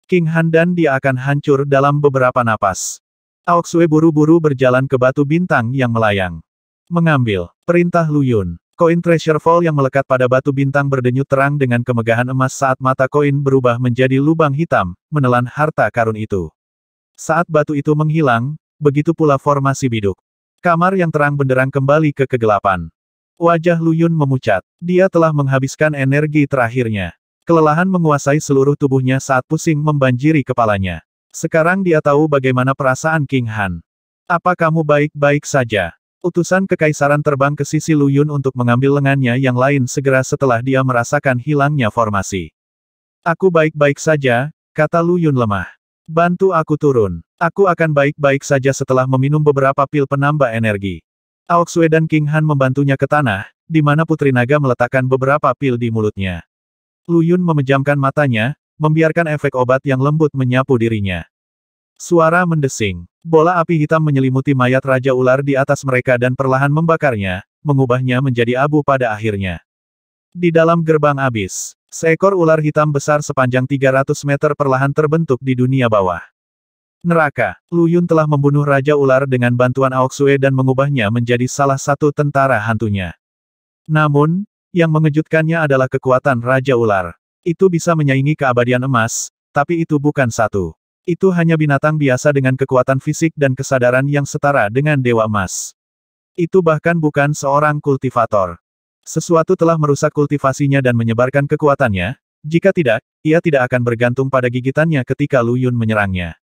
King Han dan dia akan hancur dalam beberapa napas. Aoxue buru-buru berjalan ke batu bintang yang melayang. Mengambil perintah Lu Yun. Koin treasure fall yang melekat pada batu bintang berdenyut terang dengan kemegahan emas saat mata koin berubah menjadi lubang hitam, menelan harta karun itu. Saat batu itu menghilang, begitu pula formasi biduk. Kamar yang terang benderang kembali ke kegelapan. Wajah Lu Yun memucat. Dia telah menghabiskan energi terakhirnya. Kelelahan menguasai seluruh tubuhnya saat pusing membanjiri kepalanya. Sekarang dia tahu bagaimana perasaan King Han. Apa kamu baik-baik saja? Utusan kekaisaran terbang ke sisi Lu Yun untuk mengambil lengannya yang lain segera setelah dia merasakan hilangnya formasi. Aku baik-baik saja, kata Lu Yun lemah. Bantu aku turun. Aku akan baik-baik saja setelah meminum beberapa pil penambah energi. Aoxue dan King Han membantunya ke tanah, di mana Putri Naga meletakkan beberapa pil di mulutnya. Lu Yun memejamkan matanya, membiarkan efek obat yang lembut menyapu dirinya. Suara mendesing. Bola api hitam menyelimuti mayat Raja Ular di atas mereka dan perlahan membakarnya, mengubahnya menjadi abu pada akhirnya. Di dalam gerbang abis, seekor ular hitam besar sepanjang 300 meter perlahan terbentuk di dunia bawah. Neraka. Lu Yun telah membunuh Raja Ular dengan bantuan Aoksue dan mengubahnya menjadi salah satu tentara hantunya. Namun, yang mengejutkannya adalah kekuatan Raja Ular. Itu bisa menyaingi keabadian emas, tapi itu bukan satu. Itu hanya binatang biasa dengan kekuatan fisik dan kesadaran yang setara dengan Dewa Emas. Itu bahkan bukan seorang kultivator. Sesuatu telah merusak kultivasinya dan menyebarkan kekuatannya, jika tidak, ia tidak akan bergantung pada gigitannya ketika Lu Yun menyerangnya.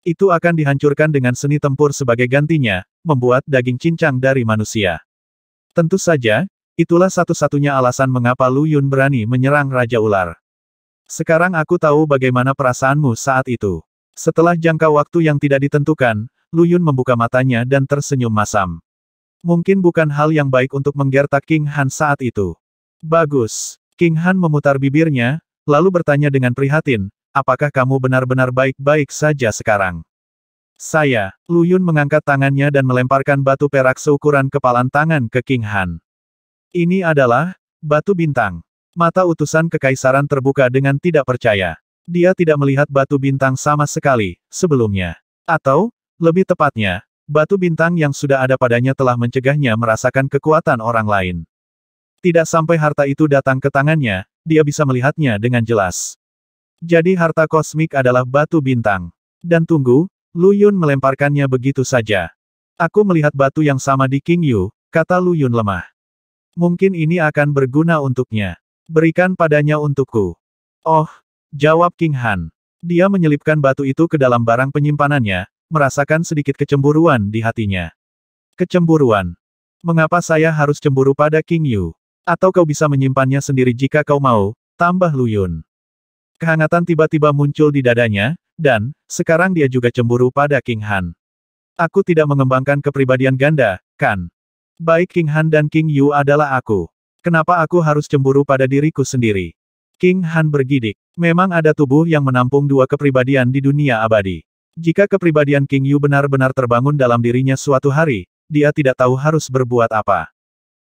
Itu akan dihancurkan dengan seni tempur sebagai gantinya, membuat daging cincang dari manusia. Tentu saja, itulah satu-satunya alasan mengapa Lu Yun berani menyerang Raja Ular. Sekarang aku tahu bagaimana perasaanmu saat itu. Setelah jangka waktu yang tidak ditentukan, Lu Yun membuka matanya dan tersenyum masam. Mungkin bukan hal yang baik untuk menggertak King Han saat itu. Bagus. King Han memutar bibirnya, lalu bertanya dengan prihatin, apakah kamu benar-benar baik-baik saja sekarang? Saya. Lu Yun mengangkat tangannya dan melemparkan batu perak seukuran kepalan tangan ke King Han. Ini adalah batu bintang. Mata utusan kekaisaran terbuka dengan tidak percaya. Dia tidak melihat batu bintang sama sekali, sebelumnya. Atau, lebih tepatnya, batu bintang yang sudah ada padanya telah mencegahnya merasakan kekuatan orang lain. Tidak sampai harta itu datang ke tangannya, dia bisa melihatnya dengan jelas. Jadi harta kosmik adalah batu bintang. Dan tunggu, Lu Yun melemparkannya begitu saja. Aku melihat batu yang sama di King Yu, kata Lu Yun lemah. Mungkin ini akan berguna untuknya. Berikan padanya untukku. Oh, jawab King Han. Dia menyelipkan batu itu ke dalam barang penyimpanannya, merasakan sedikit kecemburuan di hatinya. Kecemburuan. Mengapa saya harus cemburu pada King Yu? Atau kau bisa menyimpannya sendiri jika kau mau, tambah Lu Yun. Kehangatan tiba-tiba muncul di dadanya, dan, sekarang dia juga cemburu pada King Han. Aku tidak mengembangkan kepribadian ganda, kan? Baik King Han dan King Yu adalah aku. Kenapa aku harus cemburu pada diriku sendiri? King Han bergidik. Memang ada tubuh yang menampung dua kepribadian di dunia abadi. Jika kepribadian King Yu benar-benar terbangun dalam dirinya suatu hari, dia tidak tahu harus berbuat apa.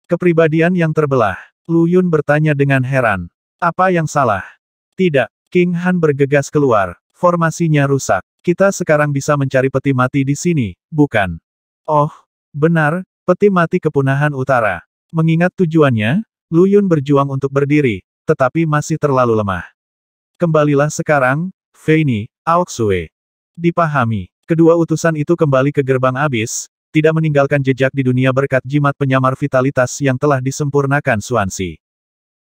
Kepribadian yang terbelah. Lu Yun bertanya dengan heran. Apa yang salah? Tidak. King Han bergegas keluar. Formasinya rusak. Kita sekarang bisa mencari peti mati di sini, bukan? Oh, benar, peti mati kepunahan utara. Mengingat tujuannya, Lu Yun berjuang untuk berdiri, tetapi masih terlalu lemah. Kembalilah sekarang, Fei Ni, Aoksue. Dipahami. Kedua utusan itu kembali ke gerbang abis, tidak meninggalkan jejak di dunia berkat jimat penyamar vitalitas yang telah disempurnakan Xuanxi.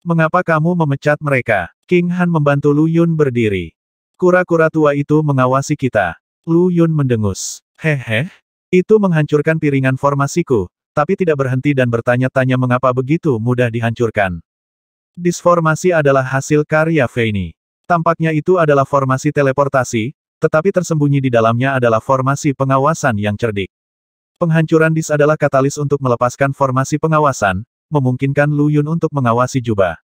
Mengapa kamu memecat mereka? King Han membantu Lu Yun berdiri. Kura-kura tua itu mengawasi kita. Lu Yun mendengus. Hehe. Itu menghancurkan piringan formasiku, tapi tidak berhenti dan bertanya-tanya mengapa begitu mudah dihancurkan. Disformasi adalah hasil karya Fei Ni. Tampaknya itu adalah formasi teleportasi, tetapi tersembunyi di dalamnya adalah formasi pengawasan yang cerdik. Penghancuran dis adalah katalis untuk melepaskan formasi pengawasan, memungkinkan Lu Yun untuk mengawasi jubah.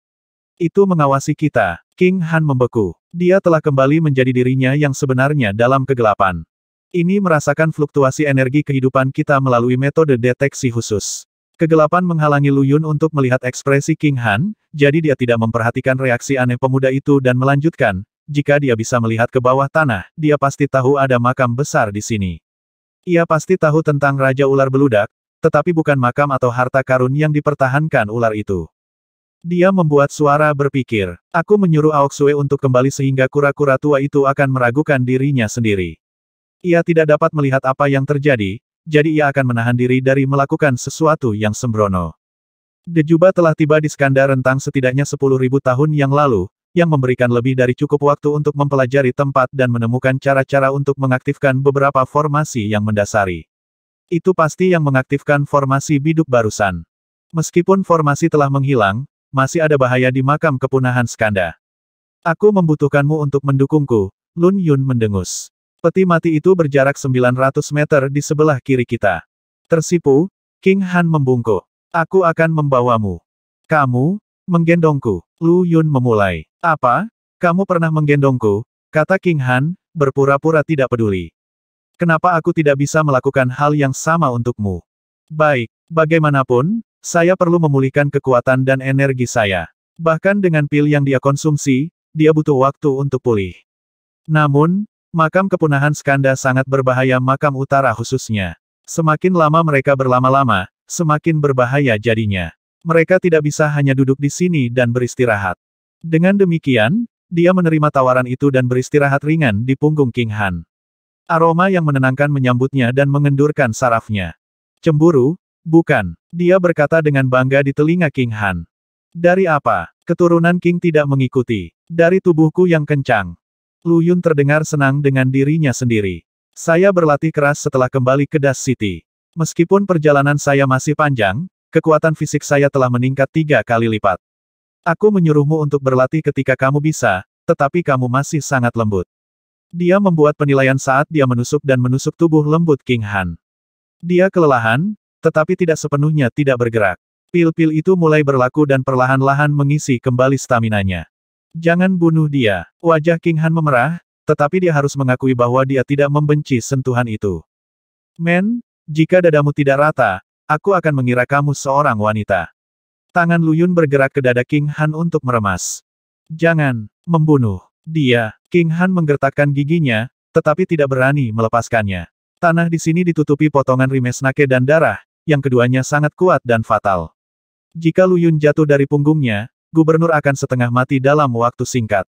Itu mengawasi kita. King Han membeku. Dia telah kembali menjadi dirinya yang sebenarnya dalam kegelapan. Ini merasakan fluktuasi energi kehidupan kita melalui metode deteksi khusus. Kegelapan menghalangi Lu Yun untuk melihat ekspresi King Han, jadi dia tidak memperhatikan reaksi aneh pemuda itu dan melanjutkan, jika dia bisa melihat ke bawah tanah, dia pasti tahu ada makam besar di sini. Ia pasti tahu tentang Raja Ular Beludak, tetapi bukan makam atau harta karun yang dipertahankan ular itu. Dia membuat suara berpikir. Aku menyuruh Aoksue untuk kembali sehingga kura-kura tua itu akan meragukan dirinya sendiri. Ia tidak dapat melihat apa yang terjadi, jadi ia akan menahan diri dari melakukan sesuatu yang sembrono. Dejuba telah tiba di Skandar rentang setidaknya 10.000 tahun yang lalu, yang memberikan lebih dari cukup waktu untuk mempelajari tempat dan menemukan cara-cara untuk mengaktifkan beberapa formasi yang mendasari. Itu pasti yang mengaktifkan formasi biduk barusan. Meskipun formasi telah menghilang, masih ada bahaya di makam kepunahan Skanda. Aku membutuhkanmu untuk mendukungku, Lun Yun mendengus. Peti mati itu berjarak 900 meter di sebelah kiri kita. Tersipu, King Han membungkuk. Aku akan membawamu. Kamu, menggendongku. Lu Yun memulai. Apa? Kamu pernah menggendongku? Kata King Han, berpura-pura tidak peduli. Kenapa aku tidak bisa melakukan hal yang sama untukmu? Baik, bagaimanapun, saya perlu memulihkan kekuatan dan energi saya. Bahkan dengan pil yang dia konsumsi, dia butuh waktu untuk pulih. Namun, makam kepunahan Skanda sangat berbahaya, makam utara khususnya. Semakin lama mereka berlama-lama, semakin berbahaya jadinya. Mereka tidak bisa hanya duduk di sini dan beristirahat. Dengan demikian, dia menerima tawaran itu dan beristirahat ringan di punggung King Han. Aroma yang menenangkan menyambutnya dan mengendurkan sarafnya. Cemburu? Bukan, dia berkata dengan bangga di telinga King Han. Dari apa? Keturunan King tidak mengikuti. Dari tubuhku yang kencang. Lu Yun terdengar senang dengan dirinya sendiri. Saya berlatih keras setelah kembali ke Das City. Meskipun perjalanan saya masih panjang, kekuatan fisik saya telah meningkat 3 kali lipat. Aku menyuruhmu untuk berlatih ketika kamu bisa, tetapi kamu masih sangat lembut. Dia membuat penilaian saat dia menusuk dan menusuk tubuh lembut King Han. Dia kelelahan, tetapi tidak sepenuhnya tidak bergerak. Pil-pil itu mulai berlaku dan perlahan-lahan mengisi kembali staminanya. Jangan bunuh dia. Wajah King Han memerah, tetapi dia harus mengakui bahwa dia tidak membenci sentuhan itu. Men, jika dadamu tidak rata, aku akan mengira kamu seorang wanita. Tangan Lu Yun bergerak ke dada King Han untuk meremas. Jangan membunuh dia. King Han menggertakkan giginya, tetapi tidak berani melepaskannya. Tanah di sini ditutupi potongan rimesnake dan darah, yang keduanya sangat kuat dan fatal. Jika Lu Yun jatuh dari punggungnya, gubernur akan setengah mati dalam waktu singkat.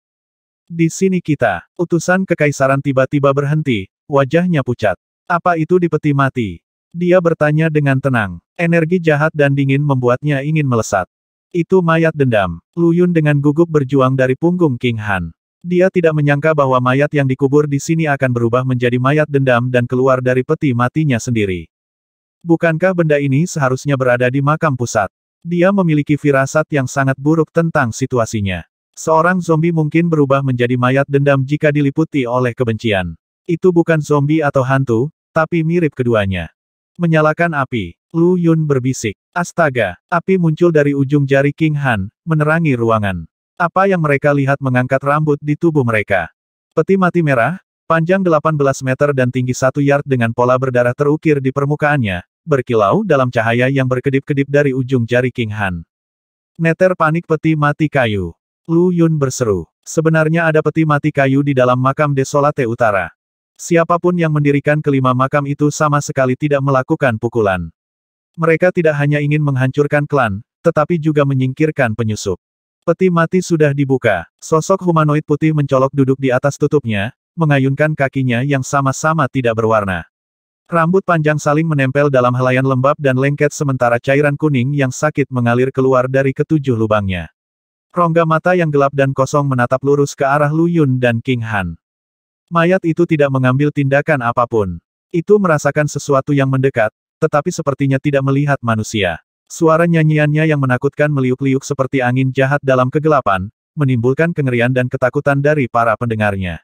Di sini kita, utusan kekaisaran tiba-tiba berhenti, wajahnya pucat. Apa itu di peti mati? Dia bertanya dengan tenang. Energi jahat dan dingin membuatnya ingin melesat. Itu mayat dendam. Lu Yun dengan gugup berjuang dari punggung King Han. Dia tidak menyangka bahwa mayat yang dikubur di sini akan berubah menjadi mayat dendam dan keluar dari peti matinya sendiri. Bukankah benda ini seharusnya berada di makam pusat? Dia memiliki firasat yang sangat buruk tentang situasinya. Seorang zombie mungkin berubah menjadi mayat dendam jika diliputi oleh kebencian. Itu bukan zombie atau hantu, tapi mirip keduanya. Menyalakan api. Lu Yun berbisik. Astaga, api muncul dari ujung jari King Han, menerangi ruangan. Apa yang mereka lihat mengangkat rambut di tubuh mereka. Peti mati merah, panjang 18 meter dan tinggi 1 yard dengan pola berdarah terukir di permukaannya, berkilau dalam cahaya yang berkedip-kedip dari ujung jari King Han. Neter panik peti mati kayu. Lu Yun berseru. Sebenarnya ada peti mati kayu di dalam makam Desolate Utara. Siapapun yang mendirikan kelima makam itu sama sekali tidak melakukan pukulan. Mereka tidak hanya ingin menghancurkan klan, tetapi juga menyingkirkan penyusup. Peti mati sudah dibuka. Sosok humanoid putih mencolok duduk di atas tutupnya, mengayunkan kakinya yang sama-sama tidak berwarna. Rambut panjang saling menempel dalam helaian lembab dan lengket sementara cairan kuning yang sakit mengalir keluar dari ketujuh lubangnya. Rongga mata yang gelap dan kosong menatap lurus ke arah Lu Yun dan King Han. Mayat itu tidak mengambil tindakan apapun. Itu merasakan sesuatu yang mendekat, tetapi sepertinya tidak melihat manusia. Suara nyanyiannya yang menakutkan meliuk-liuk seperti angin jahat dalam kegelapan, menimbulkan kengerian dan ketakutan dari para pendengarnya.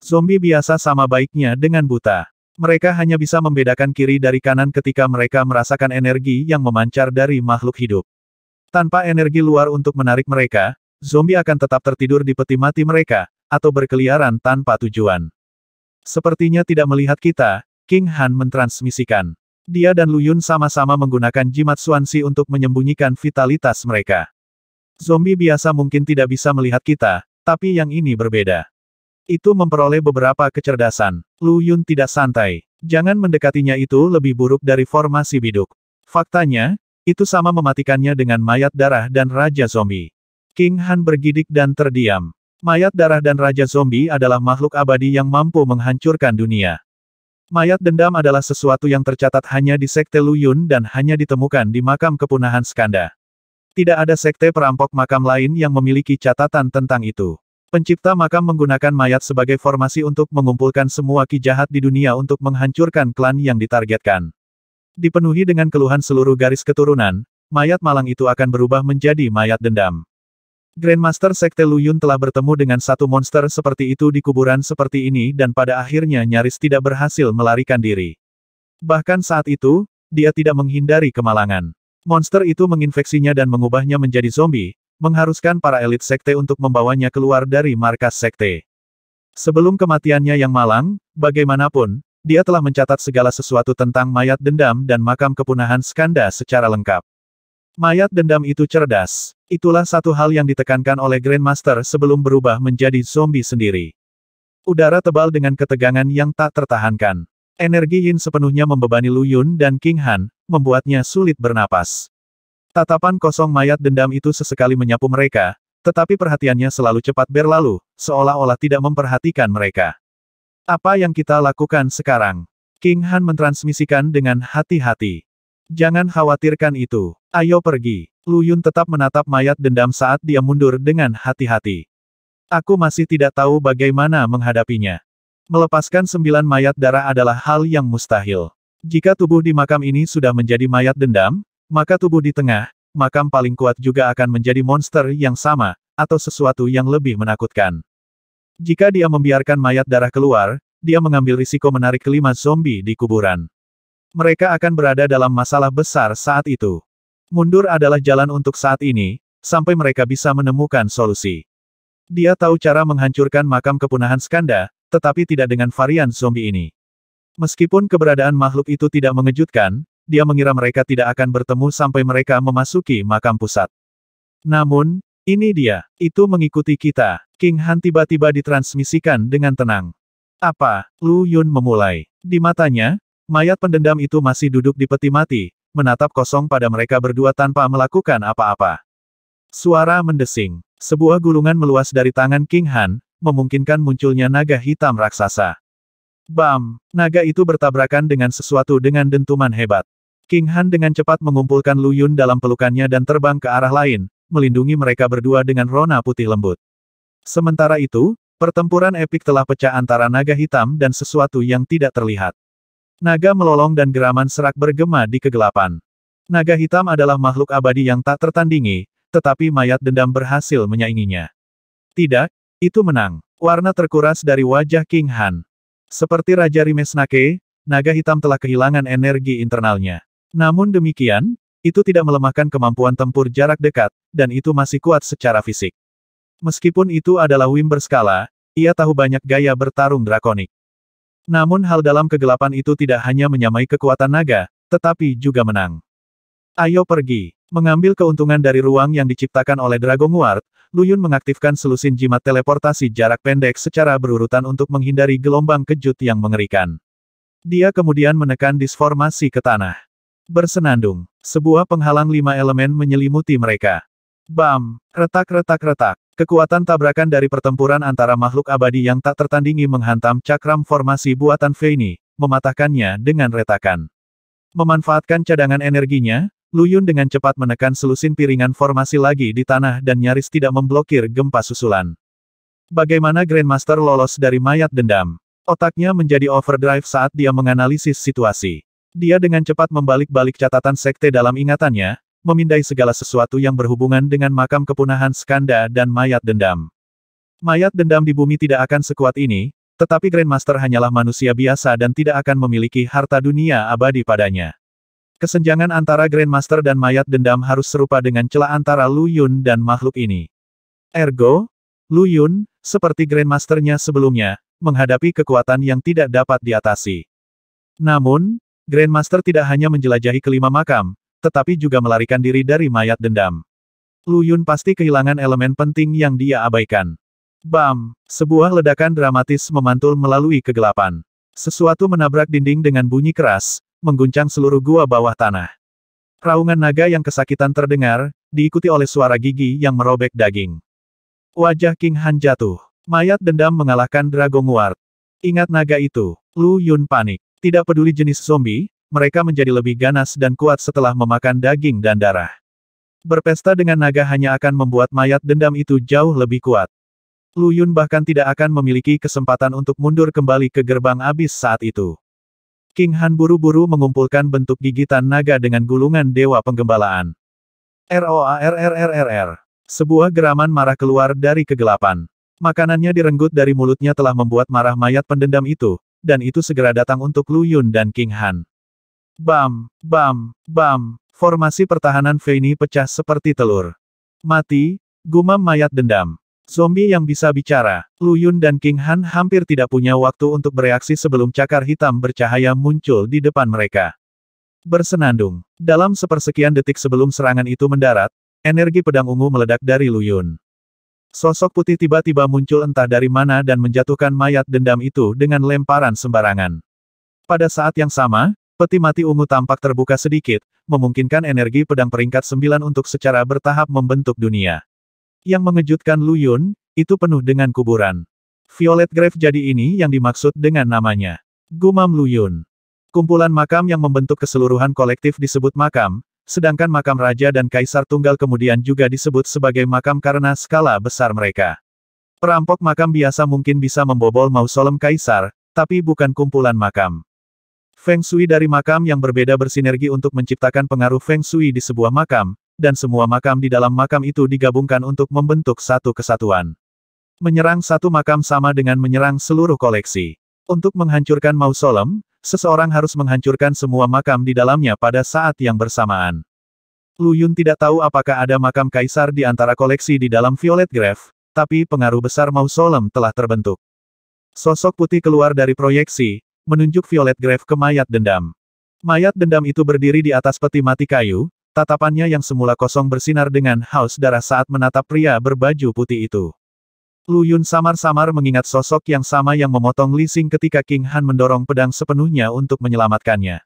Zombie biasa sama baiknya dengan buta. Mereka hanya bisa membedakan kiri dari kanan ketika mereka merasakan energi yang memancar dari makhluk hidup. Tanpa energi luar untuk menarik mereka, zombie akan tetap tertidur di peti mati mereka, atau berkeliaran tanpa tujuan. Sepertinya tidak melihat kita, King Han mentransmisikan. Dia dan Lu Yun sama-sama menggunakan jimat Xuanxi untuk menyembunyikan vitalitas mereka. Zombie biasa mungkin tidak bisa melihat kita, tapi yang ini berbeda. Itu memperoleh beberapa kecerdasan. Lu Yun tidak santai. Jangan mendekatinya, itu lebih buruk dari formasi biduk. Faktanya, itu sama mematikannya dengan mayat darah dan Raja Zombie. King Han bergidik dan terdiam. Mayat darah dan Raja Zombie adalah makhluk abadi yang mampu menghancurkan dunia. Mayat dendam adalah sesuatu yang tercatat hanya di Sekte Lu Yun dan hanya ditemukan di makam kepunahan Skanda. Tidak ada sekte perampok makam lain yang memiliki catatan tentang itu. Pencipta makam menggunakan mayat sebagai formasi untuk mengumpulkan semua ki jahat di dunia untuk menghancurkan klan yang ditargetkan. Dipenuhi dengan keluhan seluruh garis keturunan, mayat malang itu akan berubah menjadi mayat dendam. Grandmaster Sekte Lu Yun telah bertemu dengan satu monster seperti itu di kuburan seperti ini dan pada akhirnya nyaris tidak berhasil melarikan diri. Bahkan saat itu, dia tidak menghindari kemalangan. Monster itu menginfeksinya dan mengubahnya menjadi zombie, mengharuskan para elit sekte untuk membawanya keluar dari markas sekte. Sebelum kematiannya yang malang, bagaimanapun, dia telah mencatat segala sesuatu tentang mayat dendam dan makam kepunahan Skanda secara lengkap. Mayat dendam itu cerdas. Itulah satu hal yang ditekankan oleh Grandmaster sebelum berubah menjadi zombie sendiri. Udara tebal dengan ketegangan yang tak tertahankan. Energi yin sepenuhnya membebani Lu Yun dan King Han, membuatnya sulit bernapas. Tatapan kosong mayat dendam itu sesekali menyapu mereka, tetapi perhatiannya selalu cepat berlalu, seolah-olah tidak memperhatikan mereka. Apa yang kita lakukan sekarang? King Han mentransmisikan dengan hati-hati. Jangan khawatirkan itu. Ayo pergi. Lu Yun tetap menatap mayat dendam saat dia mundur dengan hati-hati. Aku masih tidak tahu bagaimana menghadapinya. Melepaskan 9 mayat darah adalah hal yang mustahil. Jika tubuh di makam ini sudah menjadi mayat dendam, maka tubuh di tengah, makam paling kuat juga akan menjadi monster yang sama, atau sesuatu yang lebih menakutkan. Jika dia membiarkan mayat darah keluar, dia mengambil risiko menarik kelima zombie di kuburan. Mereka akan berada dalam masalah besar saat itu. Mundur adalah jalan untuk saat ini, sampai mereka bisa menemukan solusi. Dia tahu cara menghancurkan makam kepunahan Skanda, tetapi tidak dengan varian zombie ini. Meskipun keberadaan makhluk itu tidak mengejutkan, dia mengira mereka tidak akan bertemu sampai mereka memasuki makam pusat. Namun, ini dia. Itu mengikuti kita. King Han tiba-tiba ditransmisikan dengan tenang. Apa? Lu Yun memulai. Di matanya, mayat pendendam itu masih duduk di peti mati, menatap kosong pada mereka berdua tanpa melakukan apa-apa. Suara mendesing. Sebuah gulungan meluas dari tangan King Han, memungkinkan munculnya naga hitam raksasa. Bam! Naga itu bertabrakan dengan sesuatu dengan dentuman hebat. King Han dengan cepat mengumpulkan Lu Yun dalam pelukannya dan terbang ke arah lain, melindungi mereka berdua dengan rona putih lembut. Sementara itu, pertempuran epik telah pecah antara naga hitam dan sesuatu yang tidak terlihat. Naga melolong dan geraman serak bergema di kegelapan. Naga hitam adalah makhluk abadi yang tak tertandingi, tetapi mayat dendam berhasil menyainginya. Tidak, itu menang. Warna terkuras dari wajah King Han. Seperti Raja Rimesnake, naga hitam telah kehilangan energi internalnya. Namun demikian, itu tidak melemahkan kemampuan tempur jarak dekat, dan itu masih kuat secara fisik. Meskipun itu adalah Wim berskala, ia tahu banyak gaya bertarung drakonik. Namun hal dalam kegelapan itu tidak hanya menyamai kekuatan naga, tetapi juga menang. Ayo pergi. Mengambil keuntungan dari ruang yang diciptakan oleh Dragon Ward, Lu Yun mengaktifkan selusin jimat teleportasi jarak pendek secara berurutan untuk menghindari gelombang kejut yang mengerikan. Dia kemudian menekan disformasi ke tanah. Bersenandung. Sebuah penghalang 5 elemen menyelimuti mereka. Bam! Retak-retak-retak. Kekuatan tabrakan dari pertempuran antara makhluk abadi yang tak tertandingi menghantam cakram formasi buatan Feini, mematahkannya dengan retakan. Memanfaatkan cadangan energinya, Lu Yun dengan cepat menekan selusin piringan formasi lagi di tanah dan nyaris tidak memblokir gempa susulan. Bagaimana Grandmaster lolos dari mayat dendam? Otaknya menjadi overdrive saat dia menganalisis situasi. Dia dengan cepat membalik-balik catatan sekte dalam ingatannya, memindai segala sesuatu yang berhubungan dengan makam kepunahan Skanda dan mayat dendam. Mayat dendam di bumi tidak akan sekuat ini, tetapi Grandmaster hanyalah manusia biasa dan tidak akan memiliki harta dunia abadi padanya. Kesenjangan antara Grandmaster dan mayat dendam harus serupa dengan celah antara Lu Yun dan makhluk ini. Ergo, Lu Yun, seperti Grandmasternya sebelumnya, menghadapi kekuatan yang tidak dapat diatasi. Namun, Grandmaster tidak hanya menjelajahi kelima makam, tetapi juga melarikan diri dari mayat dendam. Lu Yun pasti kehilangan elemen penting yang dia abaikan. Bam! Sebuah ledakan dramatis memantul melalui kegelapan. Sesuatu menabrak dinding dengan bunyi keras, mengguncang seluruh gua bawah tanah. Raungan naga yang kesakitan terdengar, diikuti oleh suara gigi yang merobek daging. Wajah King Han jatuh. Mayat dendam mengalahkan Dragon Ward. Ingat naga itu. Lu Yun panik. Tidak peduli jenis zombie, mereka menjadi lebih ganas dan kuat setelah memakan daging dan darah. Berpesta dengan naga hanya akan membuat mayat dendam itu jauh lebih kuat. Lu Yun bahkan tidak akan memiliki kesempatan untuk mundur kembali ke gerbang abis saat itu. King Han buru-buru mengumpulkan bentuk gigitan naga dengan gulungan dewa penggembalaan. ROARRRRR. Sebuah geraman marah keluar dari kegelapan. Makanannya direnggut dari mulutnya telah membuat marah mayat pendendam itu, dan itu segera datang untuk Lu Yun dan King Han. Bam, bam, bam, formasi pertahanan Feini pecah seperti telur. Mati, gumam mayat dendam. Zombie yang bisa bicara. Lu Yun dan King Han hampir tidak punya waktu untuk bereaksi sebelum cakar hitam bercahaya muncul di depan mereka. Bersenandung. Dalam sepersekian detik sebelum serangan itu mendarat, energi pedang ungu meledak dari Lu Yun. Sosok putih tiba-tiba muncul entah dari mana dan menjatuhkan mayat dendam itu dengan lemparan sembarangan. Pada saat yang sama, peti mati ungu tampak terbuka sedikit, memungkinkan energi pedang peringkat 9 untuk secara bertahap membentuk dunia. Yang mengejutkan Lu Yun, itu penuh dengan kuburan. Violet Grave jadi ini yang dimaksud dengan namanya. Gumam Lu Yun. Kumpulan makam yang membentuk keseluruhan kolektif disebut makam, sedangkan makam raja dan kaisar tunggal kemudian juga disebut sebagai makam karena skala besar mereka. Perampok makam biasa mungkin bisa membobol mausolem kaisar, tapi bukan kumpulan makam. Feng Shui dari makam yang berbeda bersinergi untuk menciptakan pengaruh Feng Shui di sebuah makam, dan semua makam di dalam makam itu digabungkan untuk membentuk satu kesatuan. Menyerang satu makam sama dengan menyerang seluruh koleksi. Untuk menghancurkan mausolem, seseorang harus menghancurkan semua makam di dalamnya pada saat yang bersamaan. Lu Yun tidak tahu apakah ada makam kaisar di antara koleksi di dalam Violet Grave, tapi pengaruh besar mausolem telah terbentuk. Sosok putih keluar dari proyeksi, menunjuk Violet Grave ke mayat dendam. Mayat dendam itu berdiri di atas peti mati kayu, tatapannya yang semula kosong bersinar dengan haus darah saat menatap pria berbaju putih itu. Lu Yun samar-samar mengingat sosok yang sama yang memotong Li Xing ketika King Han mendorong pedang sepenuhnya untuk menyelamatkannya.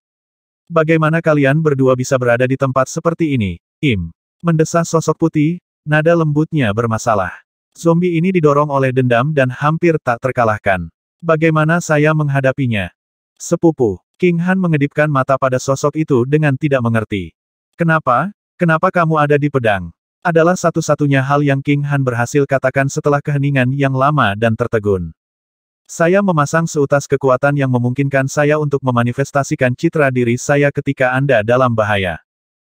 Bagaimana kalian berdua bisa berada di tempat seperti ini, Im? Mendesah sosok putih, nada lembutnya bermasalah. Zombie ini didorong oleh dendam dan hampir tak terkalahkan. Bagaimana saya menghadapinya? Sepupu, King Han mengedipkan mata pada sosok itu dengan tidak mengerti. Kenapa? Kenapa kamu ada di pedang? Adalah satu-satunya hal yang King Han berhasil katakan setelah keheningan yang lama dan tertegun. Saya memasang seutas kekuatan yang memungkinkan saya untuk memanifestasikan citra diri saya ketika Anda dalam bahaya.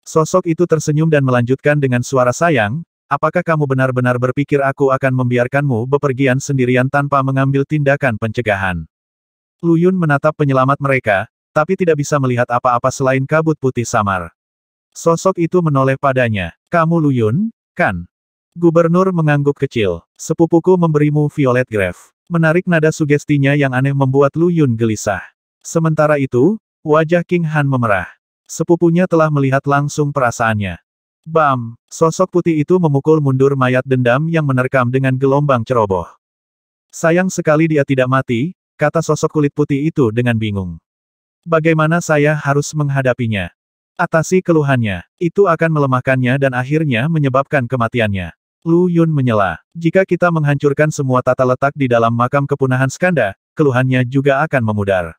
Sosok itu tersenyum dan melanjutkan dengan suara sayang, apakah kamu benar-benar berpikir aku akan membiarkanmu bepergian sendirian tanpa mengambil tindakan pencegahan? Lu Yun menatap penyelamat mereka, tapi tidak bisa melihat apa-apa selain kabut putih samar. Sosok itu menoleh padanya. Kamu Lu Yun, kan? Gubernur mengangguk kecil. Sepupuku memberimu Violet Grave. Menarik nada sugestinya yang aneh membuat Lu Yun gelisah. Sementara itu, wajah King Han memerah. Sepupunya telah melihat langsung perasaannya. Bam! Sosok putih itu memukul mundur mayat dendam yang menerkam dengan gelombang ceroboh. Sayang sekali dia tidak mati, kata sosok kulit putih itu dengan bingung. Bagaimana saya harus menghadapinya? Atasi keluhannya. Itu akan melemahkannya dan akhirnya menyebabkan kematiannya. Lu Yun menyela. Jika kita menghancurkan semua tata letak di dalam makam kepunahan Skanda, keluhannya juga akan memudar.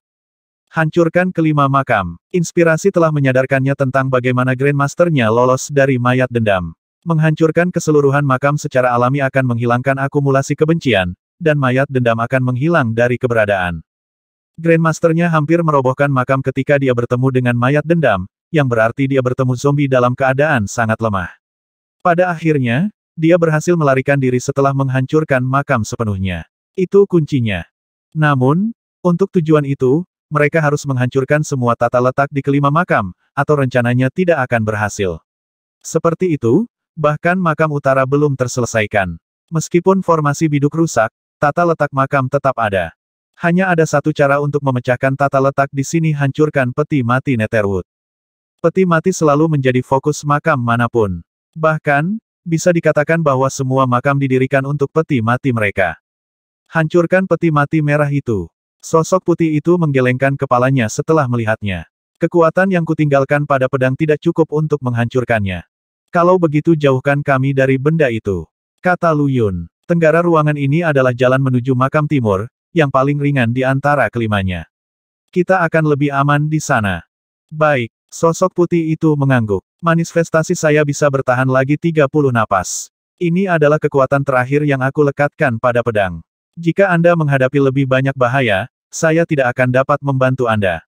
Hancurkan kelima makam. Inspirasi telah menyadarkannya tentang bagaimana Grandmaster-nya lolos dari mayat dendam. Menghancurkan keseluruhan makam secara alami akan menghilangkan akumulasi kebencian, dan mayat dendam akan menghilang dari keberadaan. Grandmaster-nya hampir merobohkan makam ketika dia bertemu dengan mayat dendam, yang berarti dia bertemu zombie dalam keadaan sangat lemah. Pada akhirnya, dia berhasil melarikan diri setelah menghancurkan makam sepenuhnya. Itu kuncinya. Namun, untuk tujuan itu, mereka harus menghancurkan semua tata letak di kelima makam, atau rencananya tidak akan berhasil. Seperti itu, bahkan makam utara belum terselesaikan. Meskipun formasi biduk rusak, tata letak makam tetap ada. Hanya ada satu cara untuk memecahkan tata letak di sini, hancurkan peti mati Netherwood. Peti mati selalu menjadi fokus makam manapun. Bahkan, bisa dikatakan bahwa semua makam didirikan untuk peti mati mereka. Hancurkan peti mati merah itu. Sosok putih itu menggelengkan kepalanya setelah melihatnya. Kekuatan yang kutinggalkan pada pedang tidak cukup untuk menghancurkannya. Kalau begitu jauhkan kami dari benda itu, kata Lu Yun. Tenggara ruangan ini adalah jalan menuju makam timur, yang paling ringan di antara kelimanya. Kita akan lebih aman di sana. Baik. Sosok putih itu mengangguk. Manifestasi saya bisa bertahan lagi 30 napas. Ini adalah kekuatan terakhir yang aku lekatkan pada pedang. Jika Anda menghadapi lebih banyak bahaya, saya tidak akan dapat membantu Anda.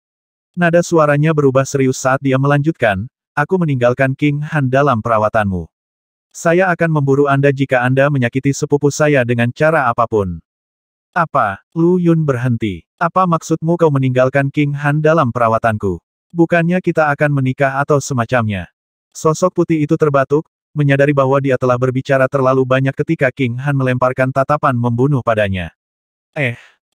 Nada suaranya berubah serius saat dia melanjutkan, aku meninggalkan King Han dalam perawatanmu. Saya akan memburu Anda jika Anda menyakiti sepupu saya dengan cara apapun. Apa? Lu Yun berhenti. Apa maksudmu kau meninggalkan King Han dalam perawatanku? Bukannya kita akan menikah atau semacamnya. Sosok putih itu terbatuk, menyadari bahwa dia telah berbicara terlalu banyak ketika King Han melemparkan tatapan membunuh padanya.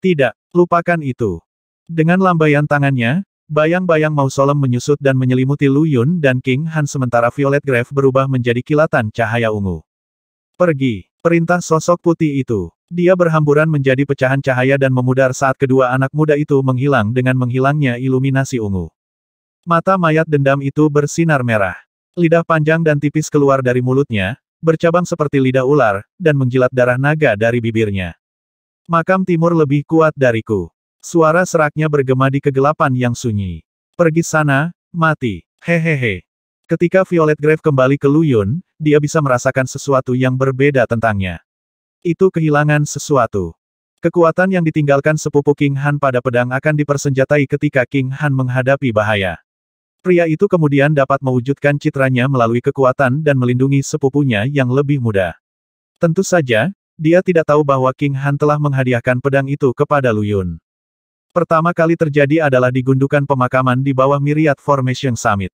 Tidak, lupakan itu. Dengan lambaian tangannya, bayang-bayang mausolem menyusut dan menyelimuti Lu Yun dan King Han sementara Violet Grave berubah menjadi kilatan cahaya ungu. Pergi, perintah sosok putih itu. Dia berhamburan menjadi pecahan cahaya dan memudar saat kedua anak muda itu menghilang dengan menghilangnya iluminasi ungu. Mata mayat dendam itu bersinar merah. Lidah panjang dan tipis keluar dari mulutnya, bercabang seperti lidah ular, dan menjilat darah naga dari bibirnya. Makam timur lebih kuat dariku. Suara seraknya bergema di kegelapan yang sunyi. Pergi sana, mati. Hehehe. Ketika Violet Grave kembali ke Lu Yun, dia bisa merasakan sesuatu yang berbeda tentangnya. Itu kehilangan sesuatu. Kekuatan yang ditinggalkan sepupu King Han pada pedang akan dipersenjatai ketika King Han menghadapi bahaya. Pria itu kemudian dapat mewujudkan citranya melalui kekuatan dan melindungi sepupunya yang lebih muda. Tentu saja, dia tidak tahu bahwa King Han telah menghadiahkan pedang itu kepada Lu Yun. Pertama kali terjadi adalah di gundukan pemakaman di bawah Myriad Formation Summit.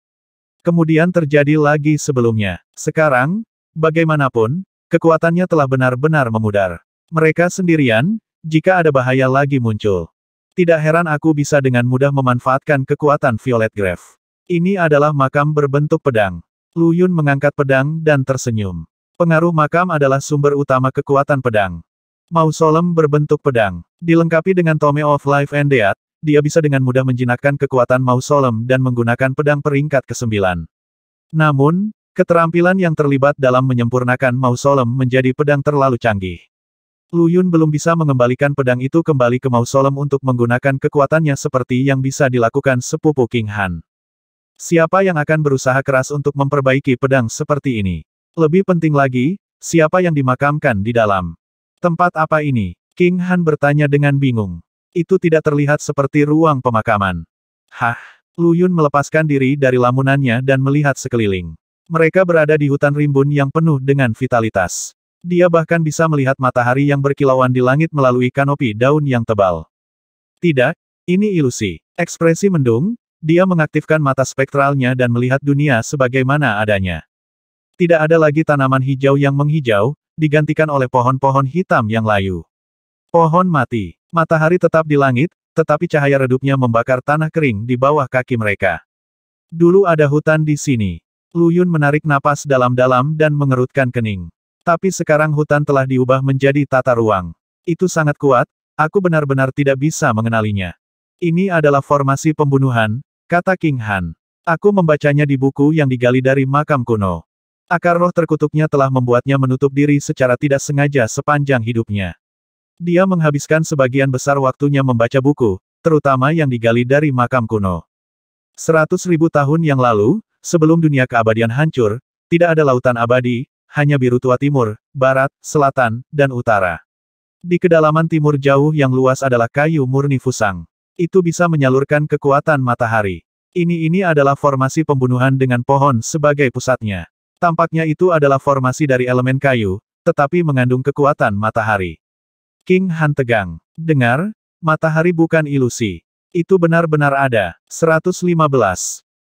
Kemudian terjadi lagi sebelumnya. Sekarang, bagaimanapun, kekuatannya telah benar-benar memudar. Mereka sendirian, jika ada bahaya lagi muncul. Tidak heran aku bisa dengan mudah memanfaatkan kekuatan Violet Grave. Ini adalah makam berbentuk pedang. Lu Yun mengangkat pedang dan tersenyum. Pengaruh makam adalah sumber utama kekuatan pedang. Mausolem berbentuk pedang. Dilengkapi dengan Tome of Life and Death, dia bisa dengan mudah menjinakkan kekuatan mausolem dan menggunakan pedang peringkat ke-9. Namun, keterampilan yang terlibat dalam menyempurnakan mausolem menjadi pedang terlalu canggih. Lu Yun belum bisa mengembalikan pedang itu kembali ke mausolem untuk menggunakan kekuatannya seperti yang bisa dilakukan sepupu King Han. Siapa yang akan berusaha keras untuk memperbaiki pedang seperti ini? Lebih penting lagi, siapa yang dimakamkan di dalam? Tempat apa ini? King Han bertanya dengan bingung. Itu tidak terlihat seperti ruang pemakaman. Hah? Lu Yun melepaskan diri dari lamunannya dan melihat sekeliling. Mereka berada di hutan rimbun yang penuh dengan vitalitas. Dia bahkan bisa melihat matahari yang berkilauan di langit melalui kanopi daun yang tebal. Tidak, ini ilusi. Ekspresi mendung, dia mengaktifkan mata spektralnya dan melihat dunia sebagaimana adanya. Tidak ada lagi tanaman hijau yang menghijau, digantikan oleh pohon-pohon hitam yang layu. Pohon mati. Matahari tetap di langit, tetapi cahaya redupnya membakar tanah kering di bawah kaki mereka. Dulu ada hutan di sini. Lu Yun menarik napas dalam-dalam dan mengerutkan kening. Tapi sekarang hutan telah diubah menjadi tata ruang. Itu sangat kuat, aku benar-benar tidak bisa mengenalinya. Ini adalah formasi pembunuhan, kata King Han. Aku membacanya di buku yang digali dari makam kuno. Akar roh terkutuknya telah membuatnya menutup diri secara tidak sengaja sepanjang hidupnya. Dia menghabiskan sebagian besar waktunya membaca buku, terutama yang digali dari makam kuno. 100.000 tahun yang lalu, sebelum dunia keabadian hancur, tidak ada lautan abadi, hanya biru tua timur, barat, selatan, dan utara. Di kedalaman timur jauh yang luas adalah kayu murni fusang. Itu bisa menyalurkan kekuatan matahari. Ini adalah formasi pembunuhan dengan pohon sebagai pusatnya. Tampaknya itu adalah formasi dari elemen kayu, tetapi mengandung kekuatan matahari. King Han tegang. Dengar, matahari bukan ilusi. Itu benar-benar ada. 115.